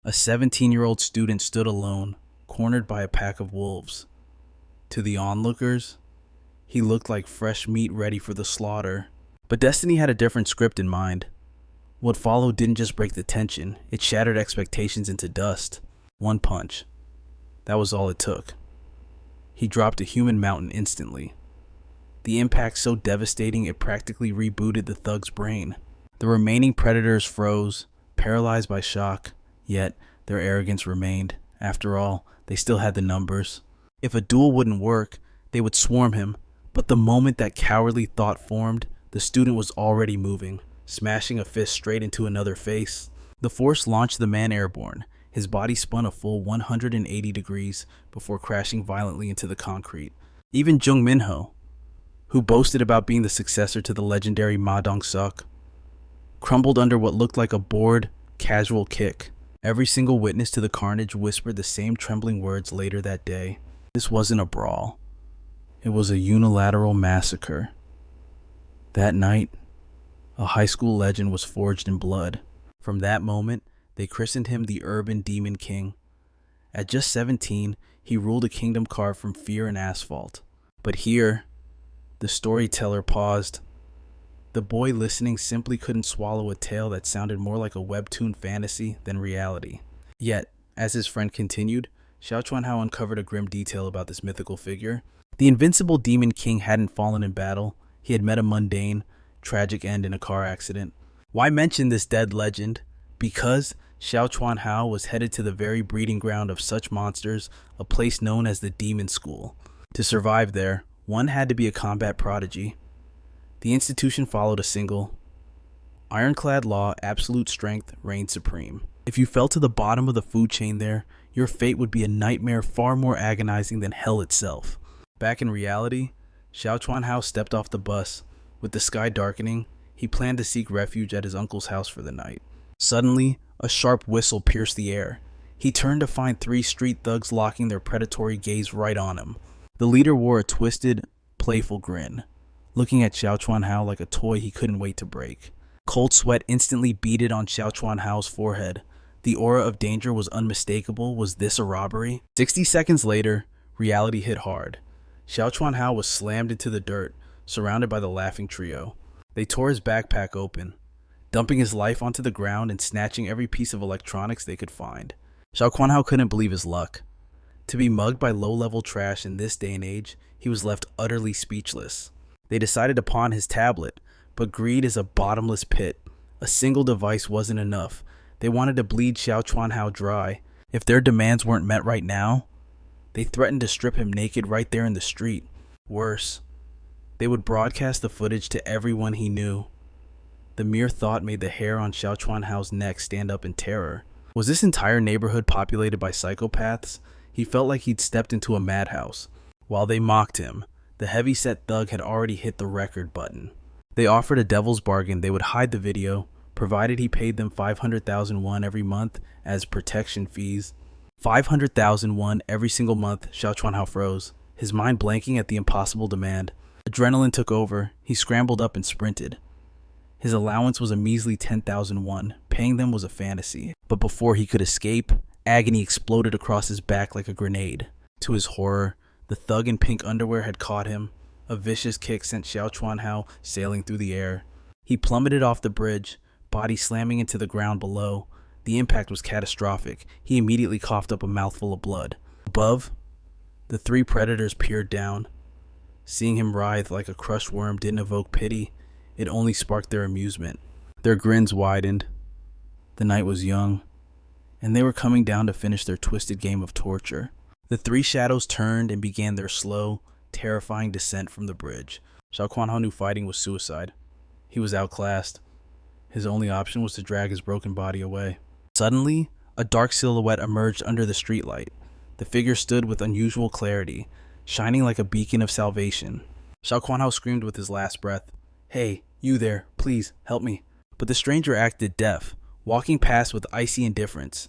A 17-year-old student stood alone, cornered by a pack of wolves. To the onlookers, he looked like fresh meat ready for the slaughter. But destiny had a different script in mind. What followed didn't just break the tension, it shattered expectations into dust. One punch. That was all it took. He dropped a human mountain instantly. The impact so devastating it practically rebooted the thug's brain. The remaining predators froze, paralyzed by shock, yet their arrogance remained. After all, they still had the numbers. If a duel wouldn't work, they would swarm him. But the moment that cowardly thought formed, the student was already moving, smashing a fist straight into another face. The force launched the man airborne. His body spun a full 180 degrees before crashing violently into the concrete. Even Jung Minho, who boasted about being the successor to the legendary Ma Dong-seok, crumbled under what looked like a bored, casual kick. Every single witness to the carnage whispered the same trembling words later that day. This wasn't a brawl. It was a unilateral massacre. That night, a high school legend was forged in blood. From that moment, they christened him the Urban Demon King. At just 17, he ruled a kingdom carved from fear and asphalt. But here, the storyteller paused. The boy listening simply couldn't swallow a tale that sounded more like a webtoon fantasy than reality. Yet, as his friend continued, Xiao Chuanhao uncovered a grim detail about this mythical figure. The invincible Demon King hadn't fallen in battle. He had met a mundane, tragic end in a car accident. Why mention this dead legend? Because Xiao Chuanhao was headed to the very breeding ground of such monsters, a place known as the Demon School. To survive there, one had to be a combat prodigy. The institution followed a single, ironclad law: absolute strength reigned supreme. If you fell to the bottom of the food chain there, your fate would be a nightmare far more agonizing than hell itself. Back in reality, Xiao Chuanhao stepped off the bus. With the sky darkening, he planned to seek refuge at his uncle's house for the night. Suddenly, a sharp whistle pierced the air. He turned to find 3 street thugs locking their predatory gaze right on him. The leader wore a twisted, playful grin, looking at Xiao Chuanhao like a toy he couldn't wait to break. Cold sweat instantly beaded on Xiao Chuanhao's forehead. The aura of danger was unmistakable. Was this a robbery? 60 seconds later, reality hit hard. Xiao Chuanhao was slammed into the dirt, surrounded by the laughing trio. They tore his backpack open, dumping his life onto the ground and snatching every piece of electronics they could find. Xiao Chuanhao couldn't believe his luck. To be mugged by low-level trash in this day and age, he was left utterly speechless. They decided to pawn his tablet, but greed is a bottomless pit. A single device wasn't enough. They wanted to bleed Xiao Chuanhao dry. If their demands weren't met right now, they threatened to strip him naked right there in the street. Worse, they would broadcast the footage to everyone he knew. The mere thought made the hair on Xiao Chuanhao's neck stand up in terror. Was this entire neighborhood populated by psychopaths? He felt like he'd stepped into a madhouse. While they mocked him, the heavy-set thug had already hit the record button. They offered a devil's bargain. They would hide the video, provided he paid them 500,000 won every month as protection fees. 500,000 won every single month. Xiao Chuanhao froze, his mind blanking at the impossible demand. Adrenaline took over. He scrambled up and sprinted. His allowance was a measly 10,000 won. Paying them was a fantasy. But before he could escape, agony exploded across his back like a grenade. To his horror, the thug in pink underwear had caught him. A vicious kick sent Xiao Chuanhao sailing through the air. He plummeted off the bridge, body slamming into the ground below. The impact was catastrophic. He immediately coughed up a mouthful of blood. Above, the 3 predators peered down. Seeing him writhe like a crushed worm didn't evoke pity. It only sparked their amusement. Their grins widened. The night was young, and they were coming down to finish their twisted game of torture. The 3 shadows turned and began their slow, terrifying descent from the bridge. Xiao Chuanhao knew fighting was suicide. He was outclassed. His only option was to drag his broken body away. Suddenly, a dark silhouette emerged under the streetlight. The figure stood with unusual clarity, shining like a beacon of salvation. Xiao Chuanhao screamed with his last breath, "Hey, you there, please, help me." But the stranger acted deaf, walking past with icy indifference.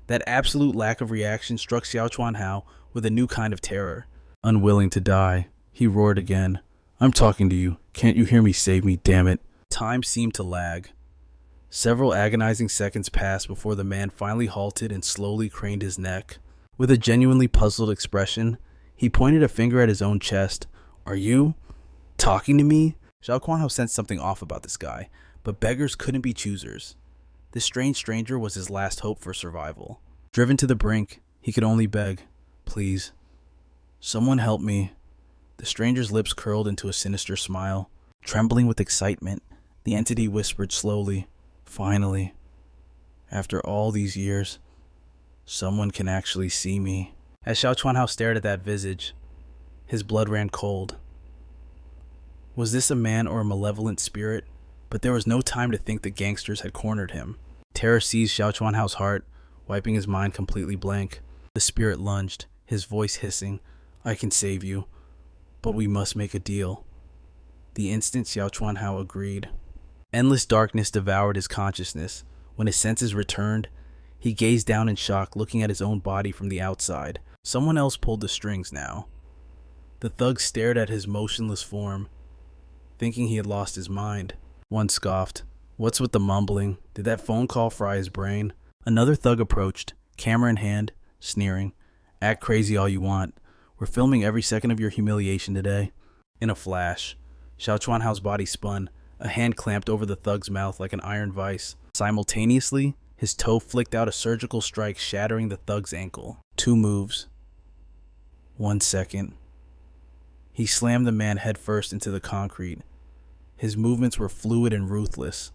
That absolute lack of reaction struck Xiao Chuanhao with a new kind of terror. Unwilling to die, he roared again, "I'm talking to you. Can't you hear me? Save me, damn it." Time seemed to lag. Several agonizing seconds passed before the man finally halted and slowly craned his neck. With a genuinely puzzled expression, he pointed a finger at his own chest. "Are you talking to me?" Xiao Chuanhao sensed something off about this guy, but beggars couldn't be choosers. This strange stranger was his last hope for survival. Driven to the brink, he could only beg, "Please, someone help me." The stranger's lips curled into a sinister smile. Trembling with excitement, the entity whispered slowly, "Finally, after all these years, someone can actually see me." As Xiao Chuanhao stared at that visage, his blood ran cold. Was this a man or a malevolent spirit? But there was no time to think the gangsters had cornered him. Terror seized Xiao Chuanhao's heart, wiping his mind completely blank. The spirit lunged, his voice hissing, "I can save you, but we must make a deal." The instant Xiao Chuanhao agreed. Endless darkness devoured his consciousness. When his senses returned, he gazed down in shock, looking at his own body from the outside. Someone else pulled the strings now. The thug stared at his motionless form, thinking he had lost his mind. One scoffed, "What's with the mumbling? Did that phone call fry his brain?" Another thug approached, camera in hand, sneering, "Act crazy all you want. We're filming every second of your humiliation today." In a flash, Xiao Chuanhao's body spun, a hand clamped over the thug's mouth like an iron vice. Simultaneously, his toe flicked out a surgical strike, shattering the thug's ankle. 2 moves. 1 second. He slammed the man headfirst into the concrete. His movements were fluid and ruthless,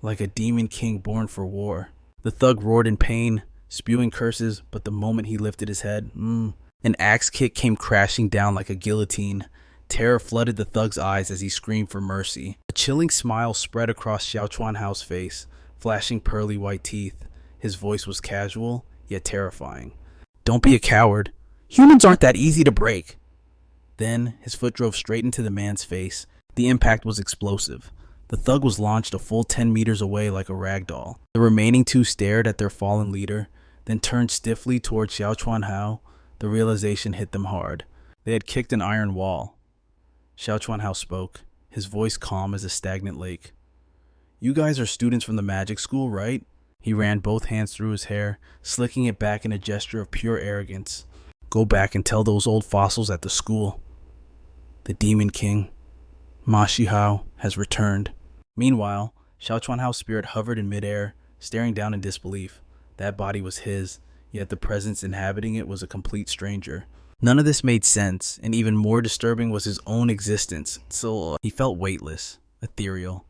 like a demon king born for war. The thug roared in pain, spewing curses, but the moment he lifted his head, an axe kick came crashing down like a guillotine. Terror flooded the thug's eyes as he screamed for mercy. A chilling smile spread across Xiao Chuanhao's face, flashing pearly white teeth. His voice was casual, yet terrifying. "Don't be a coward. Humans aren't that easy to break." Then, his foot drove straight into the man's face. The impact was explosive. The thug was launched a full 10 meters away like a rag doll. The remaining 2 stared at their fallen leader, then turned stiffly towards Xiao Chuanhao. The realization hit them hard. They had kicked an iron wall. Xiao Chuanhao spoke, his voice calm as a stagnant lake. "You guys are students from the magic school, right?" He ran both hands through his hair, slicking it back in a gesture of pure arrogance. "Go back and tell those old fossils at the school. The Demon King, Ma Shihao, has returned." Meanwhile, Xiao Chuanhao's spirit hovered in midair, staring down in disbelief. That body was his, yet the presence inhabiting it was a complete stranger. None of this made sense, and even more disturbing was his own existence. So he felt weightless, ethereal,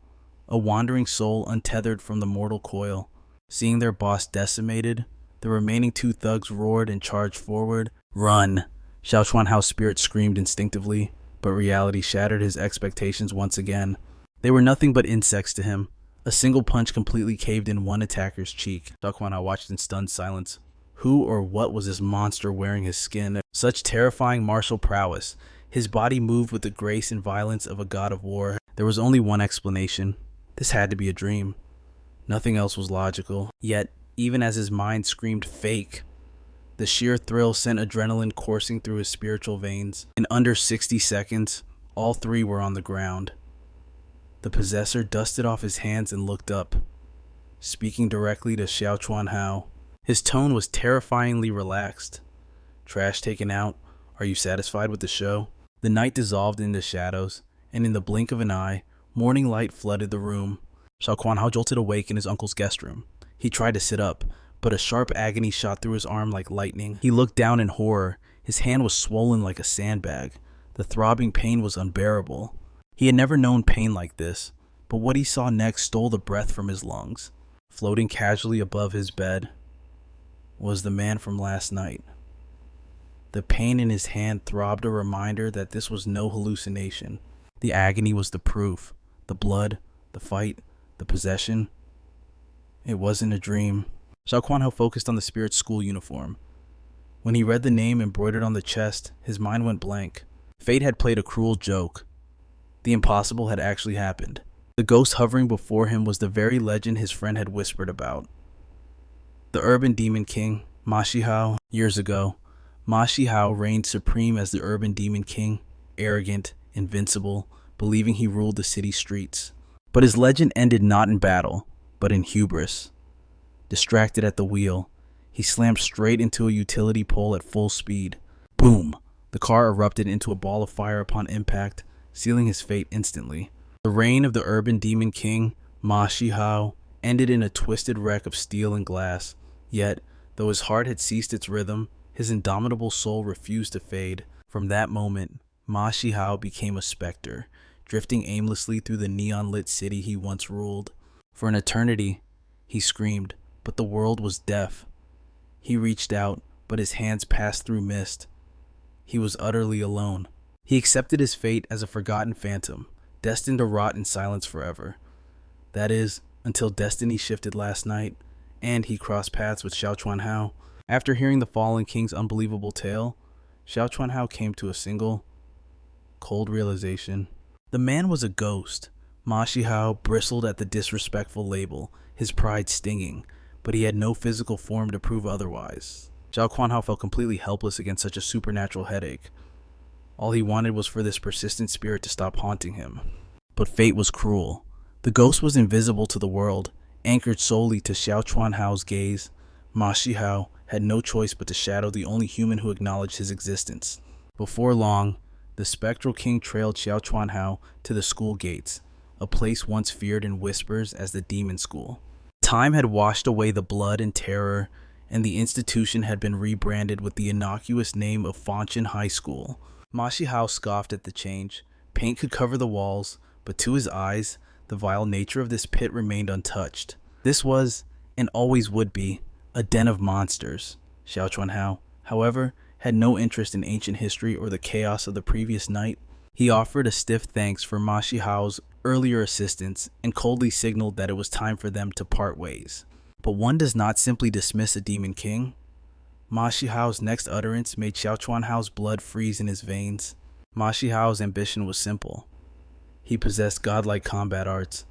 a wandering soul untethered from the mortal coil. Seeing their boss decimated, the remaining 2 thugs roared and charged forward. "Run!" Xiao Chuanhao's spirit screamed instinctively, but reality shattered his expectations once again. They were nothing but insects to him. A single punch completely caved in one attacker's cheek. Xiao Chuanhao watched in stunned silence. Who or what was this monster wearing his skin? Such terrifying martial prowess. His body moved with the grace and violence of a god of war. There was only one explanation. This had to be a dream. Nothing else was logical. Yet, even as his mind screamed fake, the sheer thrill sent adrenaline coursing through his spiritual veins. In under 60 seconds, all 3 were on the ground. The possessor dusted off his hands and looked up, speaking directly to Xiao Chuanhao. His tone was terrifyingly relaxed. "Trash taken out. Are you satisfied with the show?" The night dissolved into shadows, and in the blink of an eye, morning light flooded the room. Xiao Chuanhao jolted awake in his uncle's guest room. He tried to sit up, but a sharp agony shot through his arm like lightning. He looked down in horror. His hand was swollen like a sandbag. The throbbing pain was unbearable. He had never known pain like this, but what he saw next stole the breath from his lungs. Floating casually above his bed was the man from last night. The pain in his hand throbbed, a reminder that this was no hallucination. The agony was the proof. The blood, the fight, the possession. It wasn't a dream. Xiao Chuanhao focused on the spirit's school uniform. When he read the name embroidered on the chest, his mind went blank. Fate had played a cruel joke. The impossible had actually happened. The ghost hovering before him was the very legend his friend had whispered about. The urban demon king, Ma Shihao. Years ago, Ma Shihao reigned supreme as the urban demon king, arrogant, invincible, believing he ruled the city streets. But his legend ended not in battle, but in hubris. Distracted at the wheel, he slammed straight into a utility pole at full speed. Boom! The car erupted into a ball of fire upon impact, sealing his fate instantly. The reign of the urban demon king, Ma Shihao, ended in a twisted wreck of steel and glass. Yet, though his heart had ceased its rhythm, his indomitable soul refused to fade. From that moment, Ma Shihao became a specter, drifting aimlessly through the neon-lit city he once ruled. For an eternity, he screamed, but the world was deaf. He reached out, but his hands passed through mist. He was utterly alone. He accepted his fate as a forgotten phantom, destined to rot in silence forever. That is, until destiny shifted last night, and he crossed paths with Xiao Chuanhao. After hearing the fallen king's unbelievable tale, Xiao Chuanhao came to a single, cold realization. The man was a ghost. Ma Shihao bristled at the disrespectful label, his pride stinging, but he had no physical form to prove otherwise. Xiao Chuanhao felt completely helpless against such a supernatural headache. All he wanted was for this persistent spirit to stop haunting him. But fate was cruel. The ghost was invisible to the world, anchored solely to Xiao Chuanhao's gaze. Ma Shihao had no choice but to shadow the only human who acknowledged his existence. Before long, the spectral king trailed Xiao Chuanhao to the school gates, a place once feared in whispers as the demon school. Time had washed away the blood and terror, and the institution had been rebranded with the innocuous name of Fanshan High School. Ma Shihao scoffed at the change. Paint could cover the walls, but to his eyes, the vile nature of this pit remained untouched. This was, and always would be, a den of monsters. Xiao Chuanhao, however, had no interest in ancient history or the chaos of the previous night. He offered a stiff thanks for Ma Shihao's earlier assistance and coldly signaled that it was time for them to part ways. But one does not simply dismiss a demon king. Ma Shihao's next utterance made Xiao Chuanhao's blood freeze in his veins. Ma Shihao's ambition was simple. He possessed godlike combat arts,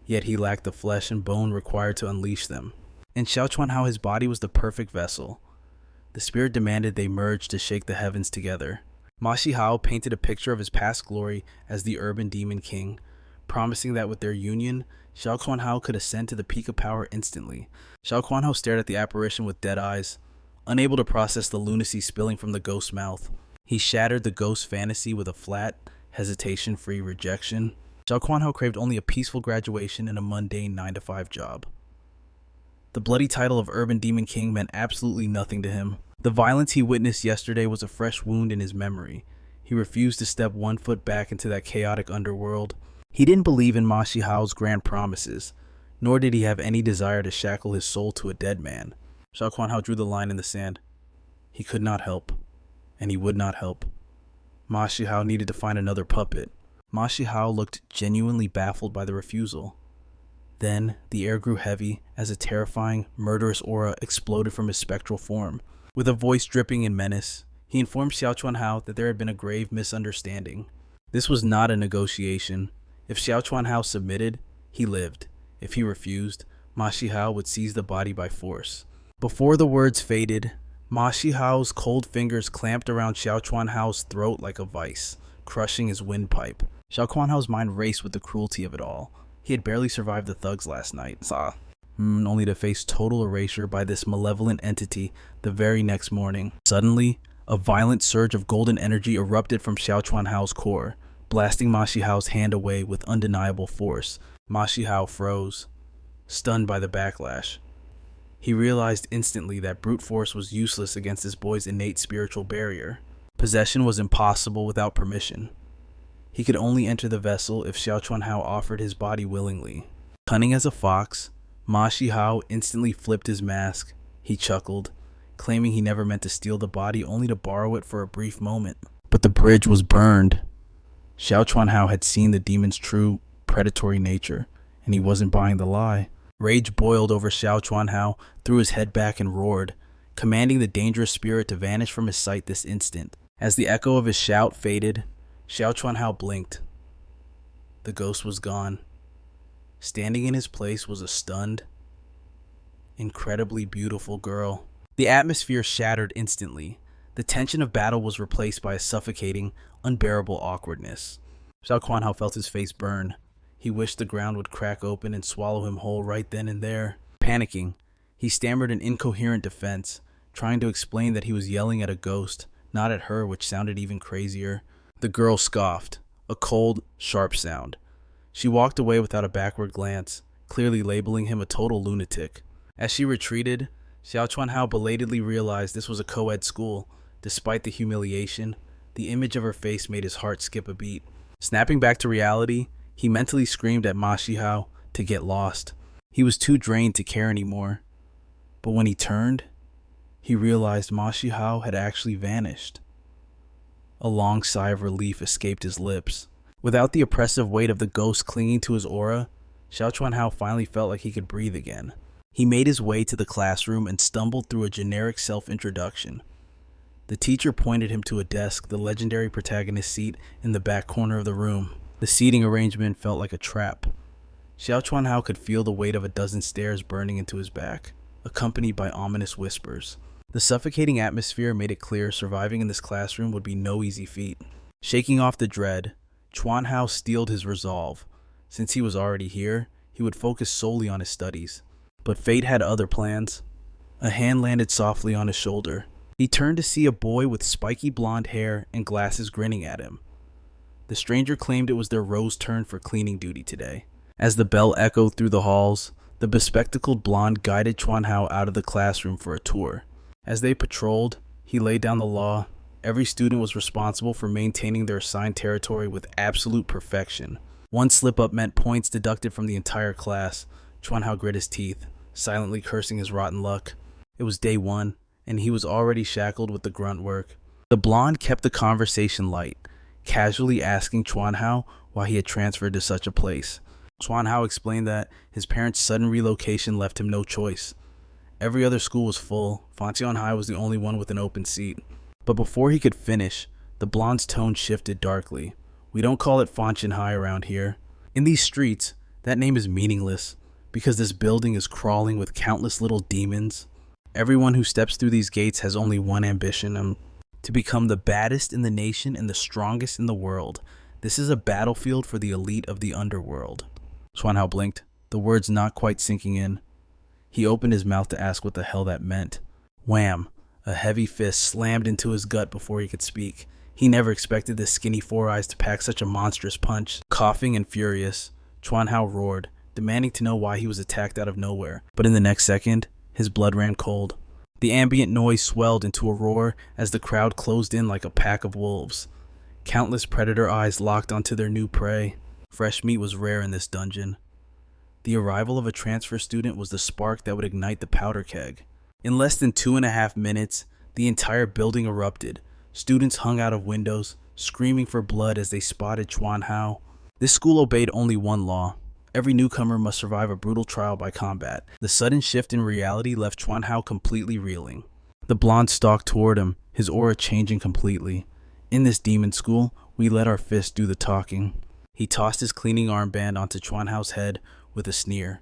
yet he lacked the flesh and bone required to unleash them. In Xiao Chuanhao, his body was the perfect vessel. The spirit demanded they merge to shake the heavens together. Ma Shihao painted a picture of his past glory as the urban demon king, promising that with their union, Xiao Chuanhao could ascend to the peak of power instantly. Xiao Chuanhao stared at the apparition with dead eyes, unable to process the lunacy spilling from the ghost's mouth. He shattered the ghost's fantasy with a flat, hesitation-free rejection. Xiao Chuanhao craved only a peaceful graduation and a mundane 9-to-5 job. The bloody title of Urban Demon King meant absolutely nothing to him. The violence he witnessed yesterday was a fresh wound in his memory. He refused to step one foot back into that chaotic underworld. He didn't believe in Ma Shihao's grand promises, nor did he have any desire to shackle his soul to a dead man. Xiao Chuanhao drew the line in the sand. He could not help, and he would not help. Ma Shihao needed to find another puppet. Ma Shihao looked genuinely baffled by the refusal. Then, the air grew heavy as a terrifying, murderous aura exploded from his spectral form. With a voice dripping in menace, he informed Xiao Chuanhao that there had been a grave misunderstanding. This was not a negotiation. If Xiao Chuanhao submitted, he lived. If he refused, Ma Shihao would seize the body by force. Before the words faded, Ma Shihao's cold fingers clamped around Xiao Chuanhao's throat like a vice, crushing his windpipe. Xiao Chuanhao's mind raced with the cruelty of it all. He had barely survived the thugs last night, only to face total erasure by this malevolent entity the very next morning. Suddenly, a violent surge of golden energy erupted from Xiao Chuanhao's core, blasting Ma Shihao's hand away with undeniable force. Ma Shihao froze, stunned by the backlash. He realized instantly that brute force was useless against his boy's innate spiritual barrier. Possession was impossible without permission. He could only enter the vessel if Xiao Chuanhao offered his body willingly. Cunning as a fox, Ma Shihao instantly flipped his mask. He chuckled, claiming he never meant to steal the body, only to borrow it for a brief moment. But the bridge was burned. Xiao Chuanhao had seen the demon's true, predatory nature, and he wasn't buying the lie. Rage boiled over Xiao Chuanhao, threw his head back and roared, commanding the dangerous spirit to vanish from his sight this instant. As the echo of his shout faded, Xiao Chuanhao blinked. The ghost was gone. Standing in his place was a stunned, incredibly beautiful girl. The atmosphere shattered instantly. The tension of battle was replaced by a suffocating, unbearable awkwardness. Xiao Chuanhao felt his face burn. He wished the ground would crack open and swallow him whole right then and there. Panicking, he stammered an incoherent defense, trying to explain that he was yelling at a ghost, not at her, which sounded even crazier. The girl scoffed, a cold, sharp sound. She walked away without a backward glance, clearly labeling him a total lunatic. As she retreated, Xiao Chuanhao belatedly realized this was a co-ed school. Despite the humiliation, the image of her face made his heart skip a beat. Snapping back to reality, he mentally screamed at Ma Shihao to get lost. He was too drained to care anymore. But when he turned, he realized Ma Shihao had actually vanished. A long sigh of relief escaped his lips. Without the oppressive weight of the ghost clinging to his aura, Xiao Chuanhao finally felt like he could breathe again. He made his way to the classroom and stumbled through a generic self-introduction. The teacher pointed him to a desk, the legendary protagonist's seat in the back corner of the room. The seating arrangement felt like a trap. Xiao Chuanhao could feel the weight of a dozen stares burning into his back, accompanied by ominous whispers. The suffocating atmosphere made it clear surviving in this classroom would be no easy feat. Shaking off the dread, Chuanhao steeled his resolve. Since he was already here, he would focus solely on his studies. But fate had other plans. A hand landed softly on his shoulder. He turned to see a boy with spiky blonde hair and glasses grinning at him. The stranger claimed it was their Ro's turn for cleaning duty today. As the bell echoed through the halls, the bespectacled blonde guided Chuanhao out of the classroom for a tour. As they patrolled, he laid down the law. Every student was responsible for maintaining their assigned territory with absolute perfection. One slip-up meant points deducted from the entire class. Chuanhao grit his teeth, silently cursing his rotten luck. It was day 1, and he was already shackled with the grunt work. The blonde kept the conversation light, casually asking Chuanhao why he had transferred to such a place. Chuanhao explained that his parents' sudden relocation left him no choice. Every other school was full. Fanxian High was the only one with an open seat. But before he could finish, the blonde's tone shifted darkly. We don't call it Fanxian High around here. In these streets, that name is meaningless, because this building is crawling with countless little demons. Everyone who steps through these gates has only one ambition, to become the baddest in the nation and the strongest in the world. This is a battlefield for the elite of the underworld. Chuanhao blinked, the words not quite sinking in. He opened his mouth to ask what the hell that meant. Wham! A heavy fist slammed into his gut before he could speak. He never expected this skinny Four Eyes to pack such a monstrous punch. Coughing and furious, Chuanhao roared, demanding to know why he was attacked out of nowhere. But in the next second, his blood ran cold. The ambient noise swelled into a roar as the crowd closed in like a pack of wolves. Countless predator eyes locked onto their new prey. Fresh meat was rare in this dungeon. The arrival of a transfer student was the spark that would ignite the powder keg. In less than 2.5 minutes, the entire building erupted. Students hung out of windows, screaming for blood as they spotted Chuanhao. This school obeyed only one law. Every newcomer must survive a brutal trial by combat. The sudden shift in reality left Chuanhao completely reeling. The blonde stalked toward him, his aura changing completely. In this demon school, we let our fists do the talking. He tossed his cleaning armband onto Chuanhao's head with a sneer.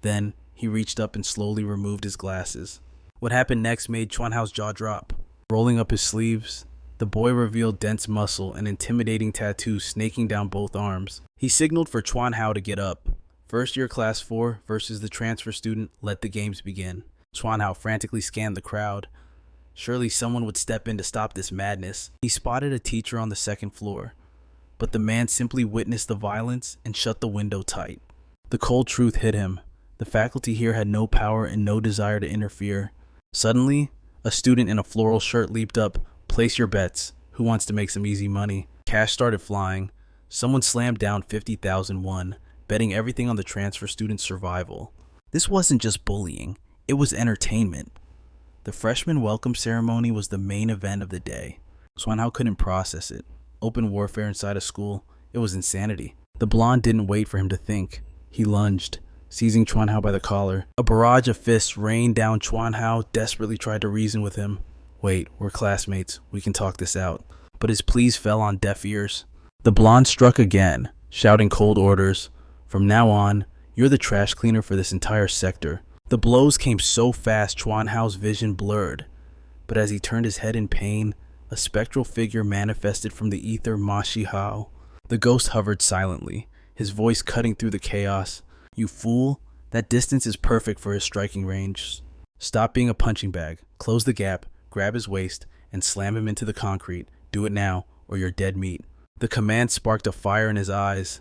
Then, he reached up and slowly removed his glasses. What happened next made Chuanhao's jaw drop. Rolling up his sleeves, the boy revealed dense muscle and intimidating tattoos snaking down both arms. He signaled for Chuanhao to get up. First year class 4 versus the transfer student. Let the games begin. Chuanhao frantically scanned the crowd. Surely someone would step in to stop this madness. He spotted a teacher on the second floor, but the man simply witnessed the violence and shut the window tight. The cold truth hit him. The faculty here had no power and no desire to interfere. Suddenly, a student in a floral shirt leaped up. Place your bets. Who wants to make some easy money? Cash started flying. Someone slammed down 50,000 won, betting everything on the transfer student's survival. This wasn't just bullying. It was entertainment. The freshman welcome ceremony was the main event of the day. Chuanhao couldn't process it. Open warfare inside a school. It was insanity. The blonde didn't wait for him to think. He lunged, seizing Chuanhao by the collar. A barrage of fists rained down. Chuanhao desperately tried to reason with him. Wait, we're classmates. We can talk this out. But his pleas fell on deaf ears. The blonde struck again, shouting cold orders. From now on, you're the trash cleaner for this entire sector. The blows came so fast Chuanhao's vision blurred. But as he turned his head in pain, a spectral figure manifested from the ether. Ma Shihao. The ghost hovered silently, his voice cutting through the chaos. "You fool, that distance is perfect for his striking range. Stop being a punching bag. Close the gap, grab his waist, and slam him into the concrete. Do it now, or you're dead meat." The command sparked a fire in his eyes.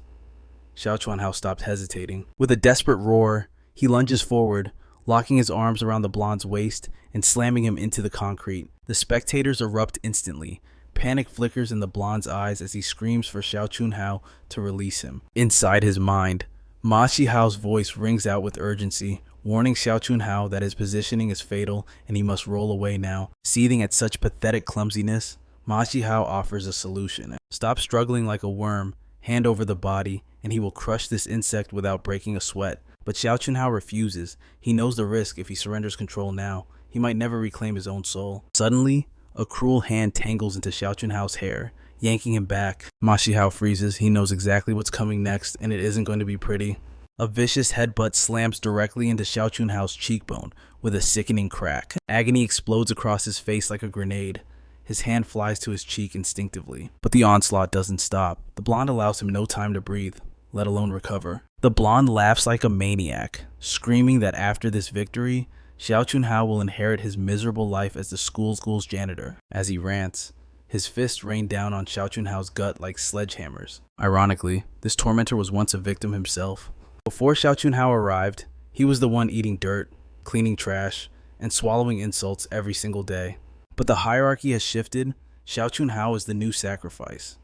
Xiao Chuanhao stopped hesitating. With a desperate roar, he lunges forward, locking his arms around the blonde's waist and slamming him into the concrete. The spectators erupt instantly. Panic flickers in the blonde's eyes as he screams for Xiao Chuanhao to release him. Inside his mind, Ma Shihao's voice rings out with urgency, warning Xiao Chuanhao that his positioning is fatal and he must roll away now. Seething at such pathetic clumsiness, Ma Shihao offers a solution. "Stop struggling like a worm, hand over the body, and he will crush this insect without breaking a sweat." But Xiao Chuanhao refuses. He knows the risk if he surrenders control now. He might never reclaim his own soul. Suddenly, a cruel hand tangles into Xiao Chuanhao's hair, yanking him back. Ma Shihao freezes. He knows exactly what's coming next, and it isn't going to be pretty. A vicious headbutt slams directly into Xiao Chuanhao's cheekbone with a sickening crack. Agony explodes across his face like a grenade. His hand flies to his cheek instinctively. But the onslaught doesn't stop. The blonde allows him no time to breathe, let alone recover. The blonde laughs like a maniac, screaming that after this victory, Xiao Chuanhao will inherit his miserable life as the school's janitor. As he rants, his fists rain down on Xiao Chuanhao's gut like sledgehammers. Ironically, this tormentor was once a victim himself. Before Xiao Chuanhao arrived, he was the one eating dirt, cleaning trash, and swallowing insults every single day. But the hierarchy has shifted. Xiao Chuanhao is the new sacrifice,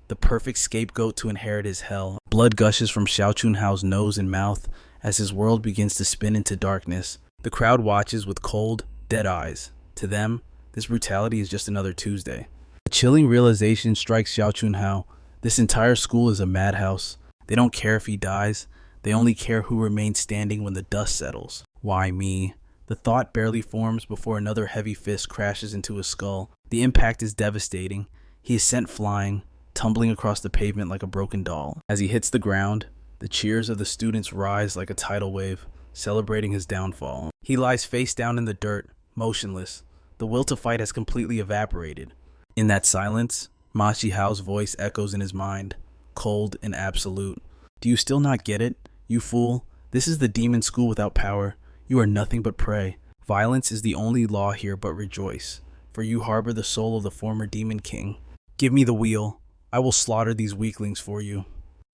the perfect scapegoat to inherit his hell. Blood gushes from Xiao Chuanhao's nose and mouth as his world begins to spin into darkness. The crowd watches with cold, dead eyes. To them, this brutality is just another Tuesday. A chilling realization strikes Xiao Chuanhao. This entire school is a madhouse. They don't care if he dies. They only care who remains standing when the dust settles. Why me? The thought barely forms before another heavy fist crashes into his skull. The impact is devastating. He is sent flying, tumbling across the pavement like a broken doll. As he hits the ground, the cheers of the students rise like a tidal wave, celebrating his downfall. He lies face down in the dirt, motionless. The will to fight has completely evaporated. In that silence, Ma Shihao's voice echoes in his mind, cold and absolute. "Do you still not get it? You fool. This is the demon school without power. You are nothing but prey. Violence is the only law here, but rejoice, for you harbor the soul of the former demon king. Give me the wheel. I will slaughter these weaklings for you."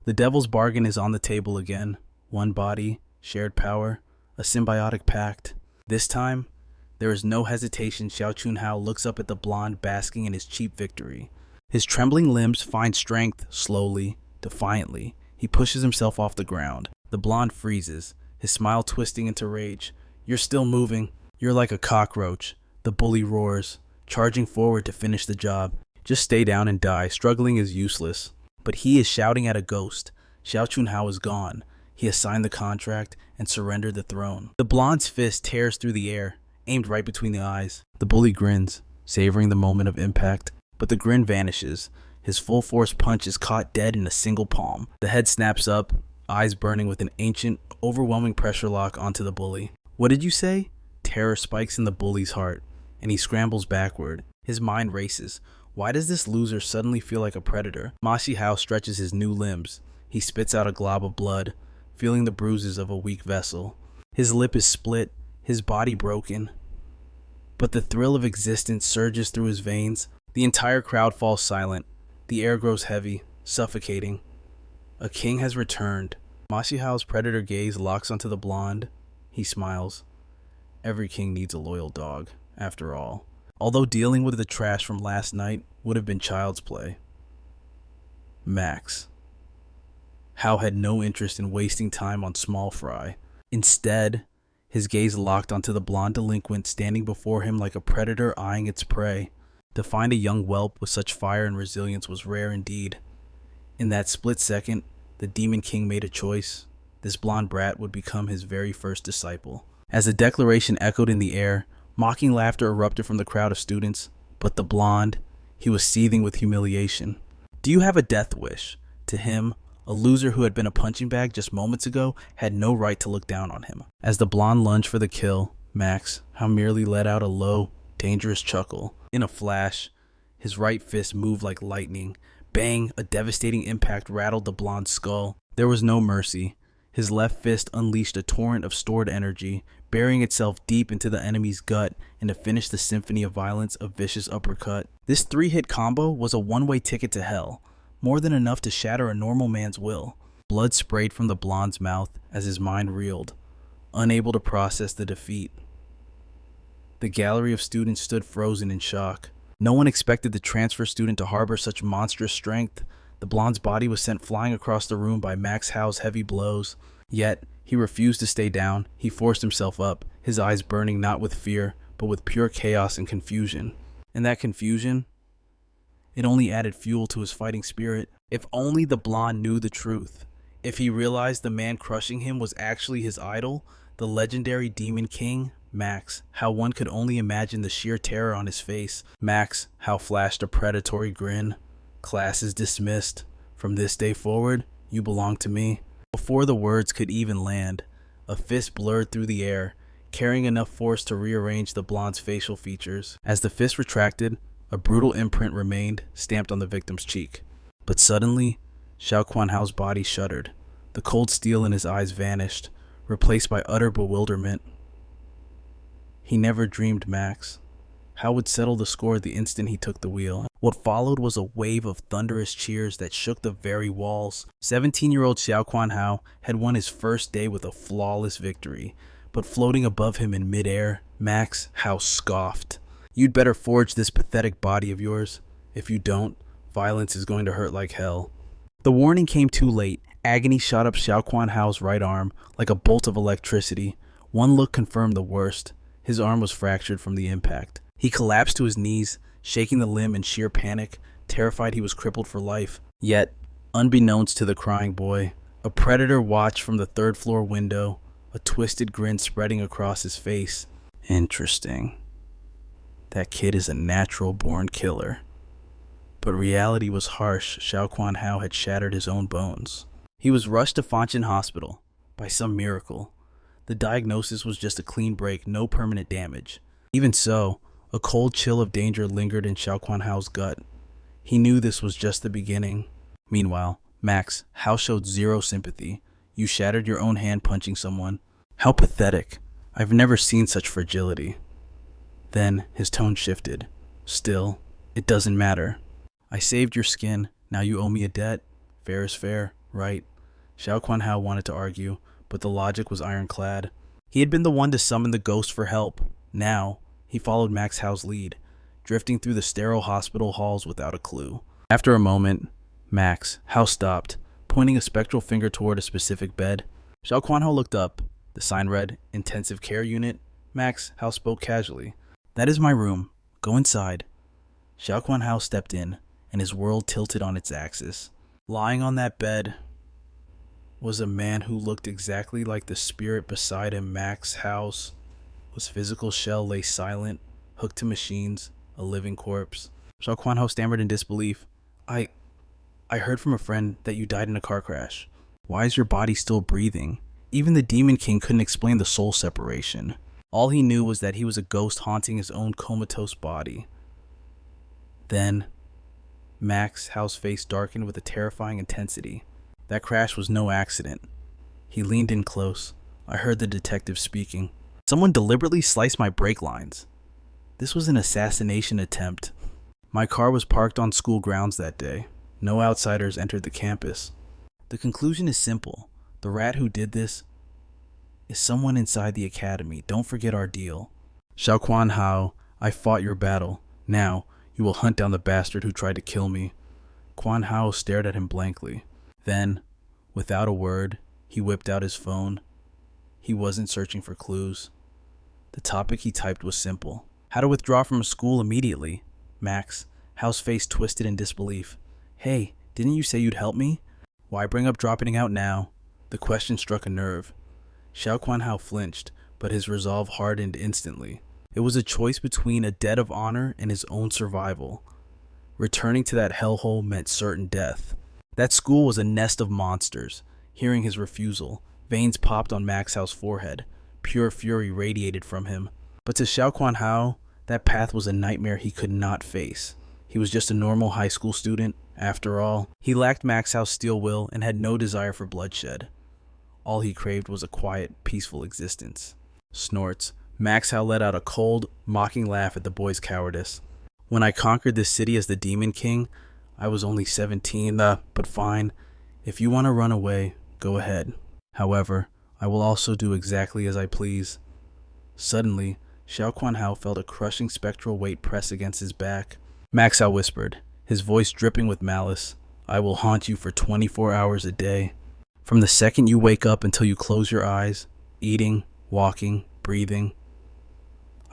The devil's bargain is on the table again. One body, shared power, a symbiotic pact. This time, there is no hesitation. Xiao Chuanhao looks up at the blonde basking in his cheap victory. His trembling limbs find strength slowly, defiantly. He pushes himself off the ground. The blonde freezes, his smile twisting into rage. "You're still moving. You're like a cockroach." The bully roars, charging forward to finish the job. "Just stay down and die. Struggling is useless." But he is shouting at a ghost. Xiao Chuanhao is gone. He has signed the contract and surrendered the throne. The blonde's fist tears through the air, aimed right between the eyes. The bully grins, savoring the moment of impact. But the grin vanishes. His full force punch is caught dead in a single palm. The head snaps up, eyes burning with an ancient, overwhelming pressure lock onto the bully. "What did you say?" Terror spikes in the bully's heart, and he scrambles backward. His mind races. Why does this loser suddenly feel like a predator? Ma Shihao stretches his new limbs. He spits out a glob of blood, feeling the bruises of a weak vessel. His lip is split, his body broken. But the thrill of existence surges through his veins. The entire crowd falls silent. The air grows heavy, suffocating. A king has returned. Ma Shihao's predator gaze locks onto the blonde. He smiles. Every king needs a loyal dog, after all. Although dealing with the trash from last night would have been child's play. Max. Hao had no interest in wasting time on small fry. Instead, his gaze locked onto the blonde delinquent standing before him like a predator eyeing its prey. To find a young whelp with such fire and resilience was rare indeed. In that split second, the Demon King made a choice. This blonde brat would become his very first disciple. As the declaration echoed in the air, mocking laughter erupted from the crowd of students. But the blonde, he was seething with humiliation. "Do you have a death wish?" To him, a loser who had been a punching bag just moments ago had no right to look down on him. As the blonde lunged for the kill, Max, Hao merely let out a low, dangerous chuckle. In a flash, his right fist moved like lightning, Bang! A devastating impact rattled the blonde's skull. There was no mercy. His left fist unleashed a torrent of stored energy, burying itself deep into the enemy's gut, and to finish the symphony of violence, a vicious uppercut. This 3-hit combo was a one-way ticket to hell, more than enough to shatter a normal man's will. Blood sprayed from the blonde's mouth as his mind reeled, unable to process the defeat. The gallery of students stood frozen in shock. No one expected the transfer student to harbor such monstrous strength. The blonde's body was sent flying across the room by Max Hao's heavy blows. Yet, he refused to stay down. He forced himself up, his eyes burning not with fear, but with pure chaos and confusion. And that confusion, it only added fuel to his fighting spirit. If only the blonde knew the truth. If he realized the man crushing him was actually his idol, the legendary Demon King, Max, how one could only imagine the sheer terror on his face. Max, how flashed a predatory grin. Class is dismissed. From this day forward, you belong to me. Before the words could even land, a fist blurred through the air, carrying enough force to rearrange the blonde's facial features. As the fist retracted, a brutal imprint remained stamped on the victim's cheek. But suddenly, Xiao Chuanhao's body shuddered. The cold steel in his eyes vanished, replaced by utter bewilderment. He never dreamed Max Hao would settle the score the instant he took the wheel. What followed was a wave of thunderous cheers that shook the very walls. 17-year-old Xiao Chuanhao had won his first day with a flawless victory, but floating above him in midair, Max Hao scoffed. You'd better forge this pathetic body of yours. If you don't, violence is going to hurt like hell. The warning came too late. Agony shot up Xiao Chuanhao's right arm like a bolt of electricity. One look confirmed the worst. His arm was fractured from the impact. He collapsed to his knees, shaking the limb in sheer panic, terrified he was crippled for life. Yet, unbeknownst to the crying boy, a predator watched from the third-floor window, a twisted grin spreading across his face. Interesting. That kid is a natural-born killer. But reality was harsh. Xiao Chuanhao had shattered his own bones. He was rushed to Fanshan Hospital by some miracle. The diagnosis was just a clean break, no permanent damage. Even so, a cold chill of danger lingered in Xiao Chuanhao's gut. He knew this was just the beginning. Meanwhile, Max Hao showed zero sympathy. You shattered your own hand punching someone. How pathetic. I've never seen such fragility. Then his tone shifted. Still, it doesn't matter. I saved your skin. Now you owe me a debt. Fair is fair, right? Xiao Chuanhao wanted to argue, but the logic was ironclad. He had been the one to summon the ghost for help. Now, he followed Max Hao's lead, drifting through the sterile hospital halls without a clue. After a moment, Max Hao stopped, pointing a spectral finger toward a specific bed. Xiao Chuanhao looked up. The sign read, Intensive Care Unit. Max Hao spoke casually. That is my room. Go inside. Xiao Chuanhao stepped in, and his world tilted on its axis. Lying on that bed was a man who looked exactly like the spirit beside him. Max Hao's physical shell lay silent, hooked to machines, a living corpse. Xiao Chuanhao stammered in disbelief. I heard from a friend that you died in a car crash. Why is your body still breathing? Even the Demon King couldn't explain the soul separation. All he knew was that he was a ghost haunting his own comatose body. Then, Max Hao's face darkened with a terrifying intensity. That crash was no accident. He leaned in close. I heard the detective speaking. Someone deliberately sliced my brake lines. This was an assassination attempt. My car was parked on school grounds that day. No outsiders entered the campus. The conclusion is simple. The rat who did this is someone inside the academy. Don't forget our deal. Xiao Chuanhao, I fought your battle. Now, you will hunt down the bastard who tried to kill me. Chuanhao stared at him blankly. Then, without a word, he whipped out his phone. He wasn't searching for clues. The topic he typed was simple. How to withdraw from a school immediately. Max Hao's face twisted in disbelief. Hey, didn't you say you'd help me? Why bring up dropping out now? The question struck a nerve. Xiao Chuanhao flinched, but his resolve hardened instantly. It was a choice between a debt of honor and his own survival. Returning to that hellhole meant certain death. That school was a nest of monsters. Hearing his refusal, veins popped on Max Hao's forehead. Pure fury radiated from him. But to Xiao Chuanhao, that path was a nightmare he could not face. He was just a normal high school student, After all, he lacked Max Hao's steel will and had no desire for bloodshed. All he craved was a quiet, peaceful existence. Snorts. Max Hao let out a cold, mocking laugh at the boy's cowardice. When I conquered this city as the Demon King, I was only 17, but fine. If you want to run away, go ahead. However, I will also do exactly as I please. Suddenly, Xiao Chuanhao felt a crushing spectral weight press against his back. Max Hao whispered, his voice dripping with malice, I will haunt you for 24 hours a day. From the second you wake up until you close your eyes, eating, walking, breathing,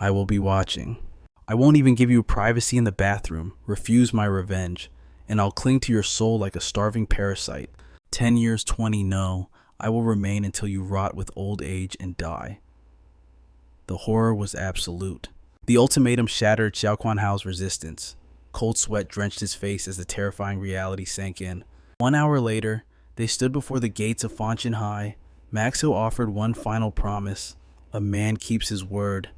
I will be watching. I won't even give you privacy in the bathroom. Refuse my revenge, and I'll cling to your soul like a starving parasite. 10 years, 20, no. I will remain until you rot with old age and die. The horror was absolute. The ultimatum shattered Xiao Chuanhao's resistance. Cold sweat drenched his face as the terrifying reality sank in. 1 hour later, they stood before the gates of Fanshan High. Max Hao offered one final promise. A man keeps his word.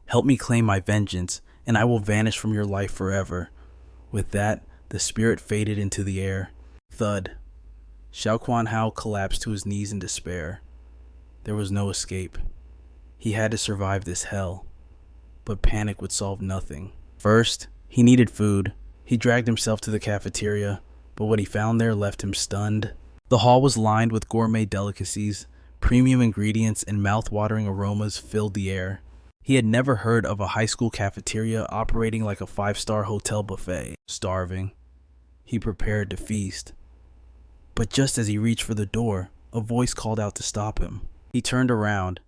Help me claim my vengeance, and I will vanish from your life forever. With that, the spirit faded into the air. Thud. Xiao Chuanhao collapsed to his knees in despair. There was no escape. He had to survive this hell. But panic would solve nothing. First, he needed food. He dragged himself to the cafeteria, but what he found there left him stunned. The hall was lined with gourmet delicacies. Premium ingredients and mouth-watering aromas filled the air. He had never heard of a high school cafeteria operating like a 5-star hotel buffet. Starving, he prepared to feast. But just as he reached for the door, a voice called out to stop him. He turned around.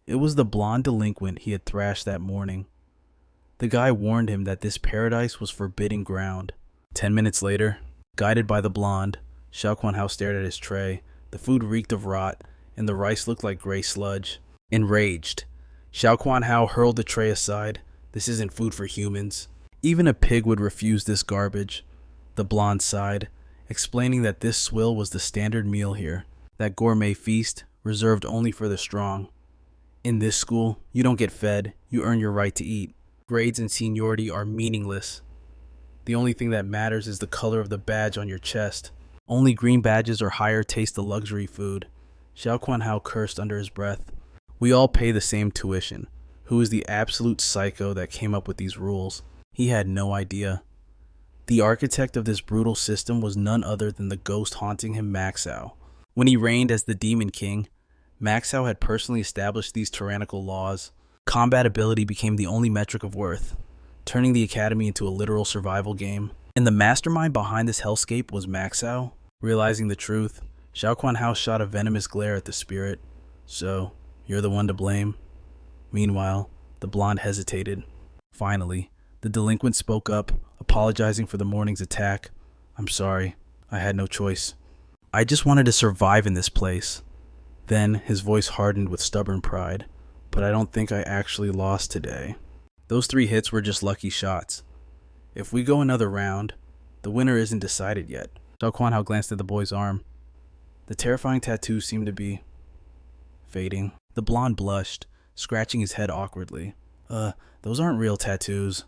It was the blonde delinquent he had thrashed that morning. The guy warned him that this paradise was forbidden ground. 10 minutes later, guided by the blonde, Xiao Chuanhao stared at his tray. The food reeked of rot, and the rice looked like gray sludge. Enraged, Xiao Chuanhao hurled the tray aside. This isn't food for humans. Even a pig would refuse this garbage. The blonde sighed, explaining that this swill was the standard meal here, that gourmet feast reserved only for the strong. In this school, you don't get fed, you earn your right to eat. Grades and seniority are meaningless. The only thing that matters is the color of the badge on your chest. Only green badges or higher taste the luxury food. Xiao Chuanhao cursed under his breath. We all pay the same tuition. Who is the absolute psycho that came up with these rules? He had no idea. The architect of this brutal system was none other than the ghost haunting him, Max Hao. When he reigned as the Demon King, Max Hao had personally established these tyrannical laws. Combat ability became the only metric of worth, turning the academy into a literal survival game. And the mastermind behind this hellscape was Max Hao. Realizing the truth, Xiao Chuanhao shot a venomous glare at the spirit. So, you're the one to blame? Meanwhile, the blonde hesitated. Finally, the delinquent spoke up, apologizing for the morning's attack. I'm sorry. I had no choice. I just wanted to survive in this place. Then, his voice hardened with stubborn pride. But I don't think I actually lost today. Those 3 hits were just lucky shots. If we go another round, the winner isn't decided yet. Xiao Chuanhao glanced at the boy's arm. The terrifying tattoo seemed to be fading. The blonde blushed, scratching his head awkwardly. Those aren't real tattoos.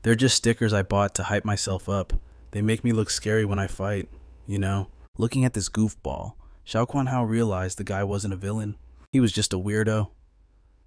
They're just stickers I bought to hype myself up. They make me look scary when I fight, you know? Looking at this goofball, Xiao Chuanhao realized the guy wasn't a villain. He was just a weirdo.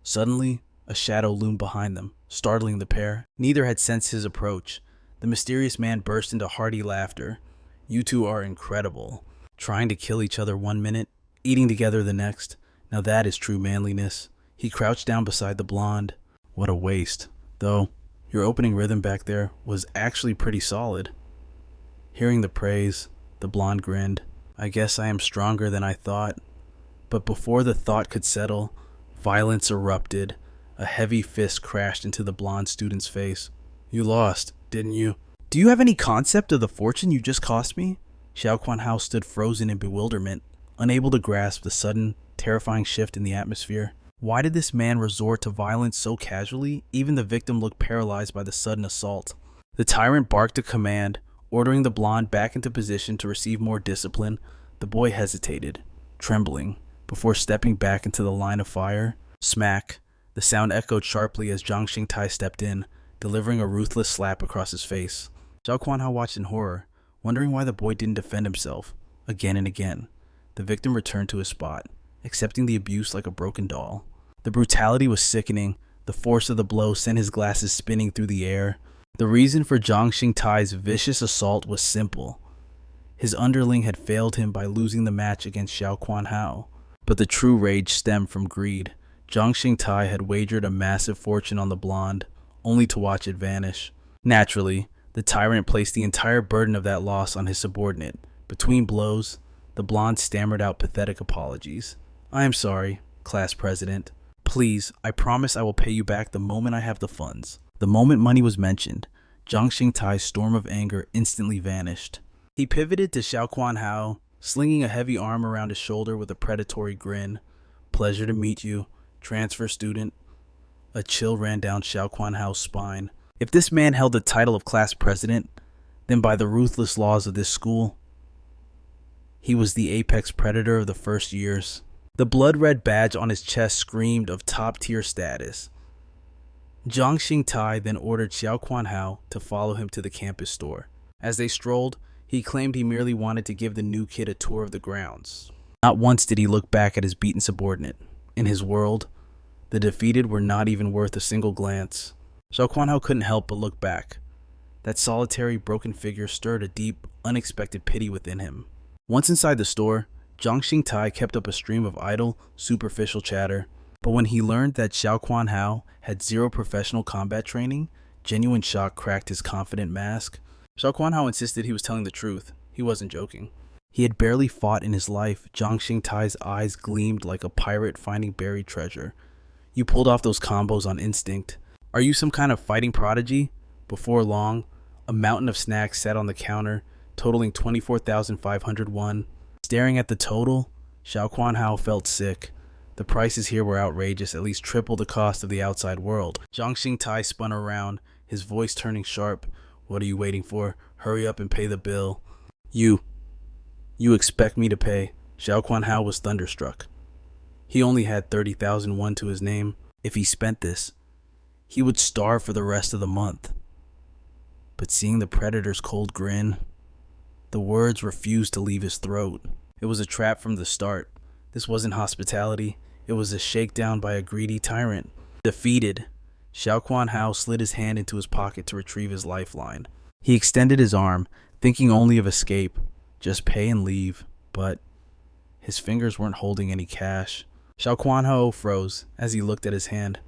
Suddenly, a shadow loomed behind them, startling the pair. Neither had sensed his approach. The mysterious man burst into hearty laughter. You two are incredible. Trying to kill each other 1 minute, eating together the next. Now that is true manliness. He crouched down beside the blonde. What a waste. Though, your opening rhythm back there was actually pretty solid. Hearing the praise, the blonde grinned. I guess I am stronger than I thought. But before the thought could settle, violence erupted. A heavy fist crashed into the blonde student's face. You lost, didn't you? Do you have any concept of the fortune you just cost me? Xiao Chuanhao stood frozen in bewilderment, unable to grasp the sudden, terrifying shift in the atmosphere. Why did this man resort to violence so casually? Even the victim looked paralyzed by the sudden assault. The tyrant barked a command, ordering the blonde back into position to receive more discipline. The boy hesitated, trembling, before stepping back into the line of fire. Smack! The sound echoed sharply as Zhang Xingtai stepped in, delivering a ruthless slap across his face. Xiao Chuanhao watched in horror, Wondering why the boy didn't defend himself, again and again, the victim returned to his spot, accepting the abuse like a broken doll. The brutality was sickening. The force of the blow sent his glasses spinning through the air. The reason for Zhang Xingtai's vicious assault was simple. His underling had failed him by losing the match against Xiao Chuanhao. But the true rage stemmed from greed. Zhang Xingtai had wagered a massive fortune on the blonde, only to watch it vanish. Naturally, the tyrant placed the entire burden of that loss on his subordinate. Between blows, the blonde stammered out pathetic apologies. "I am sorry, class president. Please, I promise I will pay you back the moment I have the funds." The moment money was mentioned, Zhang Xingtai's storm of anger instantly vanished. He pivoted to Xiao Chuanhao, slinging a heavy arm around his shoulder with a predatory grin. "Pleasure to meet you, transfer student." A chill ran down Xiao Chuanhao's spine. If this man held the title of class president, then by the ruthless laws of this school, he was the apex predator of the first years. The blood-red badge on his chest screamed of top-tier status. Zhang Xingtai then ordered Xiao Chuanhao to follow him to the campus store. As they strolled, he claimed he merely wanted to give the new kid a tour of the grounds. Not once did he look back at his beaten subordinate. In his world, the defeated were not even worth a single glance. Xiao Chuanhao couldn't help but look back. That solitary, broken figure stirred a deep, unexpected pity within him. Once inside the store, Zhang Xingtai kept up a stream of idle, superficial chatter. But when he learned that Xiao Chuanhao had zero professional combat training, genuine shock cracked his confident mask. Xiao Chuanhao insisted he was telling the truth. He wasn't joking. He had barely fought in his life. Zhang Xingtai's eyes gleamed like a pirate finding buried treasure. "You pulled off those combos on instinct. Are you some kind of fighting prodigy?" Before long, a mountain of snacks sat on the counter, totaling 24,501. Staring at the total, Xiao Chuanhao felt sick. The prices here were outrageous, at least triple the cost of the outside world. Zhang Xingtai spun around, his voice turning sharp. "What are you waiting for? Hurry up and pay the bill." You expect me to pay?" Xiao Chuanhao was thunderstruck. He only had 30,001 to his name. If he spent this, he would starve for the rest of the month. But seeing the predator's cold grin, the words refused to leave his throat. It was a trap from the start. This wasn't hospitality. It was a shakedown by a greedy tyrant. Defeated, Xiao Chuanhao slid his hand into his pocket to retrieve his lifeline. He extended his arm, thinking only of escape. Just pay and leave. But his fingers weren't holding any cash. Xiao Chuanhao froze as he looked at his hand.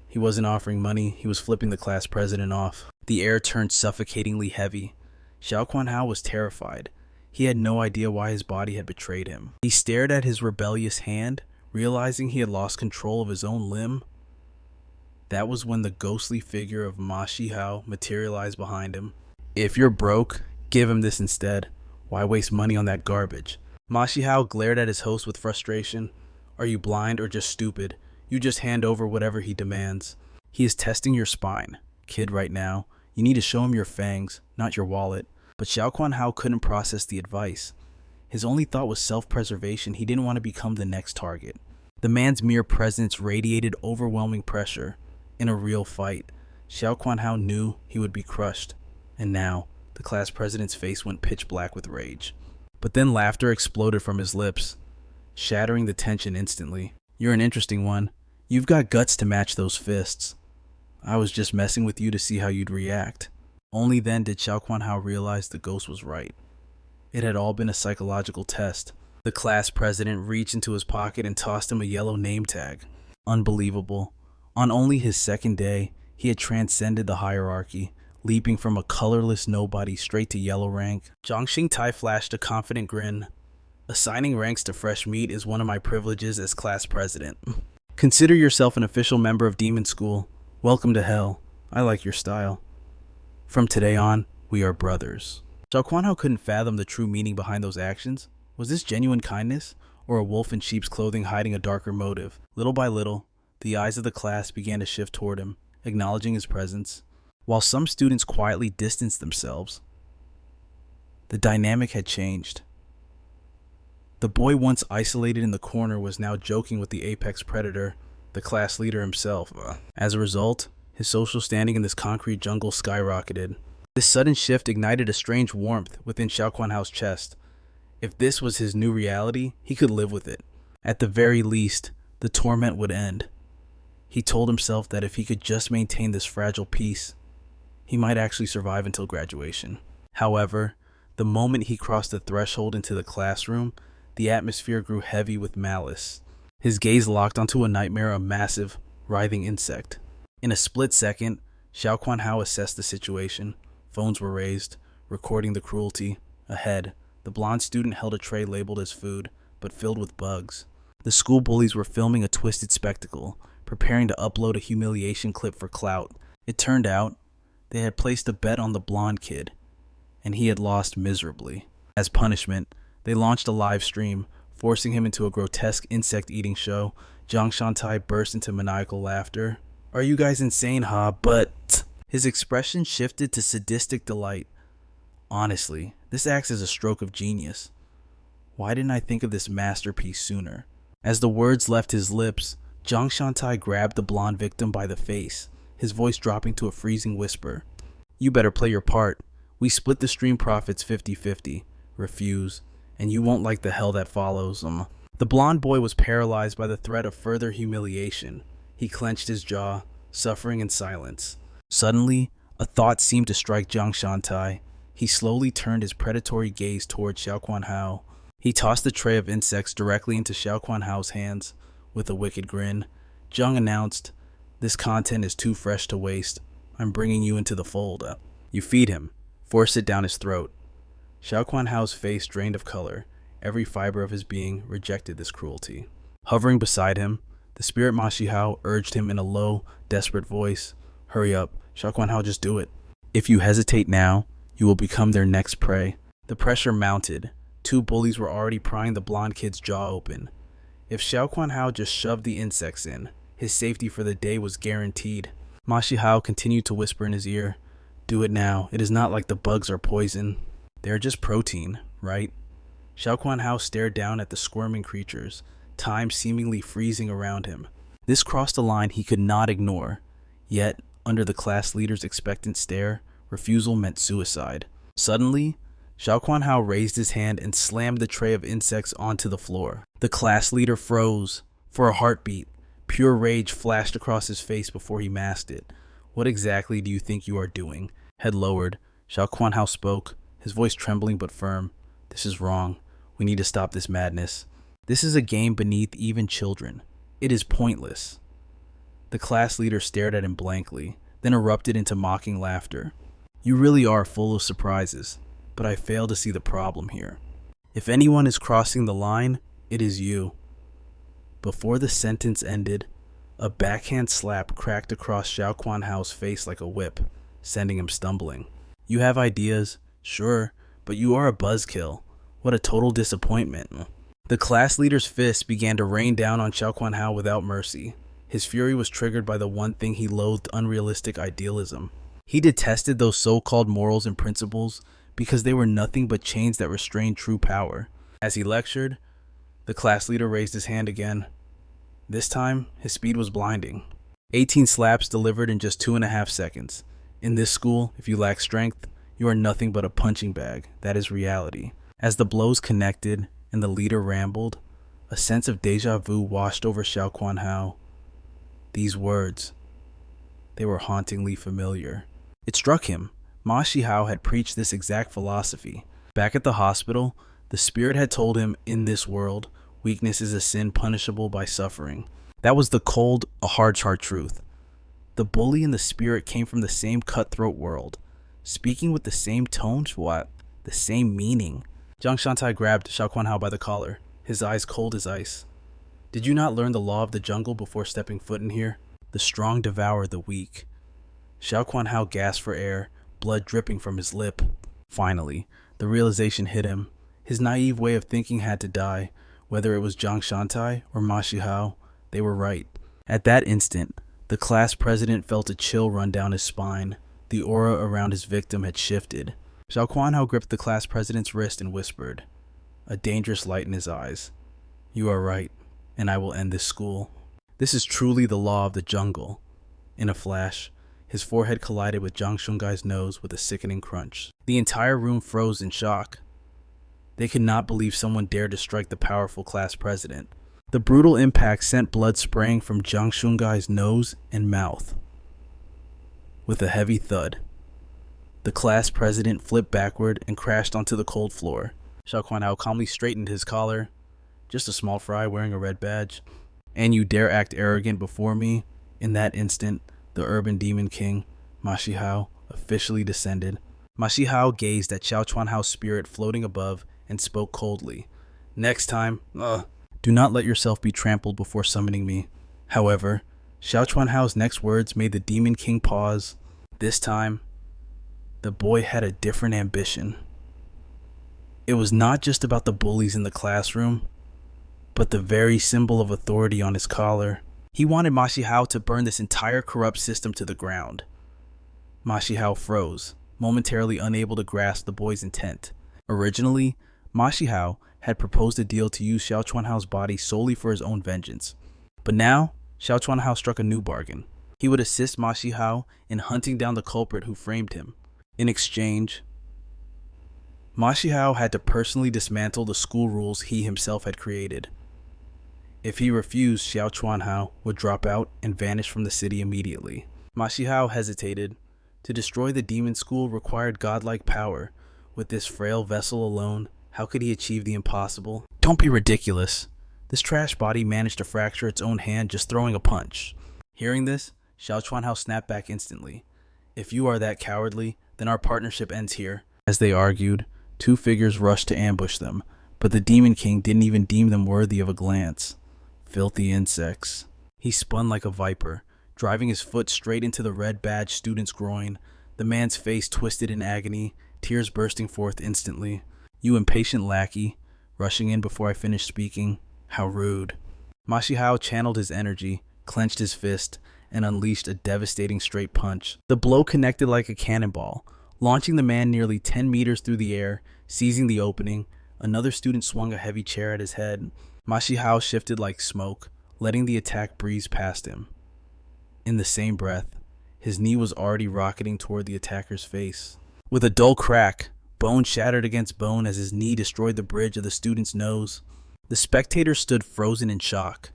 He wasn't offering money. He was flipping the class president off. The air turned suffocatingly heavy. Xiao Chuanhao was terrified. He had no idea why his body had betrayed him. He stared at his rebellious hand, realizing he had lost control of his own limb. That was when the ghostly figure of Ma Shihao materialized behind him. "If you're broke, give him this instead. Why waste money on that garbage?" Ma Shihao glared at his host with frustration. "Are you blind or just stupid? You just hand over whatever he demands. He is testing your spine, kid, right now. You need to show him your fangs, not your wallet." But Xiao Chuanhao couldn't process the advice. His only thought was self-preservation. He didn't want to become the next target. The man's mere presence radiated overwhelming pressure. In a real fight, Xiao Chuanhao knew he would be crushed. And now, the class president's face went pitch black with rage. But then laughter exploded from his lips, shattering the tension instantly. "You're an interesting one. You've got guts to match those fists. I was just messing with you to see how you'd react." Only then did Xiao Chuanhao realize the ghost was right. It had all been a psychological test. The class president reached into his pocket and tossed him a yellow name tag. Unbelievable. On only his second day, he had transcended the hierarchy, leaping from a colorless nobody straight to yellow rank. Zhang Xingtai flashed a confident grin. "Assigning ranks to fresh meat is one of my privileges as class president. Consider yourself an official member of Demon School. Welcome to hell. I like your style. From today on, we are brothers." Xiao Chuanhao couldn't fathom the true meaning behind those actions. Was this genuine kindness, or a wolf in sheep's clothing hiding a darker motive? Little by little, the eyes of the class began to shift toward him, acknowledging his presence. While some students quietly distanced themselves, the dynamic had changed. The boy once isolated in the corner was now joking with the apex predator, the class leader himself. As a result, his social standing in this concrete jungle skyrocketed. This sudden shift ignited a strange warmth within Xiao Chuanhao's chest. If this was his new reality, he could live with it. At the very least, the torment would end. He told himself that if he could just maintain this fragile peace, he might actually survive until graduation. However, the moment he crossed the threshold into the classroom, the atmosphere grew heavy with malice. His gaze locked onto a nightmare, a massive, writhing insect. In a split second, Xiao Chuanhao assessed the situation. Phones were raised, recording the cruelty. Ahead, the blonde student held a tray labeled as food, but filled with bugs. The school bullies were filming a twisted spectacle, preparing to upload a humiliation clip for clout. It turned out, they had placed a bet on the blonde kid, and he had lost miserably. As punishment, they launched a live stream, forcing him into a grotesque insect-eating show. Zhang Shantai burst into maniacal laughter. "Are you guys insane, huh? But..." His expression shifted to sadistic delight. "Honestly, this acts as a stroke of genius. Why didn't I think of this masterpiece sooner?" As the words left his lips, Zhang Shantai grabbed the blonde victim by the face, his voice dropping to a freezing whisper. "You better play your part. We split the stream profits 50-50. Refuse, and you won't like the hell that follows." The blonde boy was paralyzed by the threat of further humiliation. He clenched his jaw, suffering in silence. Suddenly, a thought seemed to strike Zhang Shantai. He slowly turned his predatory gaze toward Xiao Chuanhao. He tossed the tray of insects directly into Xiao Chuanhao's hands. With a wicked grin, Zhang announced, "This content is too fresh to waste. I'm bringing you into the fold." You feed him. Force it down his throat. Xiao Chuanhao's face drained of color. Every fiber of his being rejected this cruelty. Hovering beside him, the spirit Ma Shihao urged him in a low, desperate voice. "Hurry up, Xiao Chuanhao, just do it. If you hesitate now, you will become their next prey." The pressure mounted. 2 bullies were already prying the blonde kid's jaw open. If Xiao Chuanhao just shoved the insects in, his safety for the day was guaranteed. Ma Shihao continued to whisper in his ear, "Do it now. It is not like the bugs are poison. They are just protein, right?" Xiao Chuanhao stared down at the squirming creatures, time seemingly freezing around him. This crossed a line he could not ignore. Yet, under the class leader's expectant stare, refusal meant suicide. Suddenly, Xiao Chuanhao raised his hand and slammed the tray of insects onto the floor. The class leader froze. For a heartbeat, pure rage flashed across his face before he masked it. "What exactly do you think you are doing?" Head lowered, Xiao Chuanhao spoke, his voice trembling but firm. "This is wrong. We need to stop this madness. This is a game beneath even children. It is pointless." The class leader stared at him blankly, then erupted into mocking laughter. "You really are full of surprises, but I fail to see the problem here. If anyone is crossing the line, it is you." Before the sentence ended, a backhand slap cracked across Xiao Chuanhao's face like a whip, sending him stumbling. "You have ideas, sure, but you are a buzzkill. What a total disappointment." The class leader's fists began to rain down on Xiao Chuanhao without mercy. His fury was triggered by the one thing he loathed: unrealistic idealism. He detested those so-called morals and principles because they were nothing but chains that restrained true power. As he lectured, the class leader raised his hand again. This time, his speed was blinding. 18 slaps delivered in just 2.5 seconds. In this school, if you lack strength, you are nothing but a punching bag. That is reality. As the blows connected and the leader rambled, a sense of deja vu washed over Xiao Chuanhao. These words, they were hauntingly familiar. It struck him. Ma Shihao had preached this exact philosophy. Back at the hospital, the spirit had told him, in this world, weakness is a sin punishable by suffering. That was the cold, a hard truth. The bully and the spirit came from the same cutthroat world, speaking with the same tone, the same meaning. Zhang Shantai grabbed Xiao Chuanhao by the collar, his eyes cold as ice. "Did you not learn the law of the jungle before stepping foot in here? The strong devour the weak." Xiao Chuanhao gasped for air, blood dripping from his lip. Finally, the realization hit him. His naive way of thinking had to die. Whether it was Zhang Shantai or Ma Shihao, they were right. At that instant, the class president felt a chill run down his spine. The aura around his victim had shifted. Xiao Chuanhao gripped the class president's wrist and whispered, a dangerous light in his eyes, "You are right, and I will end this school." This is truly the law of the jungle. In a flash, His forehead collided with Zhang Shungai's nose with a sickening crunch. The entire room froze in shock. They could not believe someone dared to strike the powerful class president. The brutal impact sent blood spraying from Zhang Shungai's nose and mouth. With a heavy thud, the class president flipped backward and crashed onto the cold floor. Xiao Chuanhao calmly straightened his collar. Just a small fry wearing a red badge. And you dare act arrogant before me? In that instant, the urban demon king, Ma Shihao, officially descended. Ma Shihao gazed at Xiao Chuanhao's spirit floating above and spoke coldly. Next time, do not let yourself be trampled before summoning me. However, Xiao Chuanhao's next words made the demon king pause. This time, the boy had a different ambition. It was not just about the bullies in the classroom, but the very symbol of authority on his collar. He wanted Ma Shihao to burn this entire corrupt system to the ground. Ma Shihao froze, momentarily unable to grasp the boy's intent. Originally, Ma Shihao had proposed a deal to use Xiao Chuanhao's body solely for his own vengeance. But now, Xiao Chuanhao struck a new bargain. He would assist Ma Shihao in hunting down the culprit who framed him. In exchange, Ma Shihao had to personally dismantle the school rules he himself had created. If he refused, Xiao Chuanhao would drop out and vanish from the city immediately. Ma Shihao hesitated. To destroy the demon school required godlike power. With this frail vessel alone, how could he achieve the impossible? Don't be ridiculous. This trash body managed to fracture its own hand just throwing a punch. Hearing this, Xiao Chuanhao snapped back instantly. If you are that cowardly, then our partnership ends here. As they argued, two figures rushed to ambush them, but the Demon King didn't even deem them worthy of a glance. Filthy insects. He spun like a viper, driving his foot straight into the red badged student's groin. The man's face twisted in agony, tears bursting forth instantly. You impatient lackey, rushing in before I finish speaking. How rude. Ma Shihao channeled his energy, clenched his fist, and unleashed a devastating straight punch. The blow connected like a cannonball, launching the man nearly 10 meters through the air. Seizing the opening, another student swung a heavy chair at his head. Ma Shihao shifted like smoke, letting the attack breeze past him. In the same breath, his knee was already rocketing toward the attacker's face. With a dull crack, bone shattered against bone as his knee destroyed the bridge of the student's nose. The spectators stood frozen in shock.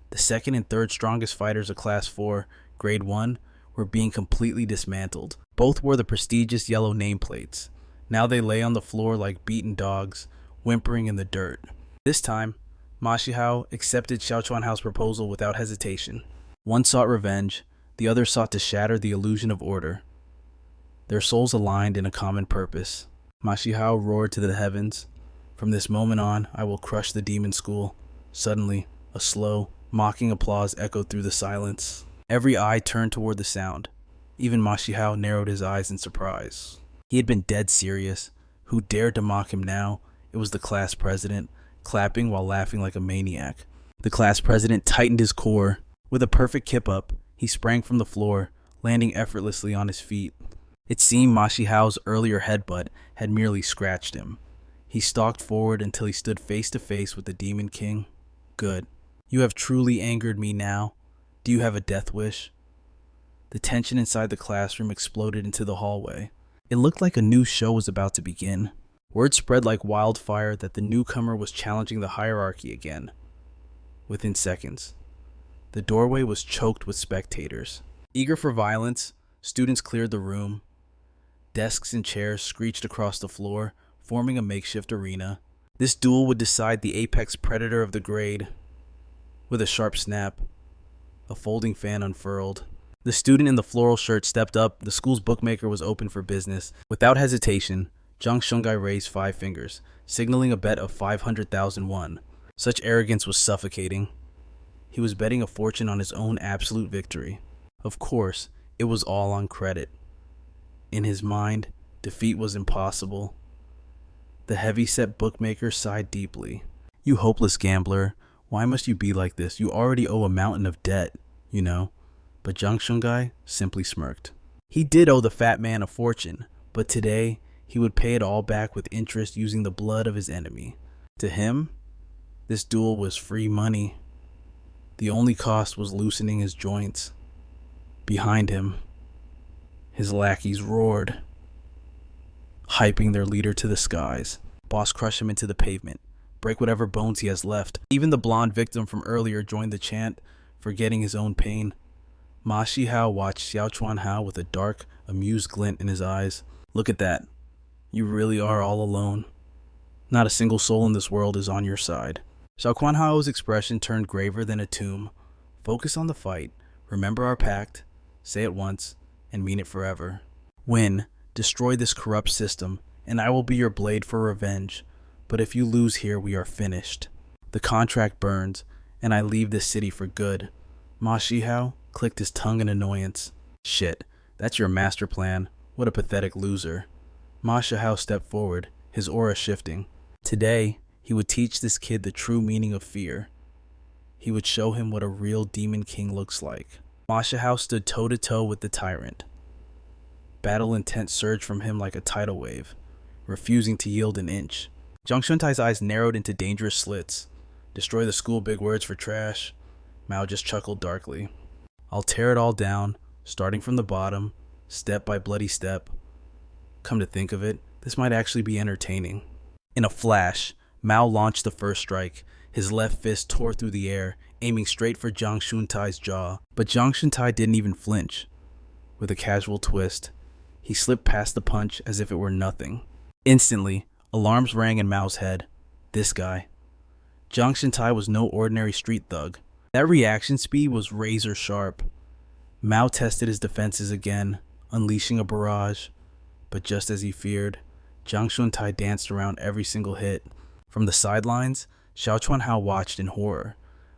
The second and third strongest fighters of Class 4, Grade 1, were being completely dismantled. Both wore the prestigious yellow nameplates. Now they lay on the floor like beaten dogs, whimpering in the dirt. This time, Ma Shihao accepted Xiao Chuanhao's proposal without hesitation. One sought revenge, the other sought to shatter the illusion of order. Their souls aligned in a common purpose. Ma Shihao roared to the heavens. From this moment on, I will crush the demon school. Suddenly, a slow, mocking applause echoed through the silence. Every eye turned toward the sound. Even Ma Shihao narrowed his eyes in surprise. He had been dead serious. Who dared to mock him now? It was the class president, clapping while laughing like a maniac. The class president tightened his core. With a perfect kip-up, he sprang from the floor, landing effortlessly on his feet. It seemed Ma Shihao's earlier headbutt had merely scratched him. He stalked forward until he stood face to face with the Demon King. Good. You have truly angered me now. Do you have a death wish? The tension inside the classroom exploded into the hallway. It looked like a new show was about to begin. Word spread like wildfire that the newcomer was challenging the hierarchy again. Within seconds, the doorway was choked with spectators. Eager for violence, students cleared the room. Desks and chairs screeched across the floor, forming a makeshift arena. This duel would decide the apex predator of the grade. With a sharp snap, a folding fan unfurled. The student in the floral shirt stepped up. The school's bookmaker was open for business. Without hesitation, Zhang Shungai raised 5 fingers, signaling a bet of 500,000 won. Such arrogance was suffocating. He was betting a fortune on his own absolute victory. Of course, it was all on credit. In his mind, defeat was impossible. The heavy-set bookmaker sighed deeply. You hopeless gambler, why must you be like this? You already owe a mountain of debt, you know. But Zhang Shungai simply smirked. He did owe the fat man a fortune, but today he would pay it all back with interest using the blood of his enemy. To him, this duel was free money. The only cost was loosening his joints. Behind him, His lackeys roared, hyping their leader to the skies. Boss crushed him into the pavement, break whatever bones he has left. Even the blonde victim from earlier joined the chant, forgetting his own pain. Ma Shihao watched Xiao Chuanhao with a dark, amused glint in his eyes. Look at that. You really are all alone. Not a single soul in this world is on your side. Xiao Chuanhao's expression turned graver than a tomb. Focus on the fight. Remember our pact. Say it once and mean it forever. Win. Destroy this corrupt system, and I will be your blade for revenge. But if you lose here, we are finished. The contract burns, and I leave this city for good. Ma Shihao clicked his tongue in annoyance. Shit, that's your master plan. What a pathetic loser. Ma Shihao stepped forward, his aura shifting. Today, he would teach this kid the true meaning of fear. He would show him what a real demon king looks like. Ma Shihao stood toe-to-toe with the tyrant. Battle intent surged from him like a tidal wave, refusing to yield an inch. Zhang Shuntai's eyes narrowed into dangerous slits. Destroy the school, big words for trash. Mao just chuckled darkly. I'll tear it all down, starting from the bottom, step by bloody step. Come to think of it, this might actually be entertaining. In a flash, Mao launched the first strike. His left fist tore through the air, aiming straight for Zhang Shuntai's jaw. But Zhang Shuntai didn't even flinch. With a casual twist, he slipped past the punch as if it were nothing. Instantly, alarms rang in Mao's head. This guy. Zhang Shuntai was no ordinary street thug. That reaction speed was razor sharp. Mao tested his defenses again, unleashing a barrage. But just as he feared, Zhang Shuntai danced around every single hit. From the sidelines, Xiao Chuanhao watched in horror.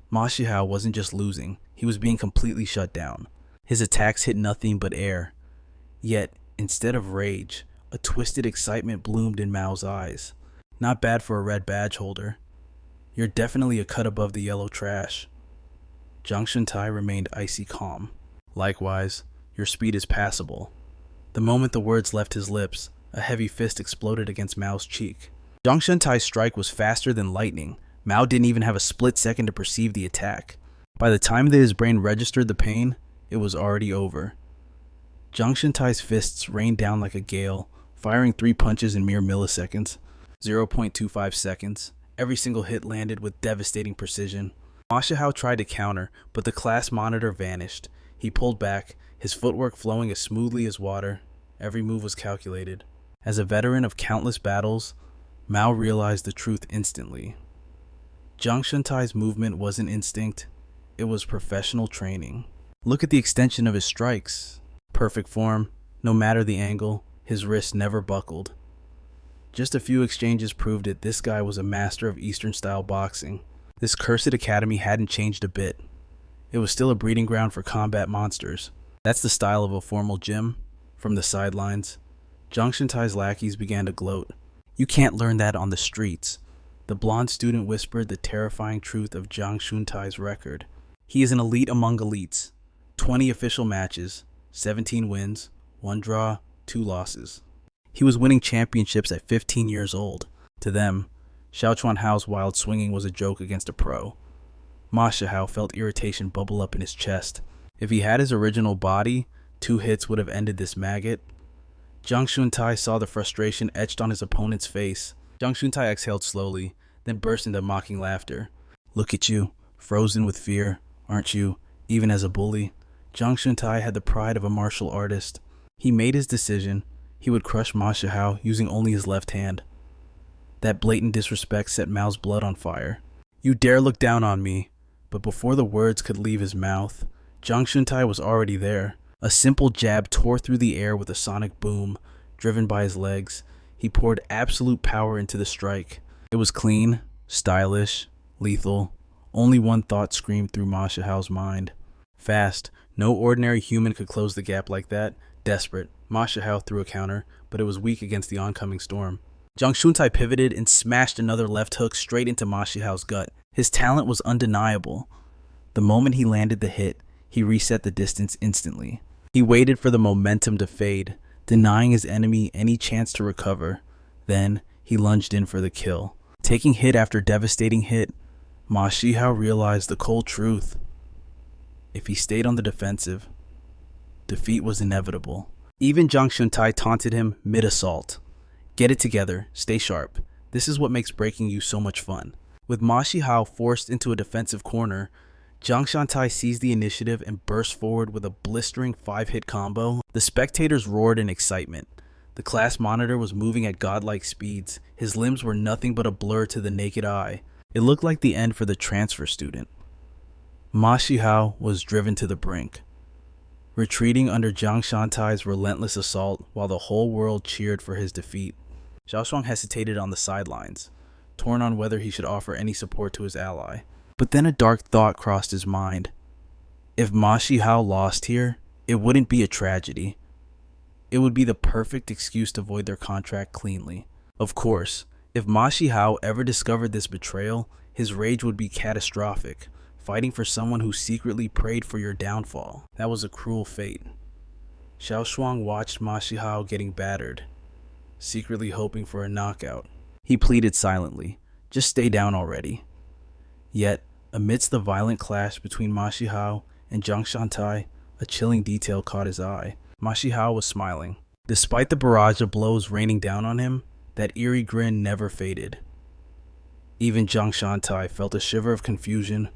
Ma Shihao wasn't just losing, he was being completely shut down. His attacks hit nothing but air. Yet, instead of rage, a twisted excitement bloomed in Mao's eyes. Not bad for a red badge holder. You're definitely a cut above the yellow trash. Zhang Shuntai remained icy calm. Likewise, your speed is passable. The moment the words left his lips, a heavy fist exploded against Mao's cheek. Zhang Shuntai's strike was faster than lightning. Mao didn't even have a split second to perceive the attack. By the time that his brain registered the pain, it was already over. Zhang Shuntai's fists rained down like a gale, firing 3 punches in mere milliseconds. 0.25 seconds. Every single hit landed with devastating precision. Ma Shihao tried to counter, but the class monitor vanished. He pulled back, his footwork flowing as smoothly as water. Every move was calculated. As a veteran of countless battles, Mao realized the truth instantly. Zhang Shuntai's movement wasn't instinct, it was professional training. Look at the extension of his strikes. Perfect form, no matter the angle, his wrist never buckled. Just a few exchanges proved it. This guy was a master of Eastern-style boxing. This cursed academy hadn't changed a bit. It was still a breeding ground for combat monsters. That's the style of a formal gym. From the sidelines, Zhang Shuntai's lackeys began to gloat. You can't learn that on the streets. The blonde student whispered the terrifying truth of Zhang Shuntai's record. He is an elite among elites. 20 official matches, 17 wins, 1 draw, 2 losses. He was winning championships at 15 years old. To them, Xiao Chuanhao's wild swinging was a joke against a pro. Ma Shihao felt irritation bubble up in his chest. If he had his original body, 2 hits would have ended this maggot. Zhang Shuntai saw the frustration etched on his opponent's face. Zhang Shuntai exhaled slowly, then burst into mocking laughter. Look at you, frozen with fear, aren't you, even as a bully? Zhang Shuntai had the pride of a martial artist. He made his decision. He would crush Ma Shihao using only his left hand. That blatant disrespect set Mao's blood on fire. You dare look down on me. But before the words could leave his mouth, Zhang Shuntai was already there. A simple jab tore through the air with a sonic boom. Driven by his legs, he poured absolute power into the strike. It was clean, stylish, lethal. Only one thought screamed through Ma Shihao's mind. Fast. No ordinary human could close the gap like that. Desperate, Ma Shihao threw a counter, but it was weak against the oncoming storm. Zhang Shuntai pivoted and smashed another left hook straight into Ma Shihao's gut. His talent was undeniable. The moment he landed the hit, he reset the distance instantly. He waited for the momentum to fade, denying his enemy any chance to recover. Then, he lunged in for the kill. Taking hit after devastating hit, Ma Shihao realized the cold truth. If he stayed on the defensive, defeat was inevitable. Even Zhang Shuntai taunted him mid-assault. Get it together, stay sharp. This is what makes breaking you so much fun. With Ma Shihao forced into a defensive corner, Zhang Shantai seized the initiative and burst forward with a blistering 5-hit combo. The spectators roared in excitement. The class monitor was moving at godlike speeds. His limbs were nothing but a blur to the naked eye. It looked like the end for the transfer student. Ma Shihao was driven to the brink, retreating under Zhang Shantai's relentless assault while the whole world cheered for his defeat. Xiao Chuanhao hesitated on the sidelines, torn on whether he should offer any support to his ally. But then a dark thought crossed his mind. If Ma Shihao lost here, it wouldn't be a tragedy. It would be the perfect excuse to void their contract cleanly. Of course, if Ma Shihao ever discovered this betrayal, his rage would be catastrophic, fighting for someone who secretly prayed for your downfall. That was a cruel fate. Xiao Chuanhao watched Ma Shihao getting battered, secretly hoping for a knockout. He pleaded silently, just stay down already. Yet, amidst the violent clash between Ma Shihao and Zhang Shantai, a chilling detail caught his eye. Ma Shihao was smiling. Despite the barrage of blows raining down on him, that eerie grin never faded. Even Zhang Shantai felt a shiver of confusion.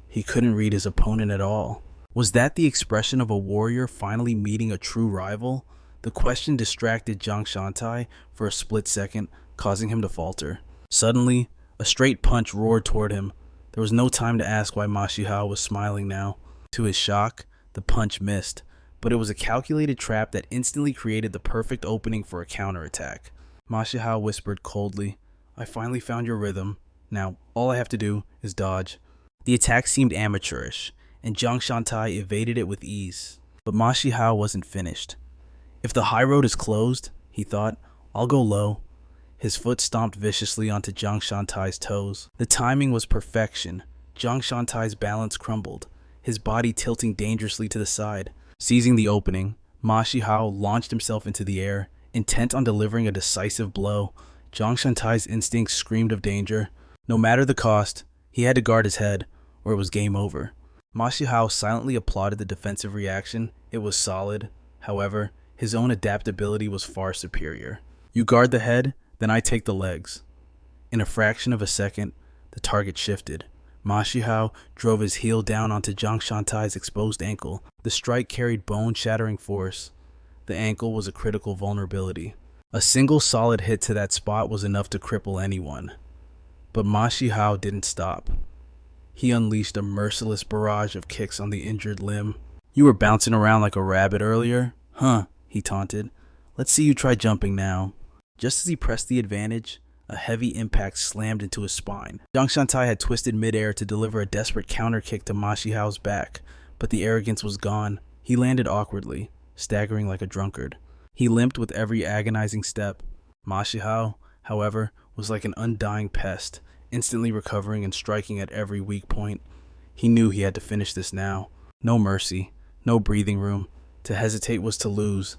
He couldn't read his opponent at all. Was that the expression of a warrior finally meeting a true rival? The question distracted Zhang Shantai for a split second, causing him to falter. Suddenly, a straight punch roared toward him. There was no time to ask why Ma Shihao was smiling now. To his shock, the punch missed, but it was a calculated trap that instantly created the perfect opening for a counterattack. Ma Shihao whispered coldly, I finally found your rhythm. Now, all I have to do is dodge. The attack seemed amateurish, and Zhang Shantai evaded it with ease. But Ma Shihao wasn't finished. If the high road is closed, he thought, I'll go low. His foot stomped viciously onto Zhang Shantai's toes. The timing was perfection. Zhang Shantai's balance crumbled, his body tilting dangerously to the side. Seizing the opening, Ma Shihao launched himself into the air, intent on delivering a decisive blow. Zhang Shantai's instincts screamed of danger. No matter the cost, he had to guard his head, or it was game over. Ma Shihao silently applauded the defensive reaction. It was solid. However, his own adaptability was far superior. You guard the head, then I take the legs. In a fraction of a second, the target shifted. Ma Shihao drove his heel down onto Zhang Shantai's exposed ankle. The strike carried bone-shattering force. The ankle was a critical vulnerability. A single solid hit to that spot was enough to cripple anyone. But Ma Shihao didn't stop. He unleashed a merciless barrage of kicks on the injured limb. You were bouncing around like a rabbit earlier? Huh, he taunted. Let's see you try jumping now. Just as he pressed the advantage, a heavy impact slammed into his spine. Zhang Shantai had twisted midair to deliver a desperate counter kick to Ma Shihao's back, but the arrogance was gone. He landed awkwardly, staggering like a drunkard. He limped with every agonizing step. Ma Shihao, however, was like an undying pest, instantly recovering and striking at every weak point. He knew he had to finish this now. No mercy, no breathing room. To hesitate was to lose.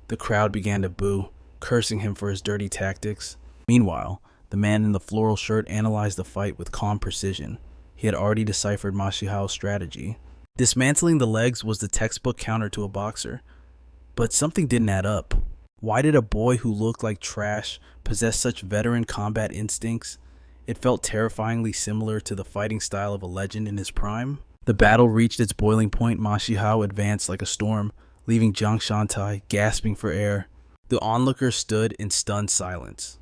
The crowd began to boo, cursing him for his dirty tactics. Meanwhile, the man in the floral shirt analyzed the fight with calm precision. He had already deciphered Ma Shihao's strategy. Dismantling the legs was the textbook counter to a boxer. But something didn't add up. Why did a boy who looked like trash possess such veteran combat instincts? It felt terrifyingly similar to the fighting style of a legend in his prime. The battle reached its boiling point. Ma Shihao advanced like a storm, leaving Zhang Shantai gasping for air. The onlookers stood in stunned silence.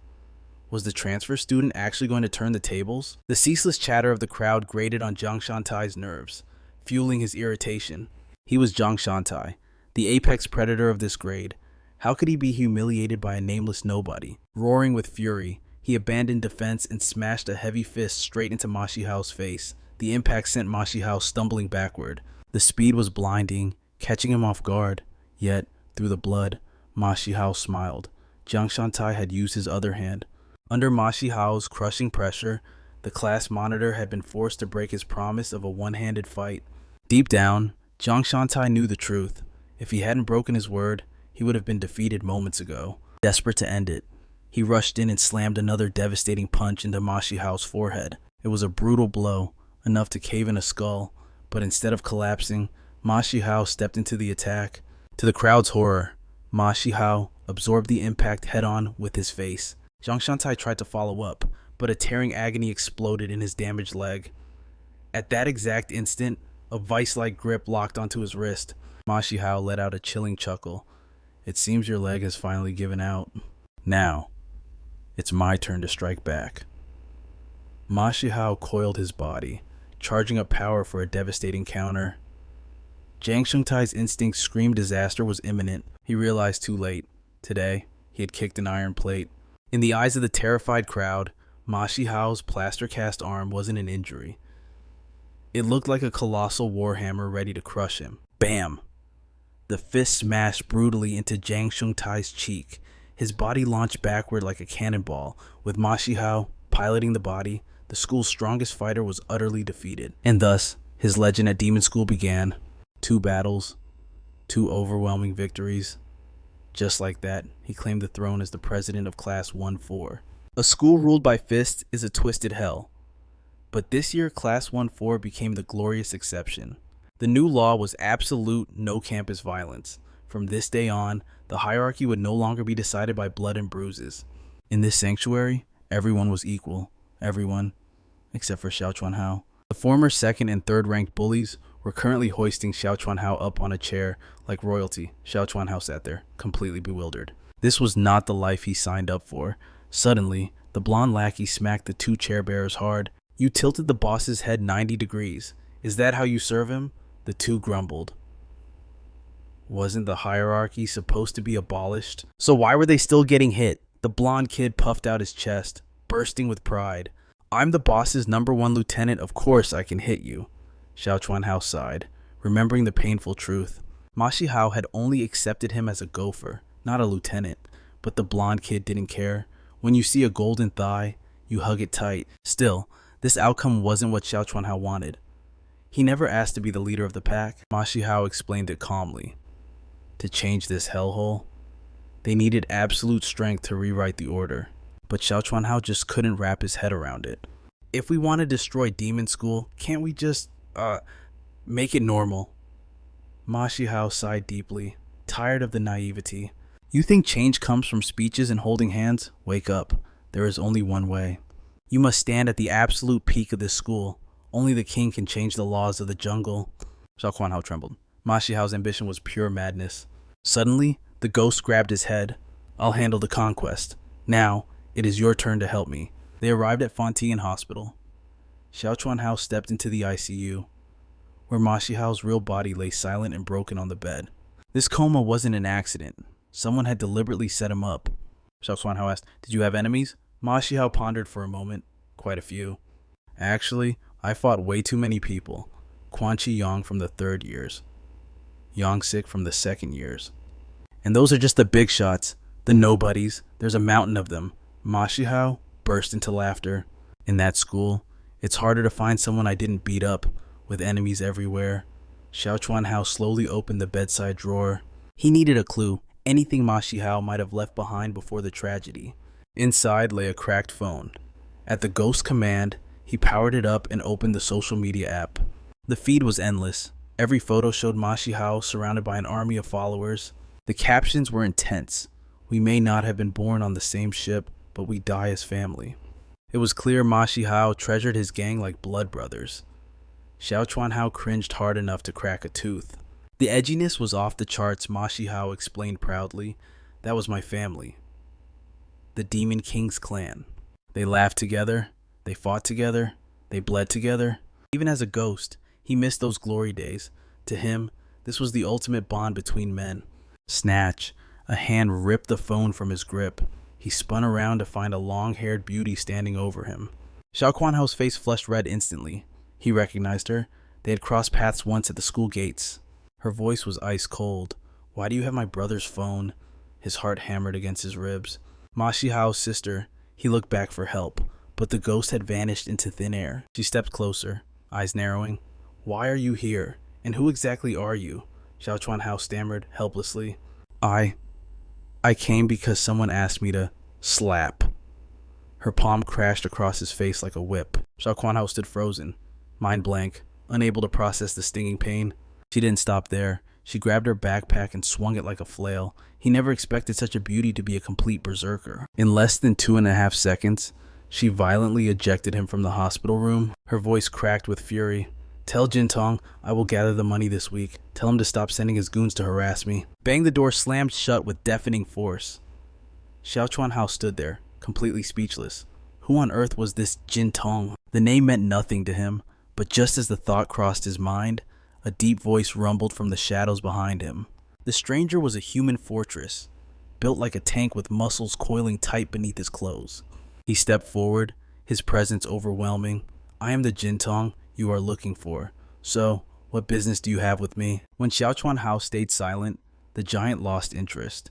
Was the transfer student actually going to turn the tables? The ceaseless chatter of the crowd grated on Zhang Shantai's nerves, fueling his irritation. He was Zhang Shantai, the apex predator of this grade. How could he be humiliated by a nameless nobody? Roaring with fury, he abandoned defense and smashed a heavy fist straight into Ma Shihao's face. The impact sent Ma Shihao stumbling backward. The speed was blinding, catching him off guard. Yet, through the blood, Ma Shihao smiled. Zhang Shantai had used his other hand. Under Ma Shihao's crushing pressure, the class monitor had been forced to break his promise of a one-handed fight. Deep down, Zhang Shantai knew the truth. If he hadn't broken his word, he would have been defeated moments ago. Desperate to end it, he rushed in and slammed another devastating punch into Ma Shihao's forehead. It was a brutal blow, enough to cave in a skull, but instead of collapsing, Ma Shihao stepped into the attack. To the crowd's horror, Ma Shihao absorbed the impact head-on with his face. Zhang Shantai tried to follow up, but a tearing agony exploded in his damaged leg. At that exact instant, a vice-like grip locked onto his wrist. Ma Shihao let out a chilling chuckle. It seems your leg has finally given out. Now, it's my turn to strike back. Ma Shihao coiled his body, charging up power for a devastating counter. Zhang Shengtai's instinct screamed disaster was imminent. He realized too late. Today, he had kicked an iron plate. In the eyes of the terrified crowd, Ma Shihao's plaster-cast arm wasn't an injury. It looked like a colossal warhammer ready to crush him. Bam! The fist smashed brutally into Zhang Shengtai's cheek. His body launched backward like a cannonball. With Ma Shihao piloting the body, the school's strongest fighter was utterly defeated. And thus, his legend at Demon School began. 2 battles, 2 overwhelming victories. Just like that, he claimed the throne as the president of Class 1-4. A school ruled by fists is a twisted hell. But this year, Class 1-4 became the glorious exception. The new law was absolute no campus violence. From this day on, the hierarchy would no longer be decided by blood and bruises. In this sanctuary, everyone was equal. Everyone, except for Xiao Chuanhao. The former 2nd and 3rd ranked bullies were currently hoisting Xiao Chuanhao up on a chair like royalty. Xiao Chuanhao sat there, completely bewildered. This was not the life he signed up for. Suddenly, the blonde lackey smacked the 2 chair bearers hard. You tilted the boss's head 90 degrees. Is that how you serve him? The 2 grumbled. Wasn't the hierarchy supposed to be abolished? So why were they still getting hit? The blonde kid puffed out his chest, bursting with pride. I'm the boss's #1 lieutenant, of course I can hit you. Xiao Chuanhao sighed, remembering the painful truth. Ma Shihao had only accepted him as a gopher, not a lieutenant. But the blonde kid didn't care. When you see a golden thigh, you hug it tight. Still, this outcome wasn't what Xiao Chuanhao wanted. He never asked to be the leader of the pack. Ma Shihao explained it calmly. To change this hellhole, they needed absolute strength to rewrite the order. But Xiao Chuanhao just couldn't wrap his head around it. If we want to destroy Demon School, can't we just, make it normal? Ma Shihao sighed deeply, tired of the naivety. You think change comes from speeches and holding hands? Wake up. There is only one way. You must stand at the absolute peak of this school. Only the king can change the laws of the jungle. Xiao Chuanhao trembled. Ma Shihao's ambition was pure madness. Suddenly, the ghost grabbed his head. I'll handle the conquest. Now, it is your turn to help me. They arrived at Fontaine Hospital. Xiao Chuanhao stepped into the ICU, where Ma Shihao's real body lay silent and broken on the bed. This coma wasn't an accident. Someone had deliberately set him up. Xiao Chuanhao asked, Did you have enemies? Ma Shihao pondered for a moment. Quite a few. Actually, I fought way too many people. Quan Chi Yong from the 3rd years. Yang Sik from the 2nd years. And those are just the big shots. The nobodies. There's a mountain of them. Ma Shihao burst into laughter. In that school, it's harder to find someone I didn't beat up, with enemies everywhere. Xiao Chuanhao slowly opened the bedside drawer. He needed a clue, anything Ma Shihao might have left behind before the tragedy. Inside lay a cracked phone. At the ghost's command, he powered it up and opened the social media app. The feed was endless. Every photo showed Ma Shihao surrounded by an army of followers. The captions were intense. We may not have been born on the same ship, but we die as family. It was clear Ma Shihao treasured his gang like blood brothers. Xiao Chuanhao cringed hard enough to crack a tooth. The edginess was off the charts, Ma Shihao explained proudly. That was my family. The Demon King's clan. They laughed together, they fought together, they bled together. Even as a ghost, he missed those glory days. To him, this was the ultimate bond between men. Snatch. A hand ripped the phone from his grip. He spun around to find a long-haired beauty standing over him. Xiao Chuanhao's face flushed red instantly. He recognized her. They had crossed paths once at the school gates. Her voice was ice cold. Why do you have my brother's phone? His heart hammered against his ribs. Ma Shihao's sister. He looked back for help, but the ghost had vanished into thin air. She stepped closer, eyes narrowing. Why are you here? And who exactly are you? Xiao Chuanhao stammered helplessly. I came because someone asked me to slap. Her palm crashed across his face like a whip. Xiao Chuanhao stood frozen, mind blank, unable to process the stinging pain. She didn't stop there. She grabbed her backpack and swung it like a flail. He never expected such a beauty to be a complete berserker. In less than 2.5 seconds, she violently ejected him from the hospital room. Her voice cracked with fury. "Tell Jintong I will gather the money this week. Tell him to stop sending his goons to harass me." Bang, the door slammed shut with deafening force. Xiao Chuanhao stood there, completely speechless. Who on earth was this Jintong? The name meant nothing to him, but just as the thought crossed his mind, a deep voice rumbled from the shadows behind him. The stranger was a human fortress, built like a tank with muscles coiling tight beneath his clothes. He stepped forward, his presence overwhelming. "I am the Jintong you are looking for. So, what business do you have with me?" When Xiao Chuanhao stayed silent, the giant lost interest.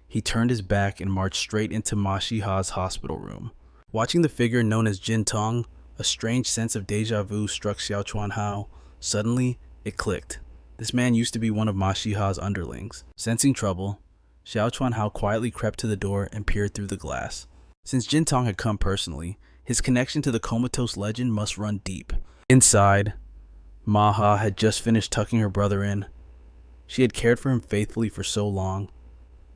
He turned his back and marched straight into Ma Sheiha's hospital room. Watching the figure known as Jintong, a strange sense of deja vu struck Xiao Chuanhao. Suddenly, it clicked. This man used to be one of Ma Sheiha's underlings. Sensing trouble, Xiao Chuanhao quietly crept to the door and peered through the glass. Since Jintong had come personally, his connection to the comatose legend must run deep. Inside, Manhwa had just finished tucking her brother in. She had cared for him faithfully for so long,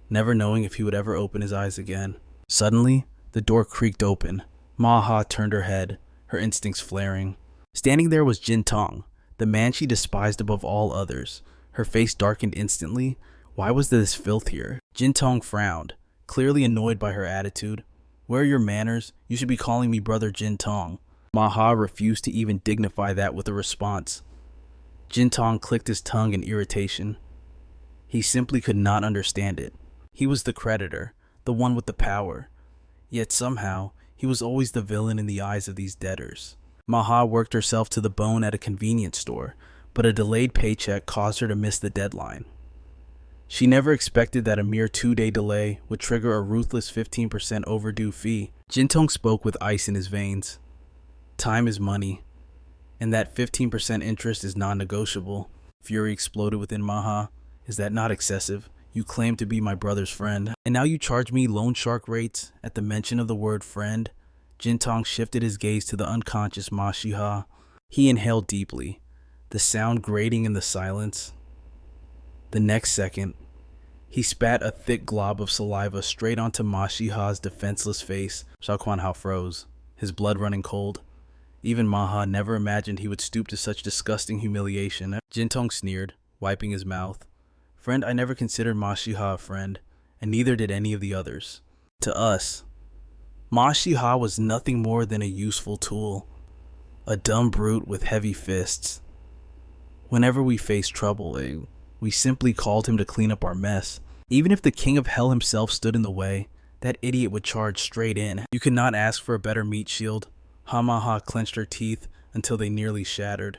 never knowing if he would ever open his eyes again. Suddenly, the door creaked open. Manhwa turned her head, her instincts flaring. Standing there was Jintong, the man she despised above all others. Her face darkened instantly. Why was there this filth here? Jintong frowned, clearly annoyed by her attitude. "Where are your manners? You should be calling me brother Jintong." Manhwa refused to even dignify that with a response. Jintong clicked his tongue in irritation. He simply could not understand it. He was the creditor, the one with the power. Yet somehow, he was always the villain in the eyes of these debtors. Manhwa worked herself to the bone at a convenience store, but a delayed paycheck caused her to miss the deadline. She never expected that a mere 2-day delay would trigger a ruthless 15% overdue fee. Jintong spoke with ice in his veins. "Time is money, and that 15% interest is non-negotiable." Fury exploded within Manhwa. "Is that not excessive? You claim to be my brother's friend, and now you charge me loan shark rates?" At the mention of the word friend, Jintong shifted his gaze to the unconscious Ma Sheiha. He inhaled deeply, the sound grating in the silence. The next second, he spat a thick glob of saliva straight onto Ma Sheiha's defenseless face. Xiao Chuanhao froze, his blood running cold. Even Manhwa never imagined he would stoop to such disgusting humiliation. Jintong sneered, wiping his mouth. "Friend, I never considered Ma Sheiha a friend, and neither did any of the others. To us, Ma Sheiha was nothing more than a useful tool, a dumb brute with heavy fists. Whenever we faced trouble, we simply called him to clean up our mess. Even if the king of hell himself stood in the way, that idiot would charge straight in. You could not ask for a better meat shield." Manhwa clenched her teeth until they nearly shattered.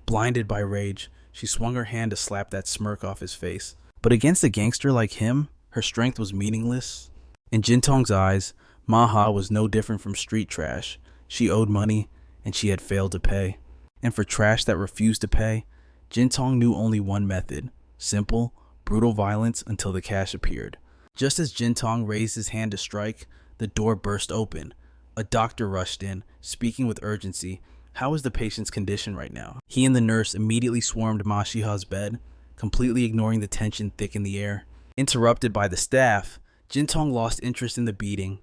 Blinded by rage, she swung her hand to slap that smirk off his face. But against a gangster like him, her strength was meaningless. In Jintong's eyes, Manhwa was no different from street trash. She owed money, and she had failed to pay. And for trash that refused to pay, Jintong knew only one method: simple, brutal violence until the cash appeared. Just as Jintong raised his hand to strike, the door burst open. A doctor rushed in, speaking with urgency. "How is the patient's condition right now?" He and the nurse immediately swarmed Ma Sheiha's bed, completely ignoring the tension thick in the air. Interrupted by the staff, Jintong lost interest in the beating.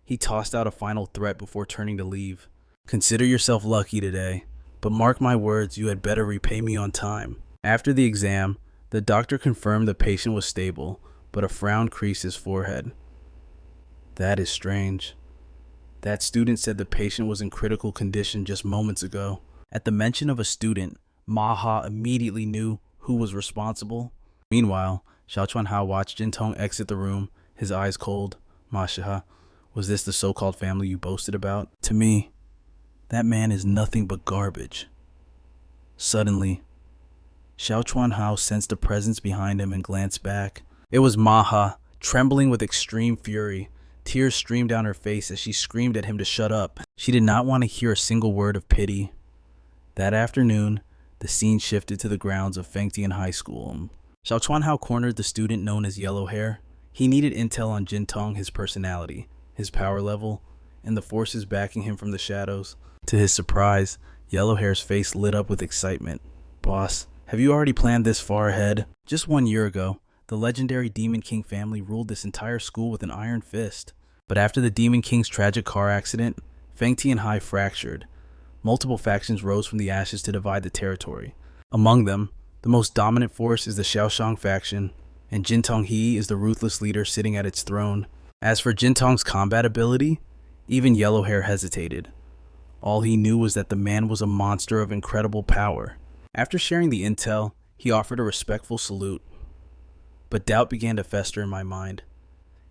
He tossed out a final threat before turning to leave. "Consider yourself lucky today, but mark my words, you had better repay me on time." After the exam, the doctor confirmed the patient was stable, but a frown creased his forehead. "That is strange. That student said the patient was in critical condition just moments ago." At the mention of a student, Manhwa immediately knew who was responsible. Meanwhile, Xiao Chuanhao watched Jintong exit the room, his eyes cold. "Ma Sheiha, was this the so-called family you boasted about? To me, that man is nothing but garbage." Suddenly, Xiao Chuanhao sensed a presence behind him and glanced back. It was Manhwa, trembling with extreme fury. Tears streamed down her face as she screamed at him to shut up. She did not want to hear a single word of pity. That afternoon, the scene shifted to the grounds of Fengtian High School. Xiao Chuanhao cornered the student known as Yellow Hair. He needed intel on Jintong, his personality, his power level, and the forces backing him from the shadows. To his surprise, Yellow Hair's face lit up with excitement. "Boss, Have you already planned this far ahead? Just 1 year ago, the legendary Demon King family ruled this entire school with an iron fist. But after the Demon King's tragic car accident, Fengti and Hai fractured. Multiple factions rose from the ashes to divide the territory. Among them, the most dominant force is the Xiaoshang faction, and Jintong He is the ruthless leader sitting at its throne. As for Jintong's combat ability, even Yellowhair hesitated. All he knew was that the man was a monster of incredible power. After sharing the intel, he offered a respectful salute. But doubt began to fester in my mind.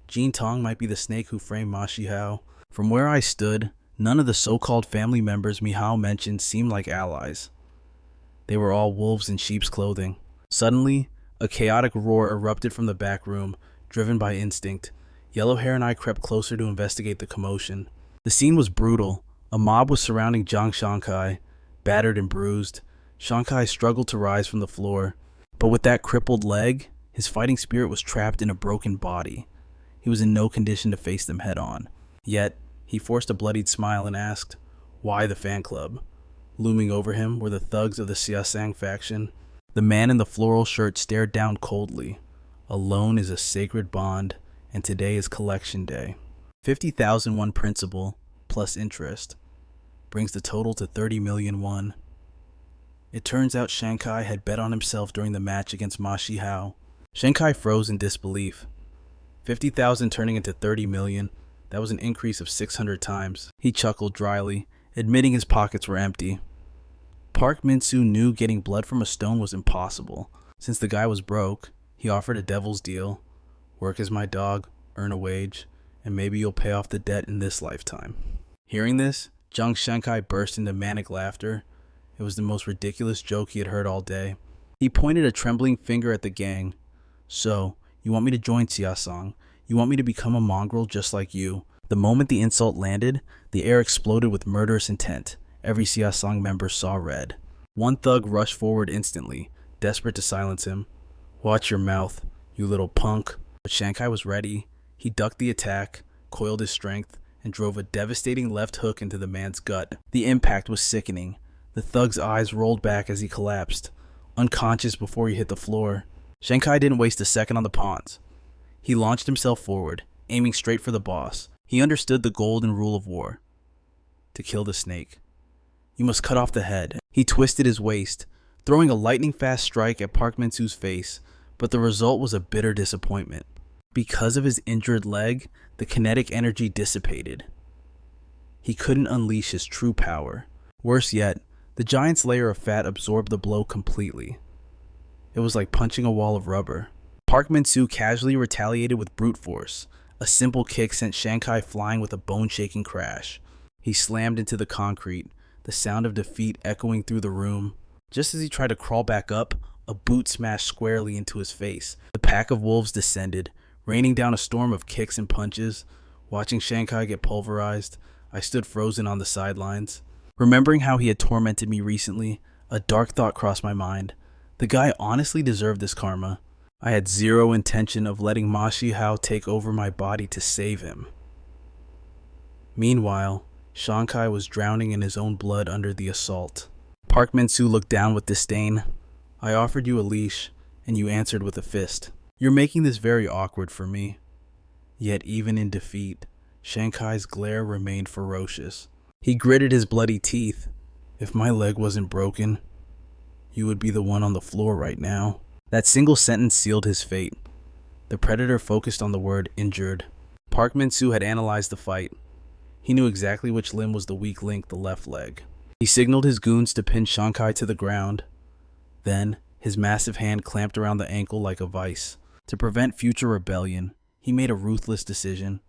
Jintong might be the snake who framed Ma Shihao. From where I stood, none of the so-called family members Mihao mentioned seemed like allies. They were all wolves in sheep's clothing. Suddenly, a chaotic roar erupted from the back room, driven by instinct. Yellowhair and I crept closer to investigate the commotion. The scene was brutal. A mob was surrounding Zhang Shankai, battered and bruised. Shankai struggled to rise from the floor, but with that crippled leg, his fighting spirit was trapped in a broken body. He was in no condition to face them head-on. Yet, he forced a bloodied smile and asked, "Why the fan club?" Looming over him were the thugs of the Xiasang faction. The man in the floral shirt stared down coldly. A loan is a sacred bond, and today is collection day. 50,000 won principal, plus interest, brings the total to 30 million won. It turns out Shankai had bet on himself during the match against Ma Shihao. Shankai froze in disbelief. 50,000 turning into 30 million, that was an increase of 600 times. He chuckled dryly, admitting his pockets were empty. Park Min-soo knew getting blood from a stone was impossible. Since the guy was broke, he offered a devil's deal. Work as my dog, earn a wage, and maybe you'll pay off the debt in this lifetime. Hearing this, Zhang Shankai burst into manic laughter. It was the most ridiculous joke he had heard all day. He pointed a trembling finger at the gang. "So, you want me to join Xiasang? You want me to become a mongrel just like you?" The moment the insult landed, the air exploded with murderous intent. Every Xiasang member saw red. One thug rushed forward instantly, desperate to silence him. "Watch your mouth, you little punk." But Shankai was ready. He ducked the attack, coiled his strength, and drove a devastating left hook into the man's gut. The impact was sickening. The thug's eyes rolled back as he collapsed, unconscious before he hit the floor. Shankai didn't waste a second on the pawns. He launched himself forward, aiming straight for the boss. He understood the golden rule of war: to kill the snake, you must cut off the head. He twisted his waist, throwing a lightning-fast strike at Park Min-soo's face, but the result was a bitter disappointment. Because of his injured leg, the kinetic energy dissipated. He couldn't unleash his true power. Worse yet, the giant's layer of fat absorbed the blow completely. It was like punching a wall of rubber. Park Min-soo casually retaliated with brute force. A simple kick sent Shankai flying with a bone-shaking crash. He slammed into the concrete, the sound of defeat echoing through the room. Just as he tried to crawl back up, a boot smashed squarely into his face. The pack of wolves descended, raining down a storm of kicks and punches. Watching Shankai get pulverized, I stood frozen on the sidelines. Remembering how he had tormented me recently, a dark thought crossed my mind. The guy honestly deserved this karma. I had zero intention of letting Ma Shihao take over my body to save him. Meanwhile, Shankai was drowning in his own blood under the assault. Park Min-soo looked down with disdain. "I offered you a leash, and you answered with a fist. You're making this very awkward for me." Yet even in defeat, Shankai's glare remained ferocious. He gritted his bloody teeth. "If my leg wasn't broken, you would be the one on the floor right now." That single sentence sealed his fate. The predator focused on the word injured. Park Min-soo had analyzed the fight. He knew exactly which limb was the weak link, the left leg. He signaled his goons to pin Shankai to the ground. Then, his massive hand clamped around the ankle like a vice. To prevent future rebellion, he made a ruthless decision.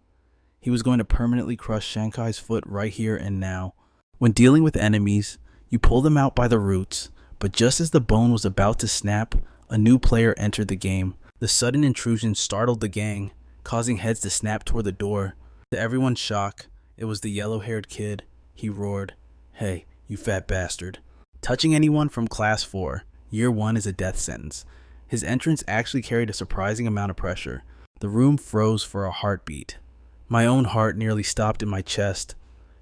He was going to permanently crush Shankai's foot right here and now. When dealing with enemies, you pull them out by the roots, but just as the bone was about to snap, a new player entered the game. The sudden intrusion startled the gang, causing heads to snap toward the door. To everyone's shock, it was the yellow-haired kid. He roared, "Hey, you fat bastard." Touching anyone from Class 4, Year 1 is a death sentence. His entrance actually carried a surprising amount of pressure. The room froze for a heartbeat. My own heart nearly stopped in my chest.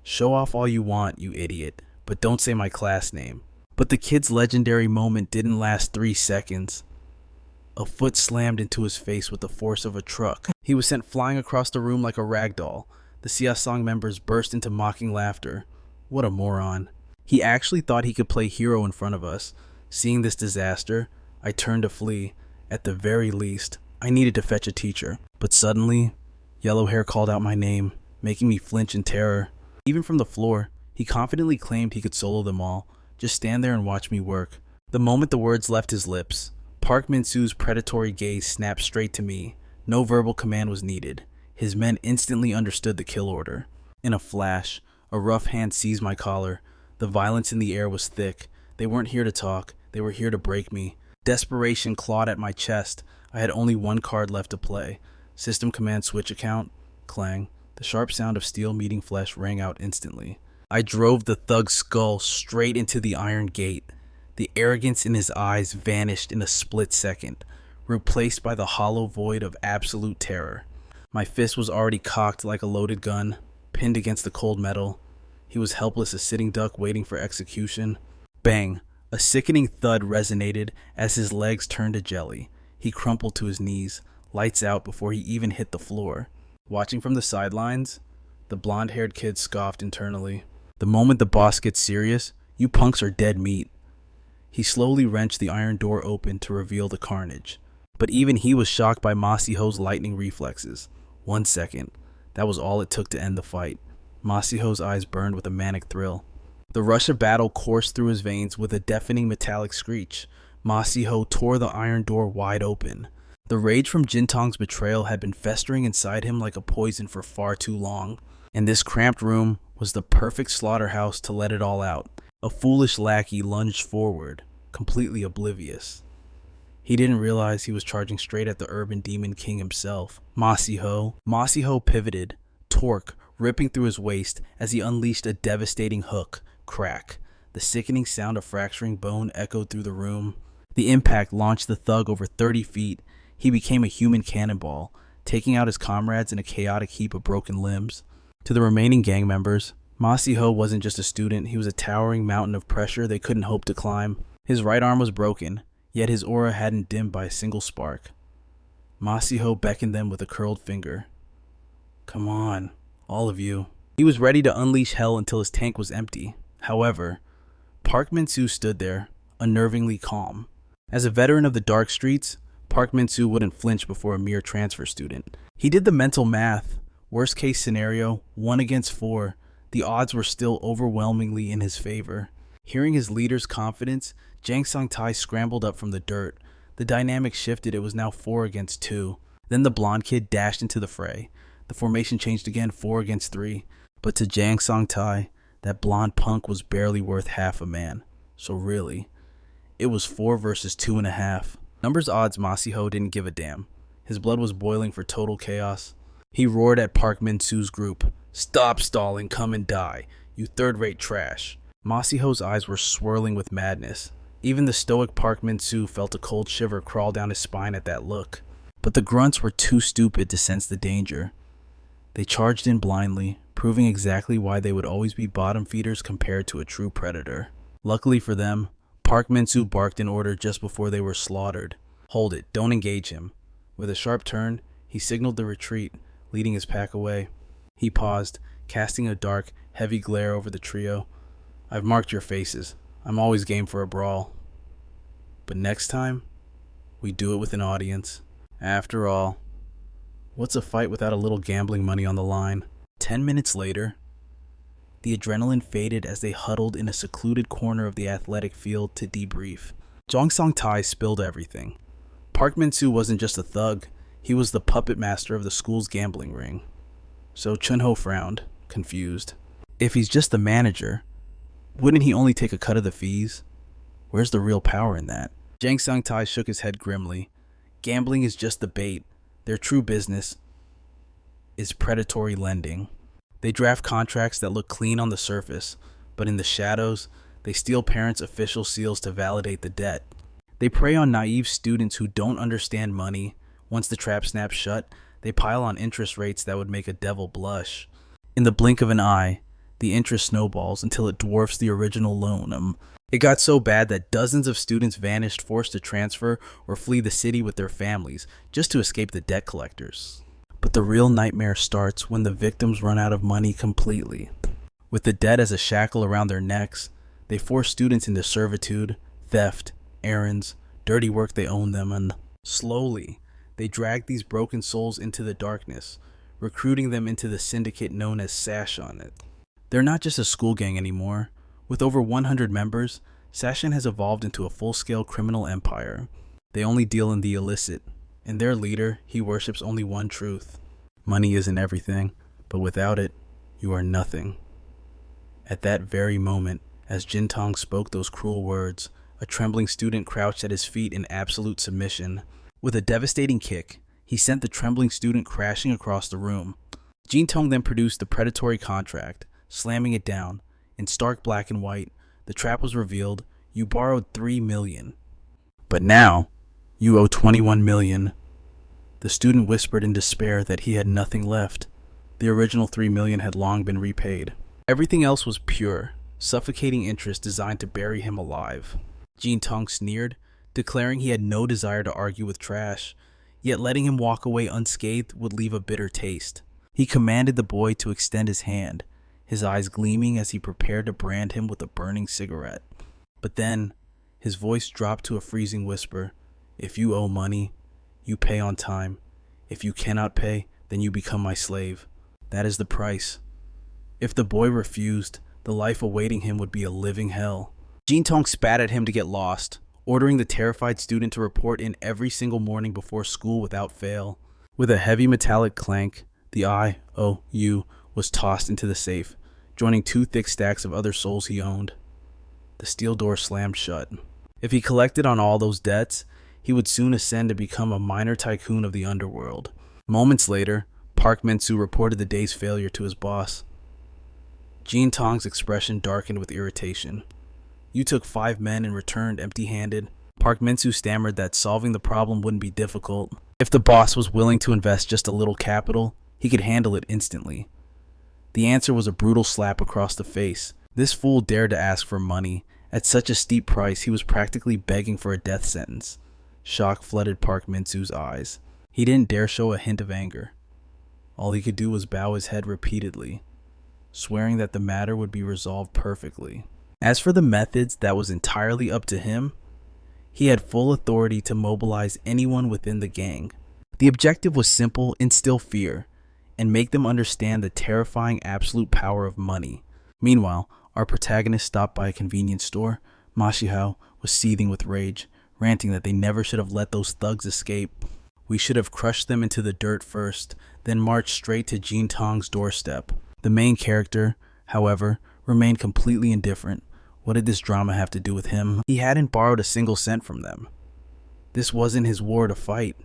"Show off all you want, you idiot, but don't say my class name." But the kid's legendary moment didn't last 3 seconds. A foot slammed into his face with the force of a truck. He was sent flying across the room like a rag doll. The Xiao members burst into mocking laughter. What a moron. He actually thought he could play hero in front of us. Seeing this disaster, I turned to flee. At the very least, I needed to fetch a teacher. But suddenly, Yellow Hair called out my name, making me flinch in terror. Even from the floor, he confidently claimed he could solo them all. Just stand there and watch me work. The moment the words left his lips, Park Min-soo's predatory gaze snapped straight to me. No verbal command was needed. His men instantly understood the kill order. In a flash, a rough hand seized my collar. The violence in the air was thick. They weren't here to talk. They were here to break me. Desperation clawed at my chest. I had only one card left to play. System command switch account. Clang. The sharp sound of steel meeting flesh rang out instantly. I drove the thug's skull straight into the iron gate. The arrogance in his eyes vanished in a split second, replaced by the hollow void of absolute terror. My fist was already cocked like a loaded gun, pinned against the cold metal. He was helpless, a sitting duck waiting for execution. Bang! A sickening thud resonated as his legs turned to jelly. He crumpled to his knees, lights out before he even hit the floor. Watching from the sidelines, the blonde-haired kid scoffed internally. The moment the boss gets serious, you punks are dead meat. He slowly wrenched the iron door open to reveal the carnage. But even he was shocked by Masiho's lightning reflexes. 1 second. That was all it took to end the fight. Masiho's eyes burned with a manic thrill. The rush of battle coursed through his veins with a deafening metallic screech. Masiho tore the iron door wide open. The rage from Jintong's betrayal had been festering inside him like a poison for far too long. And this cramped room was the perfect slaughterhouse to let it all out. A foolish lackey lunged forward, completely oblivious. He didn't realize he was charging straight at the urban demon king himself, Masiho. Masiho pivoted, torque ripping through his waist as he unleashed a devastating hook. Crack. The sickening sound of fracturing bone echoed through the room. The impact launched the thug over 30 feet. He became a human cannonball, taking out his comrades in a chaotic heap of broken limbs. To the remaining gang members, Masiho wasn't just a student, he was a towering mountain of pressure they couldn't hope to climb. His right arm was broken, yet his aura hadn't dimmed by a single spark. Masiho beckoned them with a curled finger. Come on, all of you. He was ready to unleash hell until his tank was empty. However, Park Min-soo stood there, unnervingly calm. As a veteran of the dark streets, Park Min-soo wouldn't flinch before a mere transfer student. He did the mental math. Worst case scenario, 1 against 4. The odds were still overwhelmingly in his favor. Hearing his leader's confidence, Jang Song-tai scrambled up from the dirt. The dynamic shifted, it was now 4 against 2. Then the blonde kid dashed into the fray. The formation changed again, 4 against 3. But to Jang Song-tai, that blonde punk was barely worth half a man. So really, it was 4 versus 2.5. Numbers odds, Masiho didn't give a damn. His blood was boiling for total chaos. He roared at Park Min-soo's group. Stop stalling, come and die, you third-rate trash. Masiho's eyes were swirling with madness. Even the stoic Park Min-soo felt a cold shiver crawl down his spine at that look. But the grunts were too stupid to sense the danger. They charged in blindly, proving exactly why they would always be bottom feeders compared to a true predator. Luckily for them, Park Min-soo barked an order just before they were slaughtered. Hold it, don't engage him. With a sharp turn, he signaled the retreat, leading his pack away. He paused, casting a dark, heavy glare over the trio. I've marked your faces. I'm always game for a brawl. But next time, we do it with an audience. After all, what's a fight without a little gambling money on the line? 10 minutes later, the adrenaline faded as they huddled in a secluded corner of the athletic field to debrief. Jang Song-tai spilled everything. Park Min-soo wasn't just a thug, he was the puppet master of the school's gambling ring. So Chunho frowned, confused. If he's just the manager, wouldn't he only take a cut of the fees? Where's the real power in that? Jang Song-tai shook his head grimly. Gambling is just the bait. Their true business is predatory lending. They draft contracts that look clean on the surface, but in the shadows, they steal parents' official seals to validate the debt. They prey on naive students who don't understand money. Once the trap snaps shut, they pile on interest rates that would make a devil blush. In the blink of an eye, the interest snowballs until it dwarfs the original loan. It got so bad that dozens of students vanished, forced to transfer or flee the city with their families just to escape the debt collectors. But the real nightmare starts when the victims run out of money completely. With the debt as a shackle around their necks, they force students into servitude, theft, errands, dirty work they own them, and slowly, they drag these broken souls into the darkness, recruiting them into the syndicate known as Sashon. They're not just a school gang anymore. With over 100 members, Sashon has evolved into a full-scale criminal empire. They only deal in the illicit, and their leader, he worships only one truth. Money isn't everything, but without it, you are nothing. At that very moment, as Jin Tong spoke those cruel words, a trembling student crouched at his feet in absolute submission. With a devastating kick, he sent the trembling student crashing across the room. Jin Tong then produced the predatory contract, slamming it down. In stark black and white, the trap was revealed. You borrowed 3 million. But now, you owe 21 million. The student whispered in despair that he had nothing left. The original 3 million had long been repaid. Everything else was pure, suffocating interest designed to bury him alive. Jin Tong sneered, declaring he had no desire to argue with trash, yet letting him walk away unscathed would leave a bitter taste. He commanded the boy to extend his hand, his eyes gleaming as he prepared to brand him with a burning cigarette. But then, his voice dropped to a freezing whisper. If you owe money, you pay on time. If you cannot pay, then you become my slave. That is the price. If the boy refused, the life awaiting him would be a living hell. Jin Tong spat at him to get lost, ordering the terrified student to report in every single morning before school without fail. With a heavy metallic clank, the IOU was tossed into the safe, joining 2 thick stacks of other souls he owned. The steel door slammed shut. If he collected on all those debts, he would soon ascend to become a minor tycoon of the underworld. Moments later, Park Min-soo reported the day's failure to his boss. Jin Tong's expression darkened with irritation. You took 5 men and returned empty-handed. Park Min-soo stammered that solving the problem wouldn't be difficult. If the boss was willing to invest just a little capital, he could handle it instantly. The answer was a brutal slap across the face. This fool dared to ask for money. At such a steep price, he was practically begging for a death sentence. Shock flooded Park Min-soo's eyes. He didn't dare show a hint of anger. All he could do was bow his head repeatedly, swearing that the matter would be resolved perfectly. As for the methods, that was entirely up to him. He had full authority to mobilize anyone within the gang. The objective was simple: instill fear, and make them understand the terrifying absolute power of money. Meanwhile, our protagonist stopped by a convenience store. Ma Xiao was seething with rage, ranting that they never should have let those thugs escape. We should have crushed them into the dirt first, then marched straight to Jin Tong's doorstep. The main character, however, remained completely indifferent. What did this drama have to do with him? He hadn't borrowed a single cent from them. This wasn't his war to fight,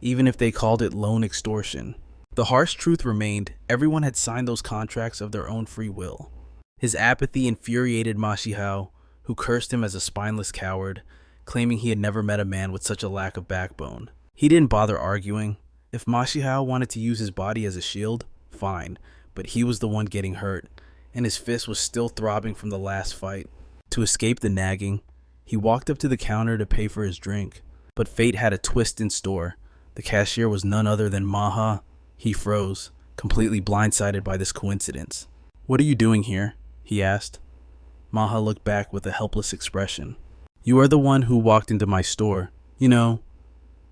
even if they called it loan extortion. The harsh truth remained, everyone had signed those contracts of their own free will. His apathy infuriated Ma Xiao, who cursed him as a spineless coward, claiming he had never met a man with such a lack of backbone. He didn't bother arguing. If Ma Xiao wanted to use his body as a shield, fine, but he was the one getting hurt, and his fist was still throbbing from the last fight. To escape the nagging, he walked up to the counter to pay for his drink, but fate had a twist in store. The cashier was none other than Maha. He froze, completely blindsided by this coincidence. "What are you doing here?" he asked. Maha looked back with a helpless expression. "You are the one who walked into my store, you know."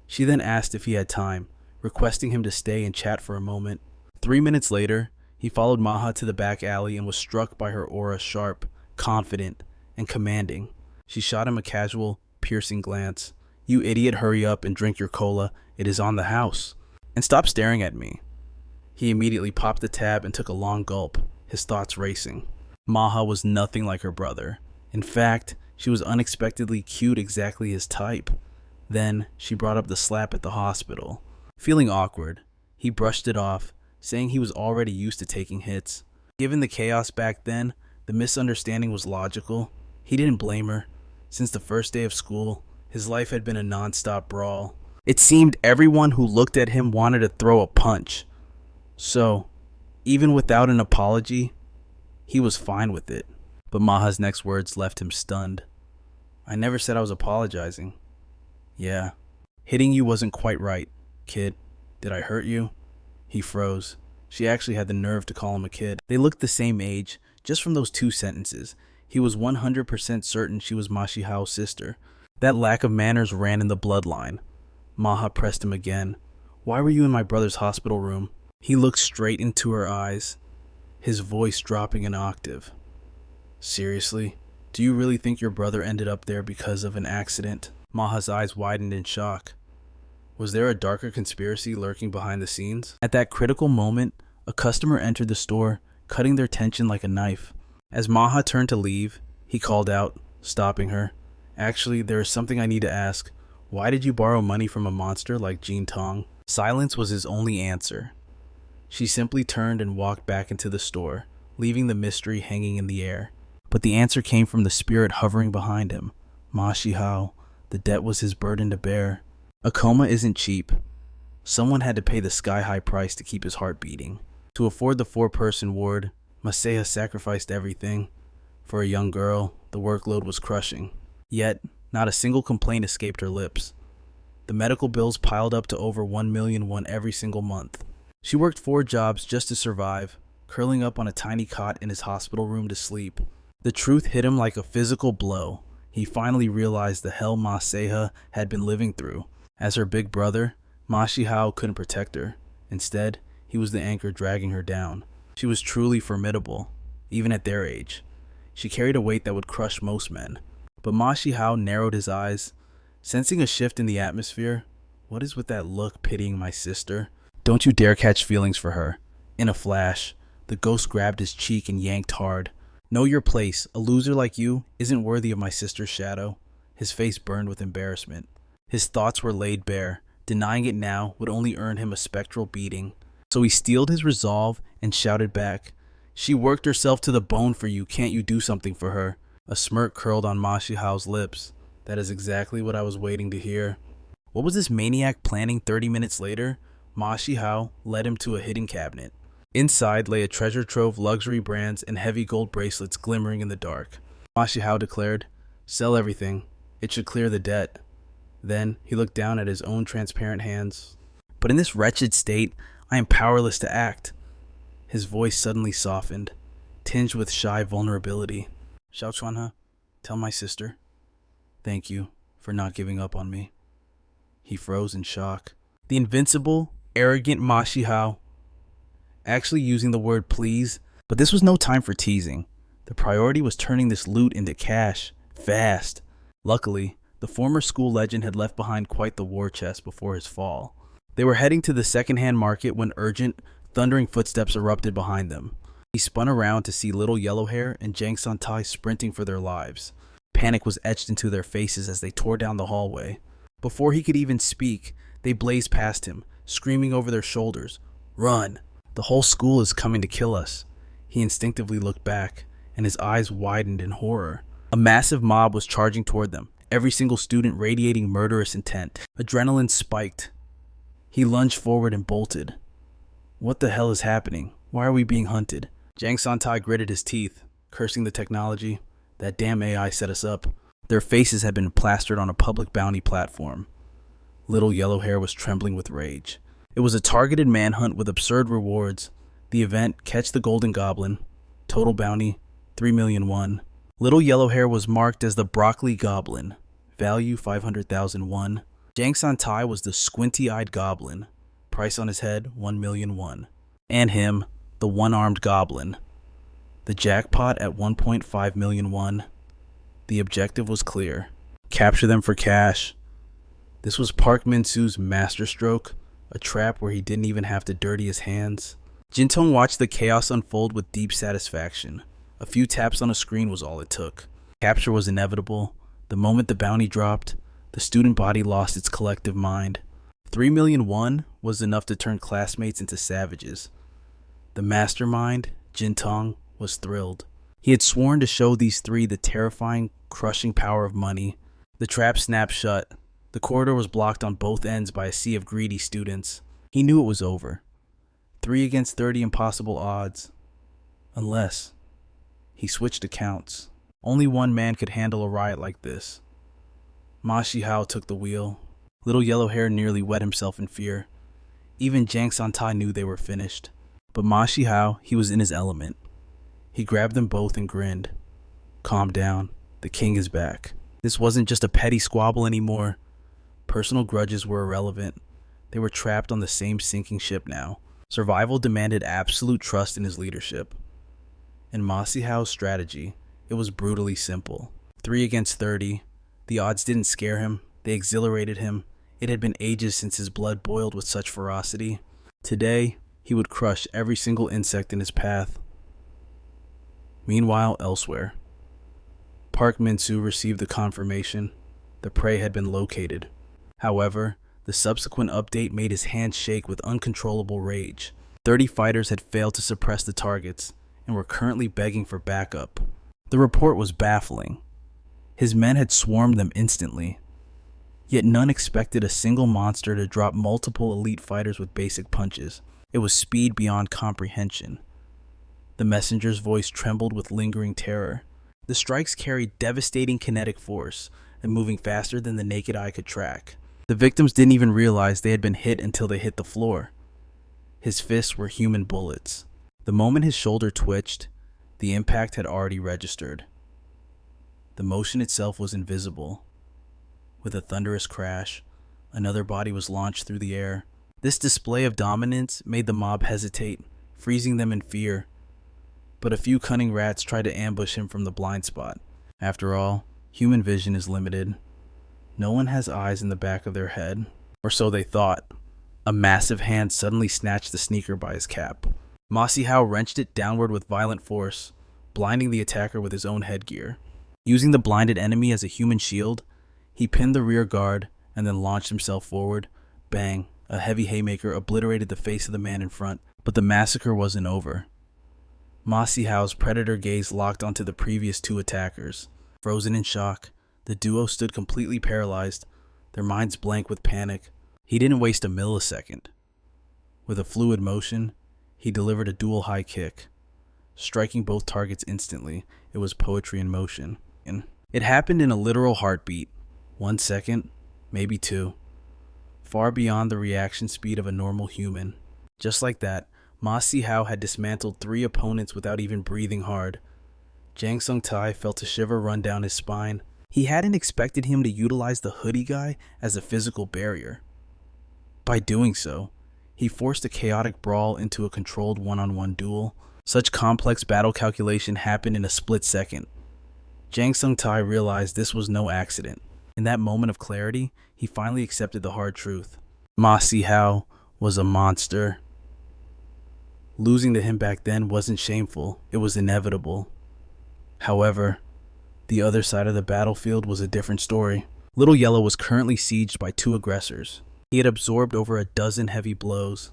She then asked if he had time, requesting him to stay and chat for a moment. 3 minutes later, he followed Maha to the back alley and was struck by her aura, sharp, confident, and commanding. She shot him a casual, piercing glance. "You idiot, hurry up and drink your cola. It is on the house. And stop staring at me." He immediately popped the tab and took a long gulp, his thoughts racing. Maha was nothing like her brother. In fact, she was unexpectedly cute, exactly his type. Then, she brought up the slap at the hospital. Feeling awkward, he brushed it off, saying he was already used to taking hits. Given the chaos back then, the misunderstanding was logical. He didn't blame her. Since the first day of school, his life had been a non-stop brawl. It seemed everyone who looked at him wanted to throw a punch. So, even without an apology, he was fine with it. but Maha's next words left him stunned. I never said I was apologizing. Yeah. Hitting you wasn't quite right, kid. Did I hurt you? He froze. She actually had the nerve to call him a kid. They looked the same age, just from those 2 sentences. He was 100% certain she was Ma Xihao's sister. That lack of manners ran in the bloodline. Maha pressed him again. Why were you in my brother's hospital room? He looked straight into her eyes, his voice dropping an octave. Seriously? Do you really think your brother ended up there because of an accident? Maha's eyes widened in shock. Was there a darker conspiracy lurking behind the scenes? At that critical moment, a customer entered the store, cutting their tension like a knife. As Maha turned to leave, he called out, stopping her. Actually, there is something I need to ask. Why did you borrow money from a monster like Jin Tong? Silence was his only answer. She simply turned and walked back into the store, leaving the mystery hanging in the air. But the answer came from the spirit hovering behind him. Ma Xihao, the debt was his burden to bear. A coma isn't cheap. Someone had to pay the sky-high price to keep his heart beating. To afford the 4-person ward, Maseha sacrificed everything. For a young girl, the workload was crushing. Yet, not a single complaint escaped her lips. The medical bills piled up to over 1 million won every single month. She worked 4 jobs just to survive, curling up on a tiny cot in his hospital room to sleep. The truth hit him like a physical blow. He finally realized the hell Ma Seha had been living through. As her big brother, Ma Xihao couldn't protect her. Instead, he was the anchor dragging her down. She was truly formidable, even at their age. She carried a weight that would crush most men. But Ma Xihao narrowed his eyes, sensing a shift in the atmosphere. What is with that look pitying my sister? Don't you dare catch feelings for her. In a flash, the ghost grabbed his cheek and yanked hard. Know your place. A loser like you isn't worthy of my sister's shadow. His face burned with embarrassment. His thoughts were laid bare. Denying it now would only earn him a spectral beating. So he steeled his resolve and shouted back, She worked herself to the bone for you. Can't you do something for her? A smirk curled on Ma Xihao's lips. That is exactly what I was waiting to hear. What was this maniac planning 30 minutes later? Ma Xihao led him to a hidden cabinet. Inside lay a treasure trove of luxury brands and heavy gold bracelets glimmering in the dark. Ma Xiahao declared, Sell everything. It should clear the debt. Then he looked down at his own transparent hands. But in this wretched state, I am powerless to act. His voice suddenly softened, tinged with shy vulnerability. Xiao Chuanhao, tell my sister. Thank you for not giving up on me. He froze in shock. The invincible, arrogant Ma Xihao actually using the word please, but this was no time for teasing. The priority was turning this loot into cash, fast. Luckily, the former school legend had left behind quite the war chest before his fall. They were heading to the second-hand market when urgent, thundering footsteps erupted behind them. He spun around to see little Yellowhair and Jiang Santai sprinting for their lives. Panic was etched into their faces as they tore down the hallway. Before he could even speak, they blazed past him, screaming over their shoulders, Run! The whole school is coming to kill us. He instinctively looked back, and his eyes widened in horror. A massive mob was charging toward them, every single student radiating murderous intent. Adrenaline spiked. He lunged forward and bolted. What the hell is happening? Why are we being hunted? Jiang Santai gritted his teeth, cursing the technology. That damn AI set us up. Their faces had been plastered on a public bounty platform. Little Yellowhair was trembling with rage. It was a targeted manhunt with absurd rewards. The event, Catch the Golden Goblin. Total bounty, 3 million won. Little Yellowhair was marked as the Broccoli Goblin. Value 500,000 won. Jiang Santai was the Squinty-Eyed Goblin. Price on his head, 1 million won. And him, the One-Armed Goblin. The jackpot at 1.5 million won. The objective was clear. Capture them for cash. This was Park Min-soo's masterstroke, a trap where he didn't even have to dirty his hands. Jintong watched the chaos unfold with deep satisfaction. A few taps on a screen was all it took. Capture was inevitable. The moment the bounty dropped, the student body lost its collective mind. 3 million won was enough to turn classmates into savages. The mastermind, Jintong, was thrilled. He had sworn to show these 3 the terrifying, crushing power of money. The trap snapped shut. The corridor was blocked on both ends by a sea of greedy students. He knew it was over. 3 against 30 impossible odds. Unless He switched accounts. Only one man could handle a riot like this. Ma Shihao took the wheel. Little Yellow Hair nearly wet himself in fear. Even Jiang Santai knew they were finished. But Ma Shihao, he was in his element. He grabbed them both and grinned. Calm down. The king is back. This wasn't just a petty squabble anymore. Personal grudges were irrelevant. They were trapped on the same sinking ship now. Survival demanded absolute trust in his leadership. In Ma Shihao's strategy, it was brutally simple. 3 against 30. The odds didn't scare him. They exhilarated him. It had been ages since his blood boiled with such ferocity. Today, he would crush every single insect in his path. Meanwhile, elsewhere, Park Min-soo received the confirmation. The prey had been located. However, the subsequent update made his hands shake with uncontrollable rage. 30 fighters had failed to suppress the targets and were currently begging for backup. The report was baffling. His men had swarmed them instantly. Yet none expected a single monster to drop multiple elite fighters with basic punches. It was speed beyond comprehension. The messenger's voice trembled with lingering terror. The strikes carried devastating kinetic force and moving faster than the naked eye could track. The victims didn't even realize they had been hit until they hit the floor. His fists were human bullets. The moment his shoulder twitched, the impact had already registered. The motion itself was invisible. With a thunderous crash, another body was launched through the air. This display of dominance made the mob hesitate, freezing them in fear. But a few cunning rats tried to ambush him from the blind spot. After all, human vision is limited. No one has eyes in the back of their head, or so they thought. A massive hand suddenly snatched the sneaker by his cap. Ma Shihao wrenched it downward with violent force, blinding the attacker with his own headgear. Using the blinded enemy as a human shield, he pinned the rear guard and then launched himself forward. Bang! A heavy haymaker obliterated the face of the man in front, but the massacre wasn't over. Ma Shihao's predator gaze locked onto the previous 2 attackers. Frozen in shock, the duo stood completely paralyzed, their minds blank with panic. He didn't waste a millisecond. With a fluid motion, he delivered a dual high kick. Striking both targets instantly, it was poetry in motion. It happened in a literal heartbeat. 1 second, maybe 2. Far beyond the reaction speed of a normal human. Just like that, Ma Shihao had dismantled 3 opponents without even breathing hard. Jiang Sung-tai felt a shiver run down his spine. He hadn't expected him to utilize the hoodie guy as a physical barrier. By doing so, he forced a chaotic brawl into a controlled one-on-one duel. Such complex battle calculation happened in a split second. Jiang Sung-tai realized this was no accident. In that moment of clarity, he finally accepted the hard truth. Ma Shihao was a monster. Losing to him back then wasn't shameful, it was inevitable. However, the other side of the battlefield was a different story. Little Yellow was currently sieged by 2 aggressors. He had absorbed over a dozen heavy blows.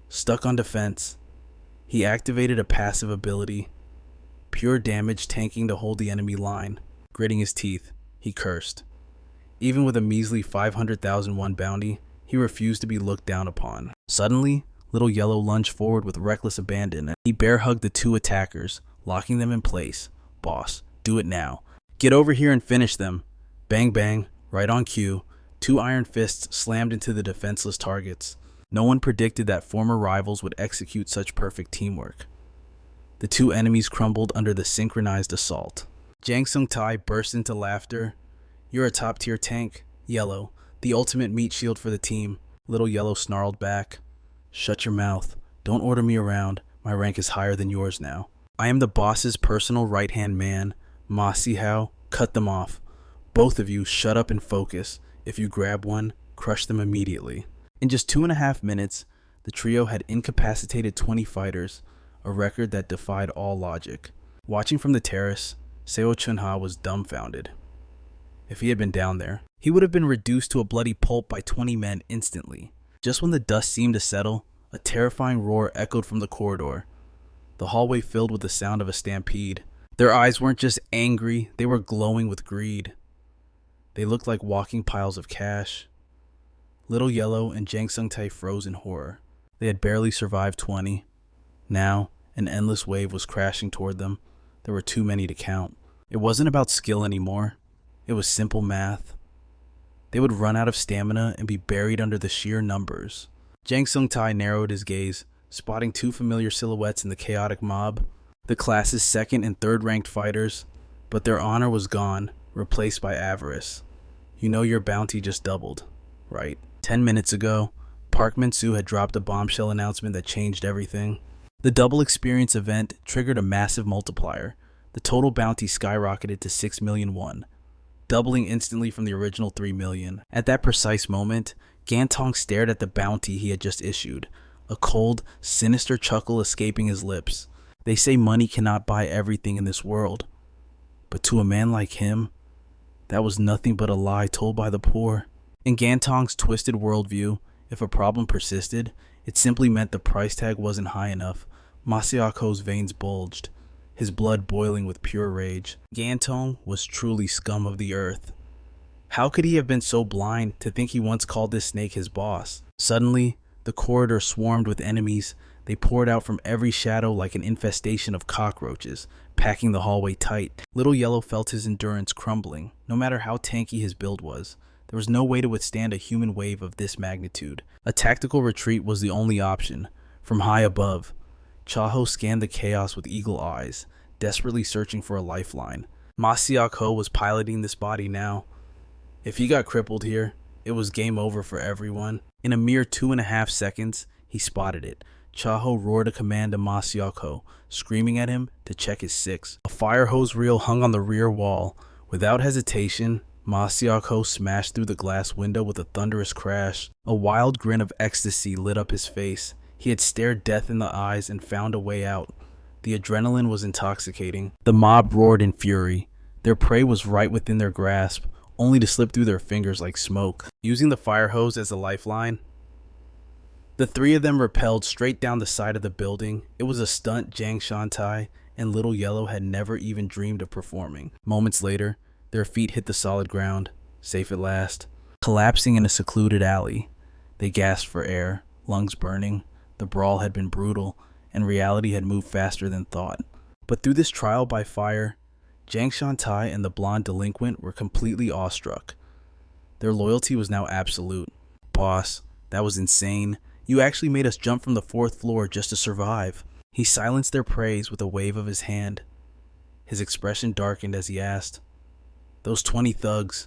Stuck on defense, he activated a passive ability, pure damage tanking to hold the enemy line. Gritting his teeth, he cursed. Even with a measly 500,000 won bounty, he refused to be looked down upon. Suddenly, Little Yellow lunged forward with reckless abandon. He bear-hugged the 2 attackers, locking them in place. Boss, do it now. Get over here and finish them. Bang bang, right on cue. 2 iron fists slammed into the defenseless targets. No one predicted that former rivals would execute such perfect teamwork. The 2 enemies crumbled under the synchronized assault. Jiang Sung-tai burst into laughter. You're a top-tier tank, Yellow, the ultimate meat shield for the team. Little Yellow snarled back. Shut your mouth. Don't order me around. My rank is higher than yours now. I am the boss's personal right-hand man. Ma Shihao, cut them off. Both of you shut up and focus. If you grab one, crush them immediately. In just 2.5 minutes, the trio had incapacitated 20 fighters, a record that defied all logic. Watching from the terrace, Xiao Chuanhao was dumbfounded. If he had been down there, he would have been reduced to a bloody pulp by 20 men instantly. Just when the dust seemed to settle, a terrifying roar echoed from the corridor. The hallway filled with the sound of a stampede. Their eyes weren't just angry, they were glowing with greed. They looked like walking piles of cash. Little Yellow and Jiang Sung-tai froze in horror. They had barely survived 20. Now, an endless wave was crashing toward them. there were too many to count. It wasn't about skill anymore. It was simple math. They would run out of stamina and be buried under the sheer numbers. Jang Sung-tai narrowed his gaze, spotting two familiar silhouettes in the chaotic mob. The class's second and third ranked fighters, but their honor was gone, replaced by avarice. You know your bounty just doubled, right? 10 minutes ago, Park Min-soo had dropped a bombshell announcement that changed everything. The double experience event triggered a massive multiplier. The total bounty skyrocketed to 6 million won, doubling instantly from the original 3 million. At that precise moment, Gantong stared at the bounty he had just issued, a cold, sinister chuckle escaping his lips. They say money cannot buy everything in this world, but to a man like him, that was nothing but a lie told by the poor. In Gantong's twisted worldview, if a problem persisted, it simply meant the price tag wasn't high enough. Ma Xiaoko's veins bulged, his blood boiling with pure rage. Gantong was truly scum of the earth. How could he have been so blind to think he once called this snake his boss? Suddenly, the corridor swarmed with enemies. They poured out from every shadow like an infestation of cockroaches, packing the hallway tight. Little Yellow felt his endurance crumbling, no matter how tanky his build was. There was no way to withstand a human wave of this magnitude. A tactical retreat was the only option. From high above, Chaho scanned the chaos with eagle eyes, desperately searching for a lifeline. Ma Xiaoko was piloting this body now. If he got crippled here, it was game over for everyone. In a mere 2.5 seconds, he spotted it. Chaho roared a command to Ma Xiaoko, screaming at him to check his 6. A fire hose reel hung on the rear wall. Without hesitation, Ma Xiaoko smashed through the glass window with a thunderous crash. A wild grin of ecstasy lit up his face. He had stared death in the eyes and found a way out. The adrenaline was intoxicating. The mob roared in fury. Their prey was right within their grasp, only to slip through their fingers like smoke. Using the fire hose as a lifeline, the three of them rappelled straight down the side of the building. It was a stunt Jang Shantai and Little Yellow had never even dreamed of performing. Moments later, their feet hit the solid ground, safe at last. Collapsing in a secluded alley, they gasped for air, lungs burning. The brawl had been brutal, and reality had moved faster than thought. But through this trial by fire, Jang Shantai and the blonde delinquent were completely awestruck. Their loyalty was now absolute. Boss, that was insane. You actually made us jump from the 4th floor just to survive. He silenced their praise with a wave of his hand. His expression darkened as he asked, "Those 20 thugs,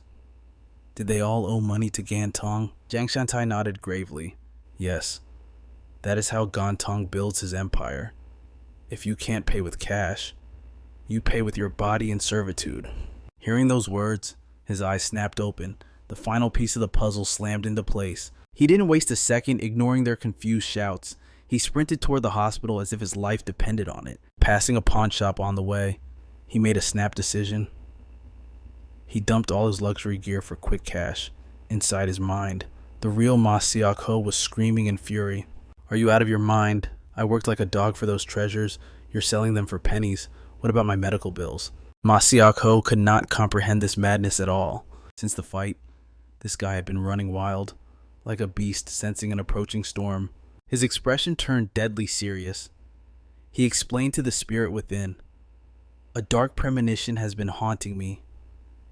did they all owe money to Gantong?" Jang Shantai nodded gravely. "Yes, that is how Gantong builds his empire. If you can't pay with cash, you pay with your body and servitude." Hearing those words, his eyes snapped open. The final piece of the puzzle slammed into place. He didn't waste a second ignoring their confused shouts. He sprinted toward the hospital as if his life depended on it. Passing a pawn shop on the way, he made a snap decision. He dumped all his luxury gear for quick cash. Inside his mind, the real Ma Xiaoko was screaming in fury. "Are you out of your mind? I worked like a dog for those treasures. You're selling them for pennies. What about my medical bills?" Ma Xiaoko could not comprehend this madness at all. Since the fight, this guy had been running wild, like a beast sensing an approaching storm. His expression turned deadly serious. He explained to the spirit within, "A dark premonition has been haunting me,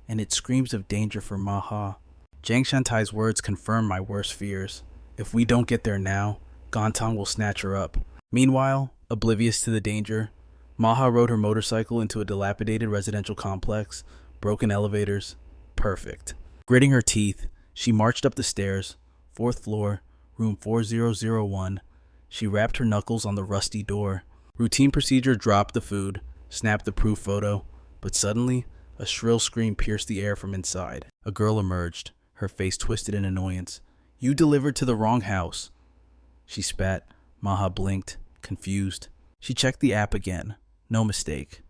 and it screams of danger for Maha." Jang Shantai's words confirmed my worst fears. If we don't get there now, Gantong will snatch her up. Meanwhile, oblivious to the danger, Maha rode her motorcycle into a dilapidated residential complex, broken elevators. Perfect. Gritting her teeth, she marched up the stairs, 4th floor, room 4001. She rapped her knuckles on the rusty door. Routine procedure: dropped the food, snapped the proof photo, but suddenly, a shrill scream pierced the air from inside. A girl emerged, her face twisted in annoyance. "You delivered to the wrong house." She spat. Maha blinked, confused. She checked the app again. No mistake.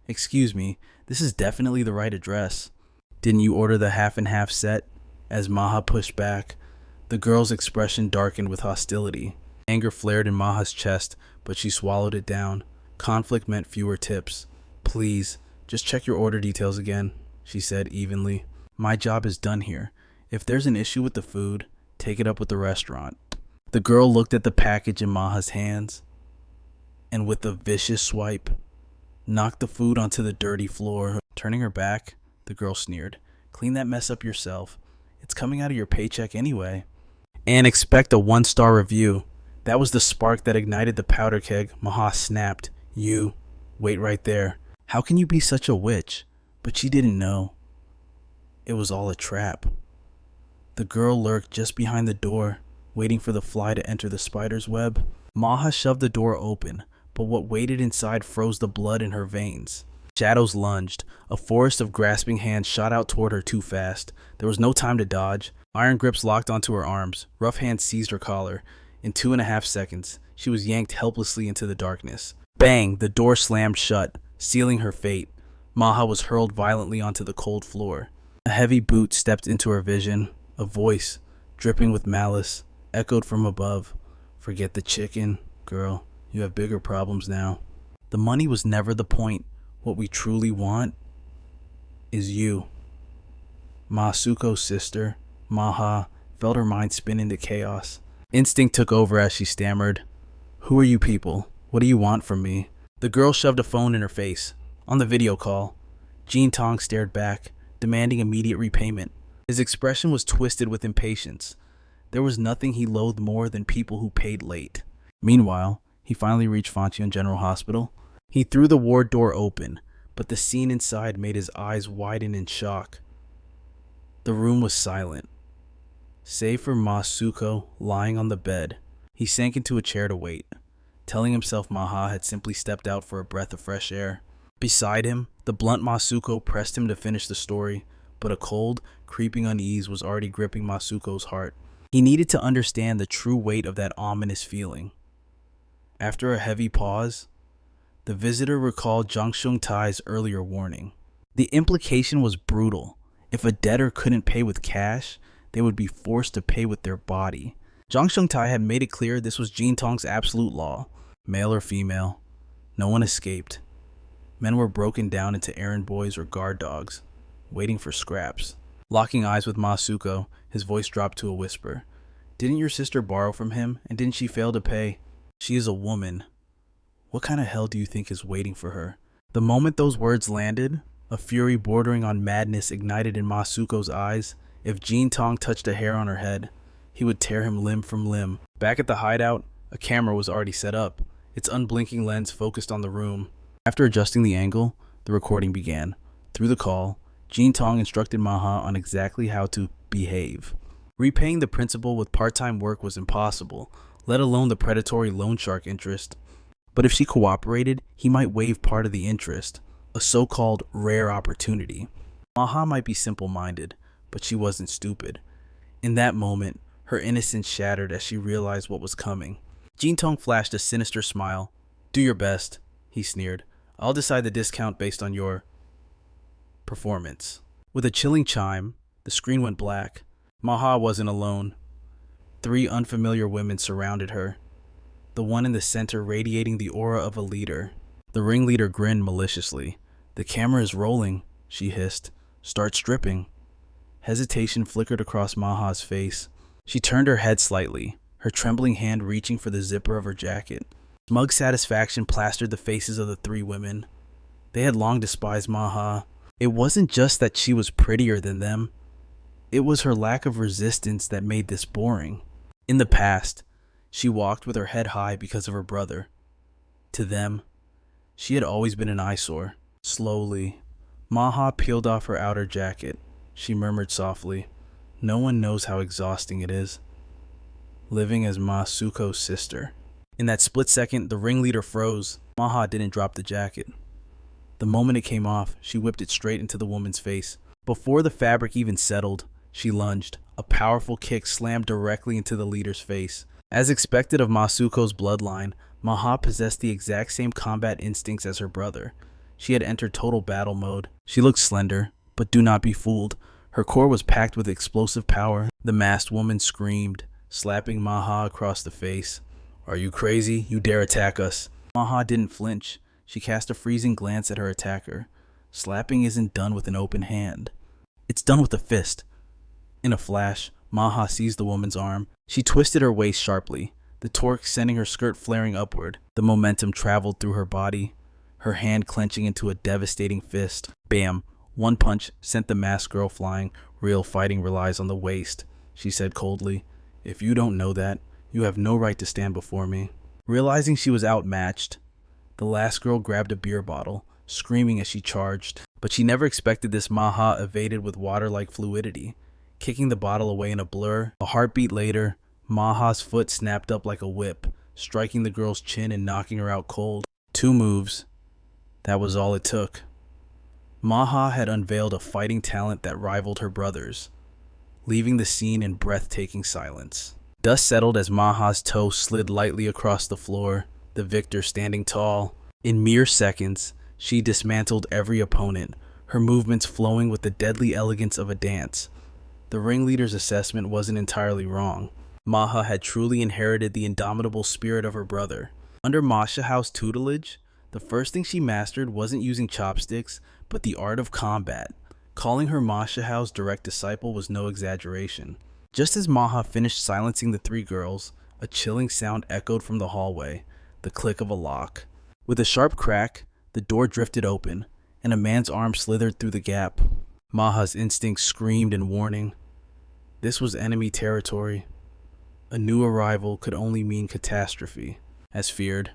"Excuse me, this is definitely the right address." "Didn't you order the half and half set?" As Maha pushed back, the girl's expression darkened with hostility. Anger flared in Maha's chest, but she swallowed it down. Conflict meant fewer tips. "Please, just check your order details again," she said evenly. "My job is done here. If there's an issue with the food, take it up with the restaurant." The girl looked at the package in Maha's hands, and with a vicious swipe, knocked the food onto the dirty floor. Turning her back, the girl sneered. Clean that mess up yourself. It's coming out of your paycheck anyway. And expect a 1-star review. That was the spark that ignited the powder keg. Manhwa snapped. You, wait right there. How can you be such a witch? But she didn't know. It was all a trap. The girl lurked just behind the door, waiting for the fly to enter the spider's web. Manhwa shoved the door open, but what waited inside froze the blood in her veins. Shadows lunged. A forest of grasping hands shot out toward her too fast. There was no time to dodge. Iron grips locked onto her arms. Rough hands seized her collar. In 2.5 seconds, she was yanked helplessly into the darkness. Bang! The door slammed shut, sealing her fate. Manhwa was hurled violently onto the cold floor. A heavy boot stepped into her vision. A voice, dripping with malice, echoed from above. Forget the chicken, girl. You have bigger problems now. The money was never the point. What we truly want is you. Masuko's sister, Manhwa, felt her mind spin into chaos. Instinct took over as she stammered. Who are you people? What do you want from me? The girl shoved a phone in her face. On the video call, Jin Tong stared back, demanding immediate repayment. His expression was twisted with impatience. There was nothing he loathed more than people who paid late. Meanwhile, he finally reached Fancheon General Hospital. He threw the ward door open, but the scene inside made his eyes widen in shock. The room was silent, save for Masuko lying on the bed. He sank into a chair to wait, telling himself Manhwa had simply stepped out for a breath of fresh air. Beside him, the blunt Masuko pressed him to finish the story, but a cold, creeping unease was already gripping Masuko's heart. He needed to understand the true weight of that ominous feeling. After a heavy pause, the visitor recalled Zhang Shengtai's earlier warning. The implication was brutal. If a debtor couldn't pay with cash, they would be forced to pay with their body. Zhang Shengtai had made it clear this was Jin Tong's absolute law. Male or female, no one escaped. Men were broken down into errand boys or guard dogs, waiting for scraps. Locking eyes with Masuko, his voice dropped to a whisper. Didn't your sister borrow from him, and didn't she fail to pay? She is a woman. What kind of hell do you think is waiting for her? The moment those words landed, a fury bordering on madness ignited in Masuko's eyes. If Jin Tong touched a hair on her head, he would tear him limb from limb. Back at the hideout, a camera was already set up, its unblinking lens focused on the room. After adjusting the angle, the recording began. Through the call, Jin Tong instructed Manhwa on exactly how to behave. Repaying the principal with part-time work was impossible, let alone the predatory loan shark interest. But if she cooperated, he might waive part of the interest, a so-called rare opportunity. Manhwa might be simple-minded, but she wasn't stupid. In that moment, her innocence shattered as she realized what was coming. Jin Tong flashed a sinister smile. Do your best, he sneered. I'll decide the discount based on your performance. With a chilling chime, the screen went black. Manhwa wasn't alone. 3 unfamiliar women surrounded her, the one in the center radiating the aura of a leader. The ringleader grinned maliciously. The camera is rolling, she hissed. Start stripping. Hesitation flickered across Manhwa's face. She turned her head slightly, her trembling hand reaching for the zipper of her jacket. Smug satisfaction plastered the faces of the 3 women. They had long despised Manhwa. It wasn't just that she was prettier than them. It was her lack of resistance that made this boring. In the past, she walked with her head high because of her brother. To them, she had always been an eyesore. Slowly, Manhwa peeled off her outer jacket. She murmured softly, no one knows how exhausting it is, living as Masuko's sister. In that split second, the ringleader froze. Manhwa didn't drop the jacket. The moment it came off, she whipped it straight into the woman's face. Before the fabric even settled, she lunged. A powerful kick slammed directly into the leader's face. As expected of Masuko's bloodline, Manhwa possessed the exact same combat instincts as her brother. She had entered total battle mode. She looked slender, but do not be fooled. Her core was packed with explosive power. The masked woman screamed, slapping Manhwa across the face. Are you crazy? You dare attack us? Manhwa didn't flinch. She cast a freezing glance at her attacker. Slapping isn't done with an open hand. It's done with a fist. In a flash, Manhwa seized the woman's arm. She twisted her waist sharply, the torque sending her skirt flaring upward. The momentum traveled through her body. her hand clenching into a devastating fist. Bam! One punch sent the masked girl flying. Real fighting relies on the waist, she said coldly. If you don't know that, you have no right to stand before me. Realizing she was outmatched, the last girl grabbed a beer bottle, screaming as she charged. But she never expected this. Manhwa evaded with water-like fluidity, kicking the bottle away in a blur. A heartbeat later, Manhwa's foot snapped up like a whip, striking the girl's chin and knocking her out cold. 2 moves. That was all it took. Manhwa had unveiled a fighting talent that rivaled her brother's, leaving the scene in breathtaking silence. Dust settled as Manhwa's toe slid lightly across the floor, the victor standing tall. In mere seconds, she dismantled every opponent, her movements flowing with the deadly elegance of a dance. The ringleader's assessment wasn't entirely wrong. Manhwa had truly inherited the indomitable spirit of her brother. Under Ma Xiao's tutelage, the first thing she mastered wasn't using chopsticks, but the art of combat. Calling her Ma Xiao's direct disciple was no exaggeration. Just as Manhwa finished silencing the 3 girls, a chilling sound echoed from the hallway, the click of a lock. With a sharp crack, the door drifted open, and a man's arm slithered through the gap. Manhwa's instincts screamed in warning. This was enemy territory. A new arrival could only mean catastrophe. As feared,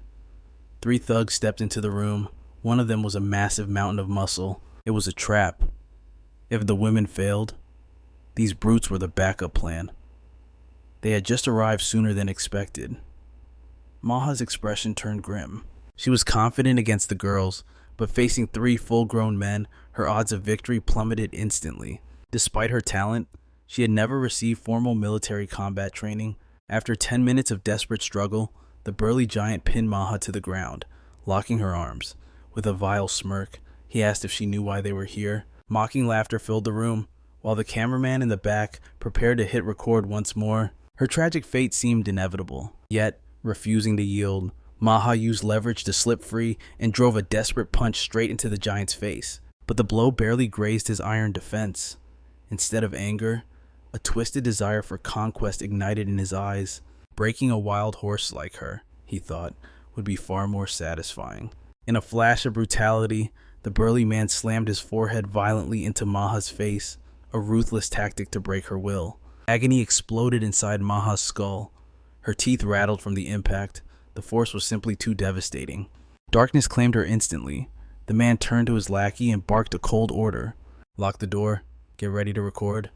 3 thugs stepped into the room. One of them was a massive mountain of muscle. It was a trap. If the women failed, these brutes were the backup plan. They had just arrived sooner than expected. Manhwa's expression turned grim. She was confident against the girls, but facing 3 full-grown men, her odds of victory plummeted instantly. Despite her talent, she had never received formal military combat training. After 10 minutes of desperate struggle, the burly giant pinned Manhwa to the ground, locking her arms. With a vile smirk, he asked if she knew why they were here. Mocking laughter filled the room, while the cameraman in the back prepared to hit record once more. Her tragic fate seemed inevitable. Yet, refusing to yield, Manhwa used leverage to slip free and drove a desperate punch straight into the giant's face. But the blow barely grazed his iron defense. Instead of anger, a twisted desire for conquest ignited in his eyes. Breaking a wild horse like her, he thought, would be far more satisfying. In a flash of brutality, the burly man slammed his forehead violently into Manhwa's face, a ruthless tactic to break her will. Agony exploded inside Manhwa's skull. Her teeth rattled from the impact. The force was simply too devastating. Darkness claimed her instantly. The man turned to his lackey and barked a cold order. Lock the door. Get ready to record.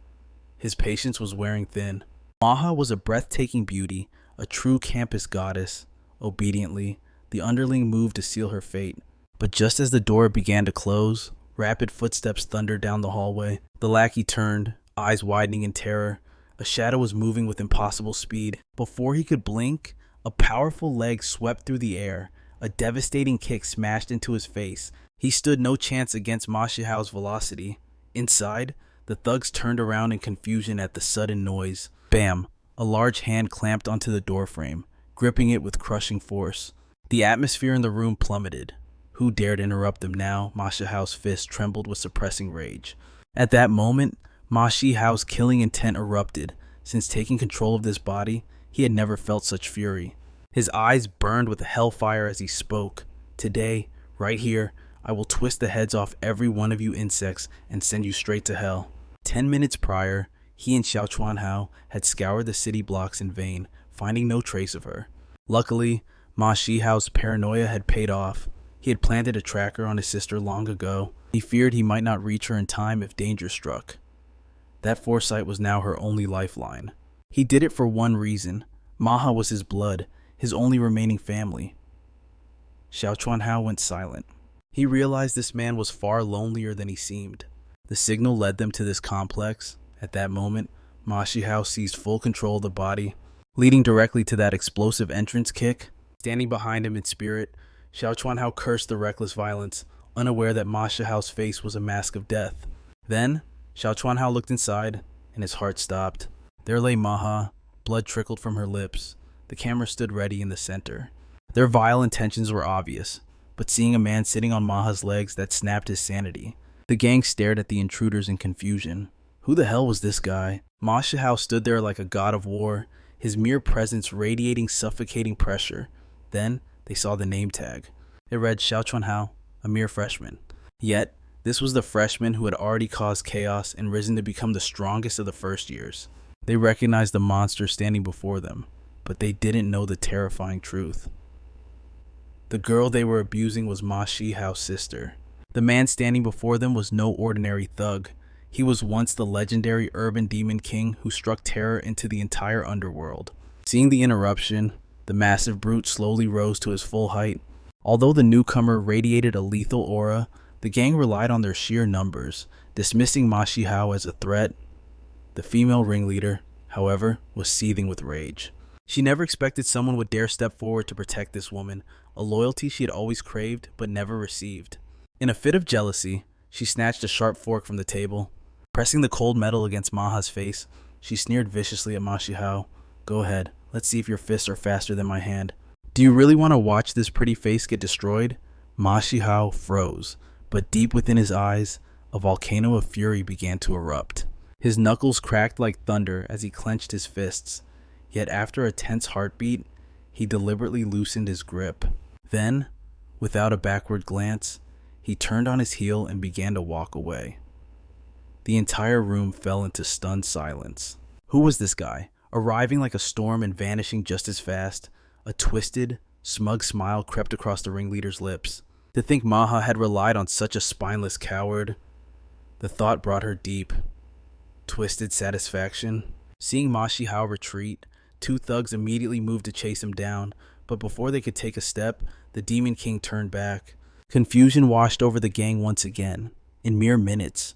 His patience was wearing thin. Manhwa was a breathtaking beauty, a true campus goddess. Obediently, the underling moved to seal her fate. But just as the door began to close, rapid footsteps thundered down the hallway. The lackey turned, eyes widening in terror. A shadow was moving with impossible speed. Before he could blink, a powerful leg swept through the air. A devastating kick smashed into his face. He stood no chance against Ma Xiao's velocity. Inside, the thugs turned around in confusion at the sudden noise. Bam! A large hand clamped onto the doorframe, gripping it with crushing force. The atmosphere in the room plummeted. Who dared interrupt them now? Ma Xiao's fist trembled with suppressing rage. At that moment, Ma Xiao's killing intent erupted. Since taking control of this body, he had never felt such fury. His eyes burned with hellfire as he spoke. Today, right here, I will twist the heads off every one of you insects and send you straight to hell. 10 minutes prior, he and Xiao Chuanhao had scoured the city blocks in vain, finding no trace of her. Luckily, Ma Xiao's paranoia had paid off. He had planted a tracker on his sister long ago. He feared he might not reach her in time if danger struck. That foresight was now her only lifeline. He did it for one reason. Manhwa was his blood, his only remaining family. Xiao Chuanhao went silent. He realized this man was far lonelier than he seemed. The signal led them to this complex. At that moment, Ma Xiao seized full control of the body, leading directly to that explosive entrance kick. Standing behind him in spirit, Xiao Chuanhao cursed the reckless violence, unaware that Ma Xiao's face was a mask of death. Then, Xiao Chuanhao looked inside, and his heart stopped. There lay Manhwa. Blood trickled from her lips. The camera stood ready in the center. Their vile intentions were obvious, but seeing a man sitting on Manhwa's legs, that snapped his sanity. The gang stared at the intruders in confusion. Who the hell was this guy? Ma Xiao stood there like a god of war, his mere presence radiating suffocating pressure. Then, they saw the name tag. It read Xiao Chuanhao, a mere freshman. Yet, this was the freshman who had already caused chaos and risen to become the strongest of the first years. They recognized the monster standing before them, but they didn't know the terrifying truth. The girl they were abusing was Ma Shihao's sister. The man standing before them was no ordinary thug. He was once the legendary urban demon king who struck terror into the entire underworld. Seeing the interruption, the massive brute slowly rose to his full height. Although the newcomer radiated a lethal aura, the gang relied on their sheer numbers, dismissing Ma Shihao as a threat. The female ringleader, however, was seething with rage. She never expected someone would dare step forward to protect this woman, a loyalty she had always craved but never received. In a fit of jealousy, she snatched a sharp fork from the table. Pressing the cold metal against Maha's face, she sneered viciously at Ma Shihao. "Go ahead, let's see if your fists are faster than my hand." "Do you really want to watch this pretty face get destroyed?" Ma Shihao froze, but deep within his eyes, a volcano of fury began to erupt. His knuckles cracked like thunder as he clenched his fists, yet after a tense heartbeat, he deliberately loosened his grip. Then, without a backward glance, he turned on his heel and began to walk away. The entire room fell into stunned silence. Who was this guy, arriving like a storm and vanishing just as fast? A twisted, smug smile crept across the ringleader's lips. To think Maha had relied on such a spineless coward. The thought brought her deep, twisted satisfaction. Seeing Ma Shihao retreat, two thugs immediately moved to chase him down, but before they could take a step, the Demon King turned back. Confusion washed over the gang once again. In mere minutes,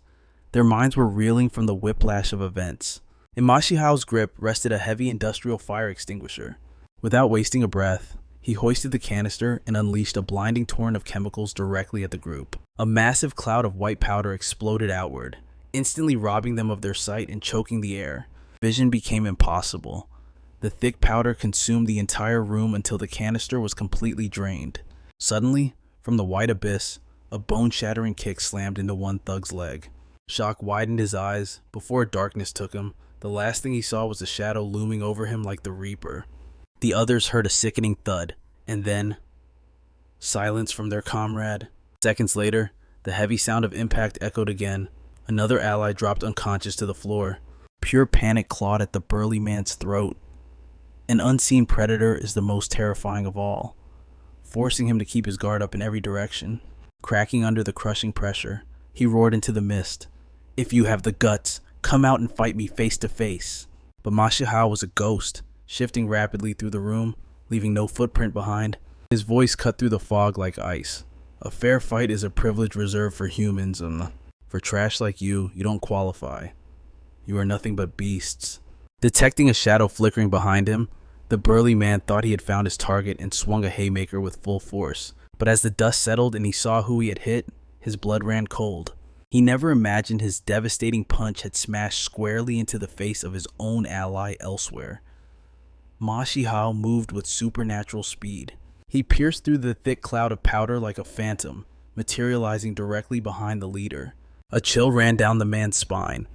their minds were reeling from the whiplash of events. In Ma Shihao's grip rested a heavy industrial fire extinguisher. Without wasting a breath, he hoisted the canister and unleashed a blinding torrent of chemicals directly at the group. A massive cloud of white powder exploded outward, instantly robbing them of their sight and choking the air. Vision became impossible. The thick powder consumed the entire room until the canister was completely drained. Suddenly, from the white abyss, a bone-shattering kick slammed into one thug's leg. Shock widened his eyes. Before darkness took him, the last thing he saw was a shadow looming over him like the Reaper. The others heard a sickening thud, and then silence from their comrade. Seconds later, the heavy sound of impact echoed again. Another ally dropped unconscious to the floor. Pure panic clawed at the burly man's throat. An unseen predator is the most terrifying of all, forcing him to keep his guard up in every direction. Cracking under the crushing pressure, he roared into the mist. "If you have the guts, come out and fight me face to face." But Ma Shihao was a ghost, shifting rapidly through the room, leaving no footprint behind. His voice cut through the fog like ice. "A fair fight is a privilege reserved for humans, and for trash like you don't qualify. You are nothing but beasts." Detecting a shadow flickering behind him, the burly man thought he had found his target and swung a haymaker with full force. But as the dust settled and he saw who he had hit, his blood ran cold. He never imagined his devastating punch had smashed squarely into the face of his own ally elsewhere. Ma Shihao moved with supernatural speed. He pierced through the thick cloud of powder like a phantom, materializing directly behind the leader. A chill ran down the man's spine.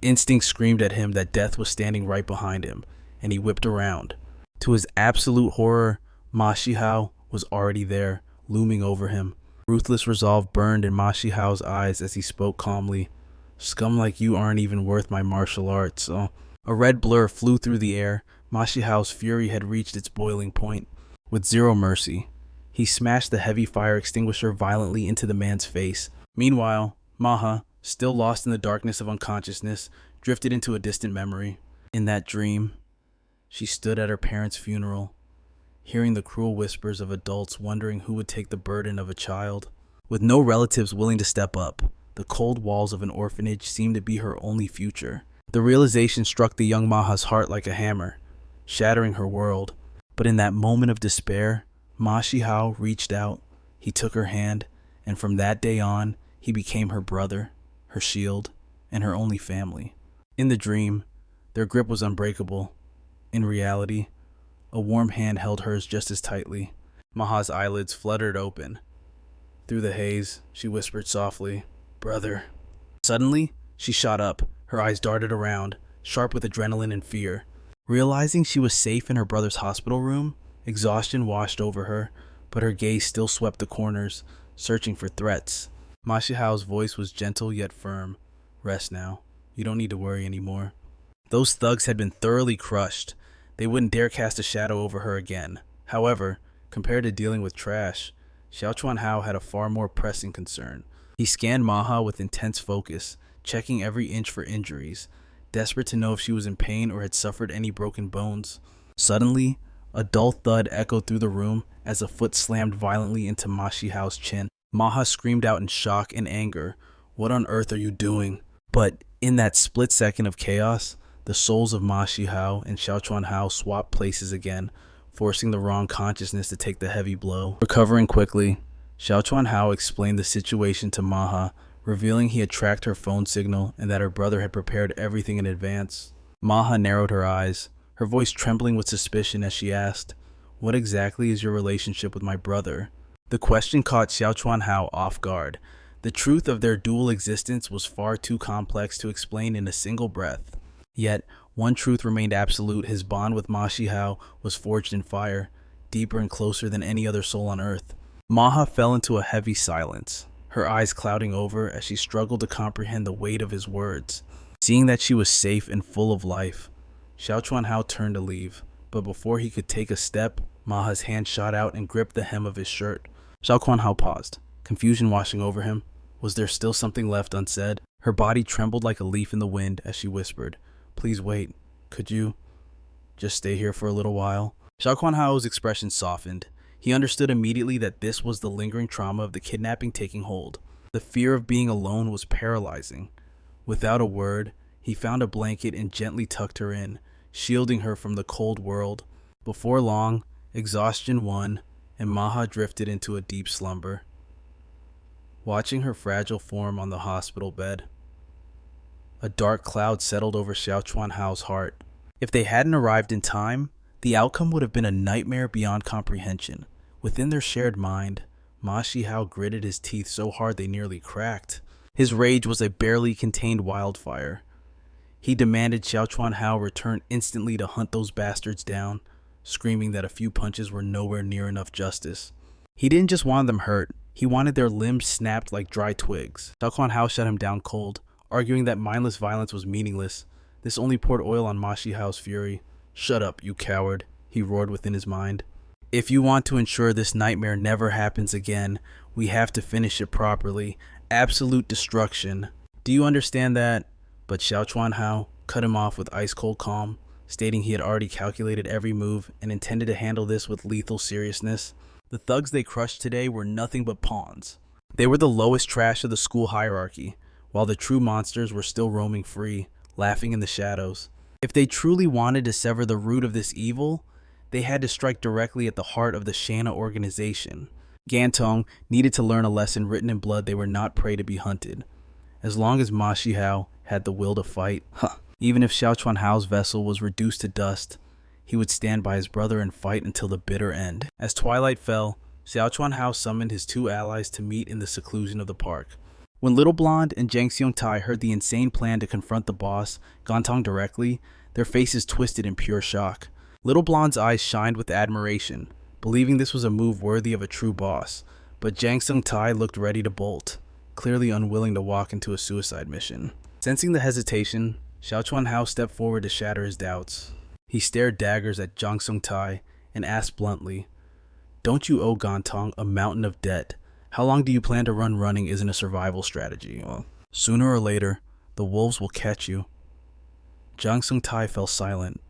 Instinct screamed at him that death was standing right behind him, and he whipped around. To his absolute horror, Ma Shihao was already there, looming over him. Ruthless resolve burned in Ma Shihao's eyes as he spoke calmly. "Scum like you aren't even worth my martial arts." A red blur flew through the air. Ma Shihao's fury had reached its boiling point. With zero mercy, he smashed the heavy fire extinguisher violently into the man's face. Meanwhile, Maha, still lost in the darkness of unconsciousness, drifted into a distant memory. In that dream, she stood at her parents' funeral, hearing the cruel whispers of adults wondering who would take the burden of a child. With no relatives willing to step up, the cold walls of an orphanage seemed to be her only future. The realization struck the young Maha's heart like a hammer, shattering her world. But in that moment of despair, Ma Shihao reached out. He took her hand, and from that day on, he became her brother, her shield, and her only family. In the dream, their grip was unbreakable. In reality, a warm hand held hers just as tightly. Maha's eyelids fluttered open. Through the haze, she whispered softly, "Brother." Suddenly, she shot up. Her eyes darted around, sharp with adrenaline and fear. Realizing she was safe in her brother's hospital room, exhaustion washed over her, but her gaze still swept the corners, searching for threats. Ma Xiao's voice was gentle yet firm. Rest now. You don't need to worry anymore. Those thugs had been thoroughly crushed. They wouldn't dare cast a shadow over her again. However, compared to dealing with trash, Xiao Chuanhao had a far more pressing concern. He scanned Maha with intense focus, checking every inch for injuries, desperate to know if she was in pain or had suffered any broken bones. Suddenly, a dull thud echoed through the room as a foot slammed violently into Ma Xiao's chin. Maha screamed out in shock and anger. What on earth are you doing? But in that split second of chaos, the souls of Ma Xiao and Xiao Chuanhao swapped places again, forcing the wrong consciousness to take the heavy blow. Recovering quickly, Xiao Chuanhao explained the situation to Maha, revealing he had tracked her phone signal and that her brother had prepared everything in advance. Maha narrowed her eyes, her voice trembling with suspicion as she asked, "What exactly is your relationship with my brother?" The question caught Xiao Chuanhao off guard. The truth of their dual existence was far too complex to explain in a single breath. Yet, one truth remained absolute: his bond with Ma Xiao was forged in fire, deeper and closer than any other soul on earth. Maha fell into a heavy silence, her eyes clouding over as she struggled to comprehend the weight of his words. Seeing that she was safe and full of life, Xiao Chuanhao turned to leave, but before he could take a step, Maha's hand shot out and gripped the hem of his shirt. Xiao Chuanhao paused, confusion washing over him. Was there still something left unsaid? Her body trembled like a leaf in the wind as she whispered, "Please wait. Could you just stay here for a little while?" Xiao Chuanhao's expression softened. He understood immediately that this was the lingering trauma of the kidnapping taking hold. The fear of being alone was paralyzing. Without a word, he found a blanket and gently tucked her in, shielding her from the cold world. Before long, exhaustion won, and Maha drifted into a deep slumber. Watching her fragile form on the hospital bed, a dark cloud settled over Xiao Chuanhao's heart. If they hadn't arrived in time, the outcome would have been a nightmare beyond comprehension. Within their shared mind, Ma Xiao gritted his teeth so hard they nearly cracked. His rage was a barely contained wildfire. He demanded Xiao Chuanhao return instantly to hunt those bastards down, screaming that a few punches were nowhere near enough justice. He didn't just want them hurt, he wanted their limbs snapped like dry twigs. Xiao Chuanhao shut him down cold, arguing that mindless violence was meaningless. This only poured oil on Ma Xiao's fury. "Shut up, you coward," he roared within his mind. "If you want to ensure this nightmare never happens again, we have to finish it properly. Absolute destruction. Do you understand that?" But Xiao Chuanhao cut him off with ice-cold calm, stating he had already calculated every move and intended to handle this with lethal seriousness. The thugs they crushed today were nothing but pawns. They were the lowest trash of the school hierarchy, while the true monsters were still roaming free, laughing in the shadows. If they truly wanted to sever the root of this evil, they had to strike directly at the heart of the Sheiha organization. Gantong needed to learn a lesson written in blood: they were not prey to be hunted. As long as Ma Xiao had the will to fight, even if Xiao Chuanhao's vessel was reduced to dust, he would stand by his brother and fight until the bitter end. As twilight fell, Xiao Chuanhao summoned his two allies to meet in the seclusion of the park. When Little Blonde and Jiang Xiongtai heard the insane plan to confront the boss, Gantong, directly, their faces twisted in pure shock. Little Blonde's eyes shined with admiration, believing this was a move worthy of a true boss, but Jiang Xiongtai looked ready to bolt, clearly unwilling to walk into a suicide mission. Sensing the hesitation, Xiao Chuanhao stepped forward to shatter his doubts. He stared daggers at Jiang Xiongtai and asked bluntly, "Don't you owe Gantong a mountain of debt? How long do you plan to run? Running isn't a survival strategy. Well, sooner or later, the wolves will catch you." Jiang Xiongtai fell silent,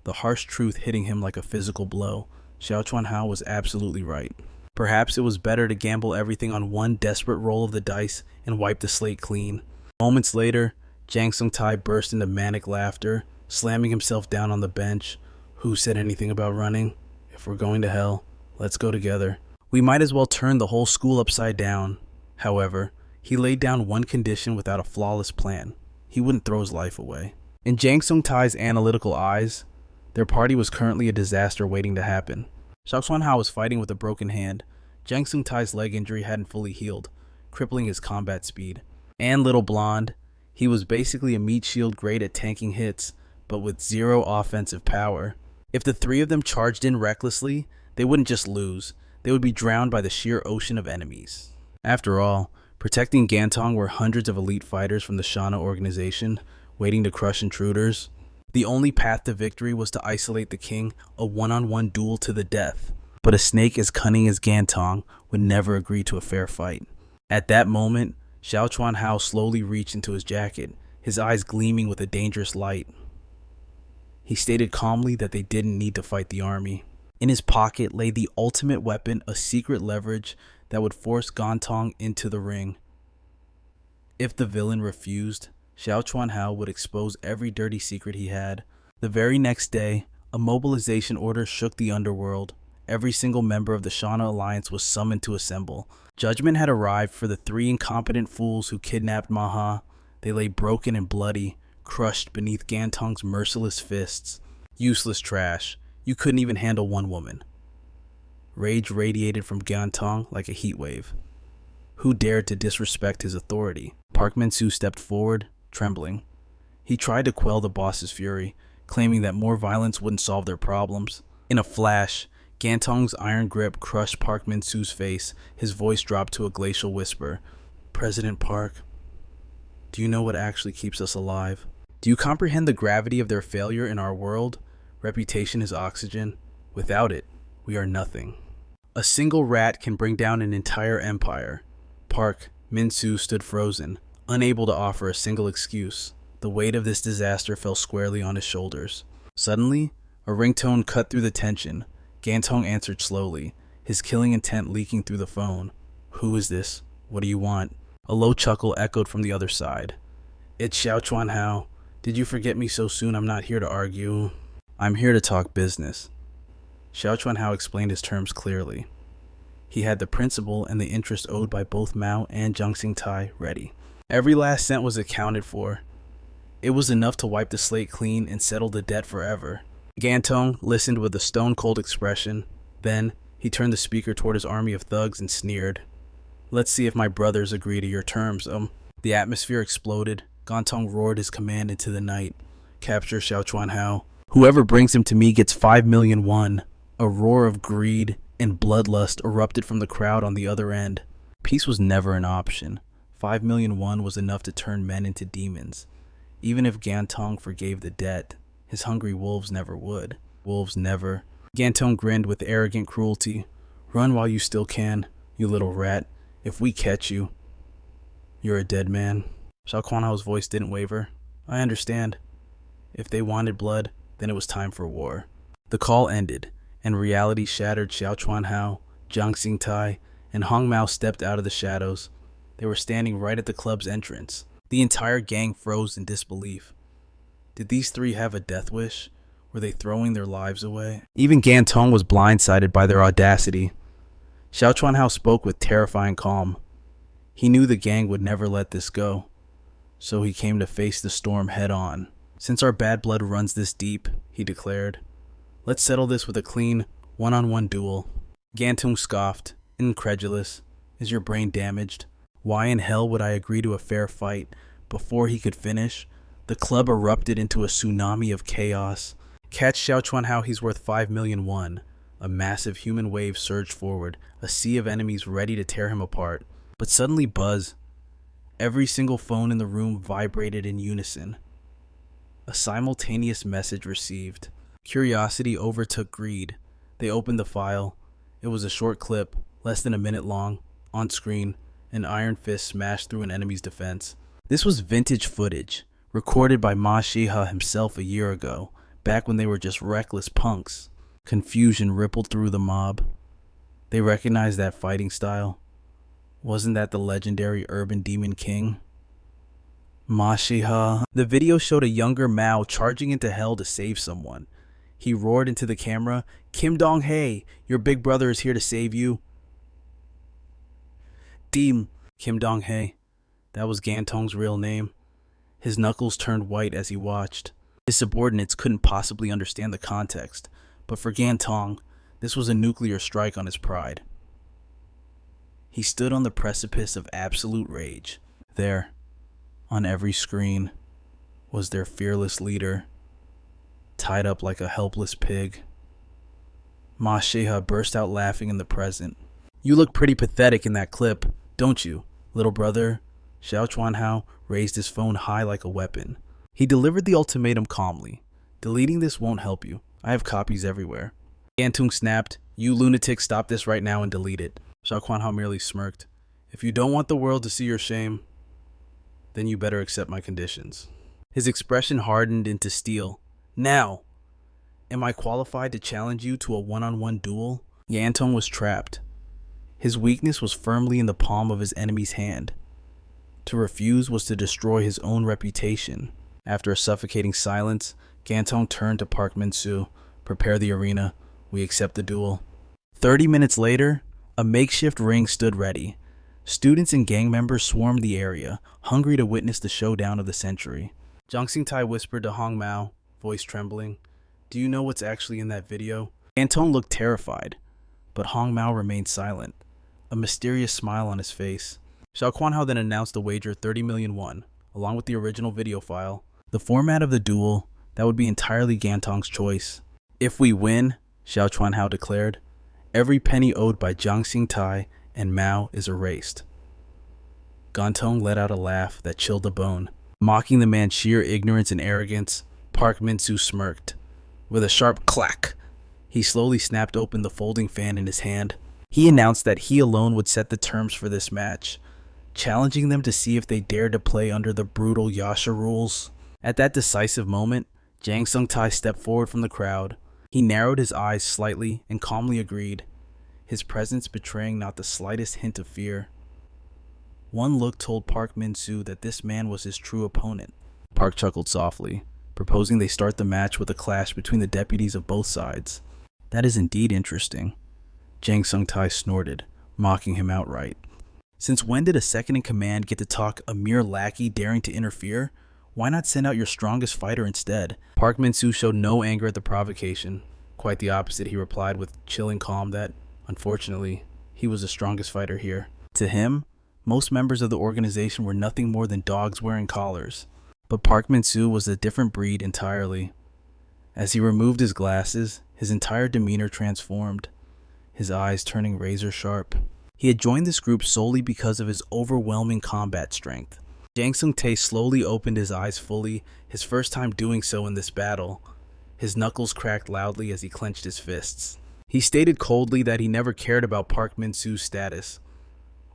the harsh truth hitting him like a physical blow. Xiao Chuanhao was absolutely right. Perhaps it was better to gamble everything on one desperate roll of the dice and wipe the slate clean. Moments later, Jiang Xiongtai burst into manic laughter, slamming himself down on the bench. "Who said anything about running? If we're going to hell, let's go together. We might as well turn the whole school upside down." However, he laid down one condition without a flawless plan: he wouldn't throw his life away. In Jiang Xiongtai's analytical eyes, their party was currently a disaster waiting to happen. Xiao Chuanhao was fighting with a broken hand. Jiang Xiongtai's leg injury hadn't fully healed, crippling his combat speed. And Little Blonde, he was basically a meat shield great at tanking hits, but with zero offensive power. If the three of them charged in recklessly, they wouldn't just lose, they would be drowned by the sheer ocean of enemies. After all, protecting Gantong were hundreds of elite fighters from the Shana organization, waiting to crush intruders. The only path to victory was to isolate the king, a one-on-one duel to the death. But a snake as cunning as Gantong would never agree to a fair fight. At that moment, Xiao Chuanhao slowly reached into his jacket, his eyes gleaming with a dangerous light. He stated calmly that they didn't need to fight the army. In his pocket lay the ultimate weapon, a secret leverage that would force Gantong into the ring. If the villain refused, Xiao Chuanhao would expose every dirty secret he had. The very next day, a mobilization order shook the underworld. Every single member of the Shana Alliance was summoned to assemble. Judgment had arrived for the 3 incompetent fools who kidnapped Manhwa. They lay broken and bloody, crushed beneath Gantong's merciless fists. Useless trash. You couldn't even handle one woman. Rage radiated from Gantong like a heat wave. Who dared to disrespect his authority? Park Min-soo stepped forward, trembling. He tried to quell the boss's fury, claiming that more violence wouldn't solve their problems. In a flash, Gantong's iron grip crushed Park Min-soo's face. His voice dropped to a glacial whisper. President Park, do you know what actually keeps us alive? Do you comprehend the gravity of their failure in our world? Reputation is oxygen. Without it, we are nothing. A single rat can bring down an entire empire. Park Min-soo stood frozen, unable to offer a single excuse. The weight of this disaster fell squarely on his shoulders. Suddenly, a ringtone cut through the tension. Gantong answered slowly, his killing intent leaking through the phone. Who is this? What do you want? A low chuckle echoed from the other side. It's Xiao Chuanhao. Did you forget me so soon? I'm not here to argue. I'm here to talk business. Xiao Chuanhao explained his terms clearly. He had the principal and the interest owed by both Mao and Jiang Xingtai ready. Every last cent was accounted for. It was enough to wipe the slate clean and settle the debt forever. Gantong listened with a stone-cold expression. Then, he turned the speaker toward his army of thugs and sneered. Let's see if my brothers agree to your terms, The atmosphere exploded. Gantong roared his command into the night. Capture Xiao Chuanhao. Whoever brings him to me gets 5 million won. A roar of greed and bloodlust erupted from the crowd on the other end. Peace was never an option. 5 million won was enough to turn men into demons. Even if Gantong forgave the debt, his hungry wolves never would. Wolves never. Gantong grinned with arrogant cruelty. Run while you still can, you little rat. If we catch you, you're a dead man. Xiao Chuanhao's voice didn't waver. I understand. If they wanted blood, then it was time for war. The call ended, and reality shattered. Xiao Chuanhao, Jiang Xingtai, and Hong Mao stepped out of the shadows. They were standing right at the club's entrance. The entire gang froze in disbelief. Did these 3 have a death wish? Were they throwing their lives away? Even Gantong was blindsided by their audacity. Xiao Chuanhao spoke with terrifying calm. He knew the gang would never let this go, so he came to face the storm head-on. Since our bad blood runs this deep, he declared, let's settle this with a clean, one-on-one duel. Gantong scoffed, incredulous. Is your brain damaged? Why in hell would I agree to a fair fight? Before he could finish, the club erupted into a tsunami of chaos. Catch Xiao Chuanhao, he's worth 5 million won. A massive human wave surged forward, a sea of enemies ready to tear him apart. But suddenly buzz. Every single phone in the room vibrated in unison. A simultaneous message received. Curiosity overtook greed. They opened the file. It was a short clip, less than a minute long. On screen, an iron fist smashed through an enemy's defense. This was vintage footage, recorded by Sheiha himself a year ago, back when they were just reckless punks. Confusion rippled through the mob. They recognized that fighting style. Wasn't that the legendary urban demon king? Sheiha. The video showed a younger Mao charging into hell to save someone. He roared into the camera, Kim Dong-hae, your big brother is here to save you. Kim Dong-hae. That was Gantong's real name. His knuckles turned white as he watched. His subordinates couldn't possibly understand the context, but for Gantong, this was a nuclear strike on his pride. He stood on the precipice of absolute rage. There, on every screen, was their fearless leader, tied up like a helpless pig. Sheiha burst out laughing in the present. You look pretty pathetic in that clip. don't you, little brother? Xiao Chuanhao raised his phone high like a weapon. He delivered the ultimatum calmly. Deleting this won't help you. I have copies everywhere. Gantung snapped, you lunatic, stop this right now and delete it. Xiao Chuanhao merely smirked. If you don't want the world to see your shame, then you better accept my conditions. His expression hardened into steel. Now, am I qualified to challenge you to a one-on-one duel? Gantung was trapped. His weakness was firmly in the palm of his enemy's hand. To refuse was to destroy his own reputation. After a suffocating silence, Gantung turned to Park Min-soo. Prepare the arena. We accept the duel. 30 minutes later, a makeshift ring stood ready. Students and gang members swarmed the area, hungry to witness the showdown of the century. Zhang Xingtai whispered to Hong Mao, voice trembling, do you know what's actually in that video? Gantung looked terrified, but Hong Mao remained silent, a mysterious smile on his face. Xiao Chuanhao then announced the wager 30 million won, along with the original video file. The format of the duel, that would be entirely Gantung's choice. If we win, Xiao Chuanhao declared, every penny owed by Zhang Xingtai and Mao is erased. Gantung let out a laugh that chilled the bone. Mocking the man's sheer ignorance and arrogance, Park Min-soo smirked. With a sharp clack, he slowly snapped open the folding fan in his hand. He announced that he alone would set the terms for this match, challenging them to see if they dared to play under the brutal Yasha rules. At that decisive moment, Zhang Xingtai stepped forward from the crowd. He narrowed his eyes slightly and calmly agreed, his presence betraying not the slightest hint of fear. One look told Park Min-soo that this man was his true opponent. Park chuckled softly, proposing they start the match with a clash between the deputies of both sides. That is indeed interesting. Zhang Xingtai snorted, mocking him outright. Since when did a second-in-command get to talk a mere lackey daring to interfere? Why not send out your strongest fighter instead? Park Min-soo showed no anger at the provocation. Quite the opposite, he replied with chilling calm that, unfortunately, he was the strongest fighter here. To him, most members of the organization were nothing more than dogs wearing collars. But Park Min-soo was a different breed entirely. As he removed his glasses, his entire demeanor transformed, his eyes turning razor sharp. He had joined this group solely because of his overwhelming combat strength. Zhang Xingtai slowly opened his eyes fully, his first time doing so in this battle. His knuckles cracked loudly as he clenched his fists. He stated coldly that he never cared about Park Min-soo's status.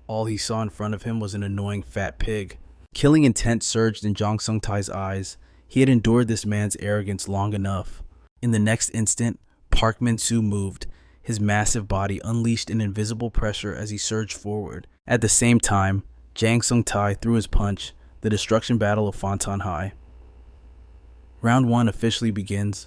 All he saw in front of him was an annoying fat pig. Killing intent surged in Zhang Xingtai's eyes. He had endured this man's arrogance long enough. In the next instant, Park Min-soo moved. His massive body unleashed an invisible pressure as he surged forward. At the same time, Zhang Xingtai threw his punch, the destruction battle of Fontan High. Round 1 officially begins.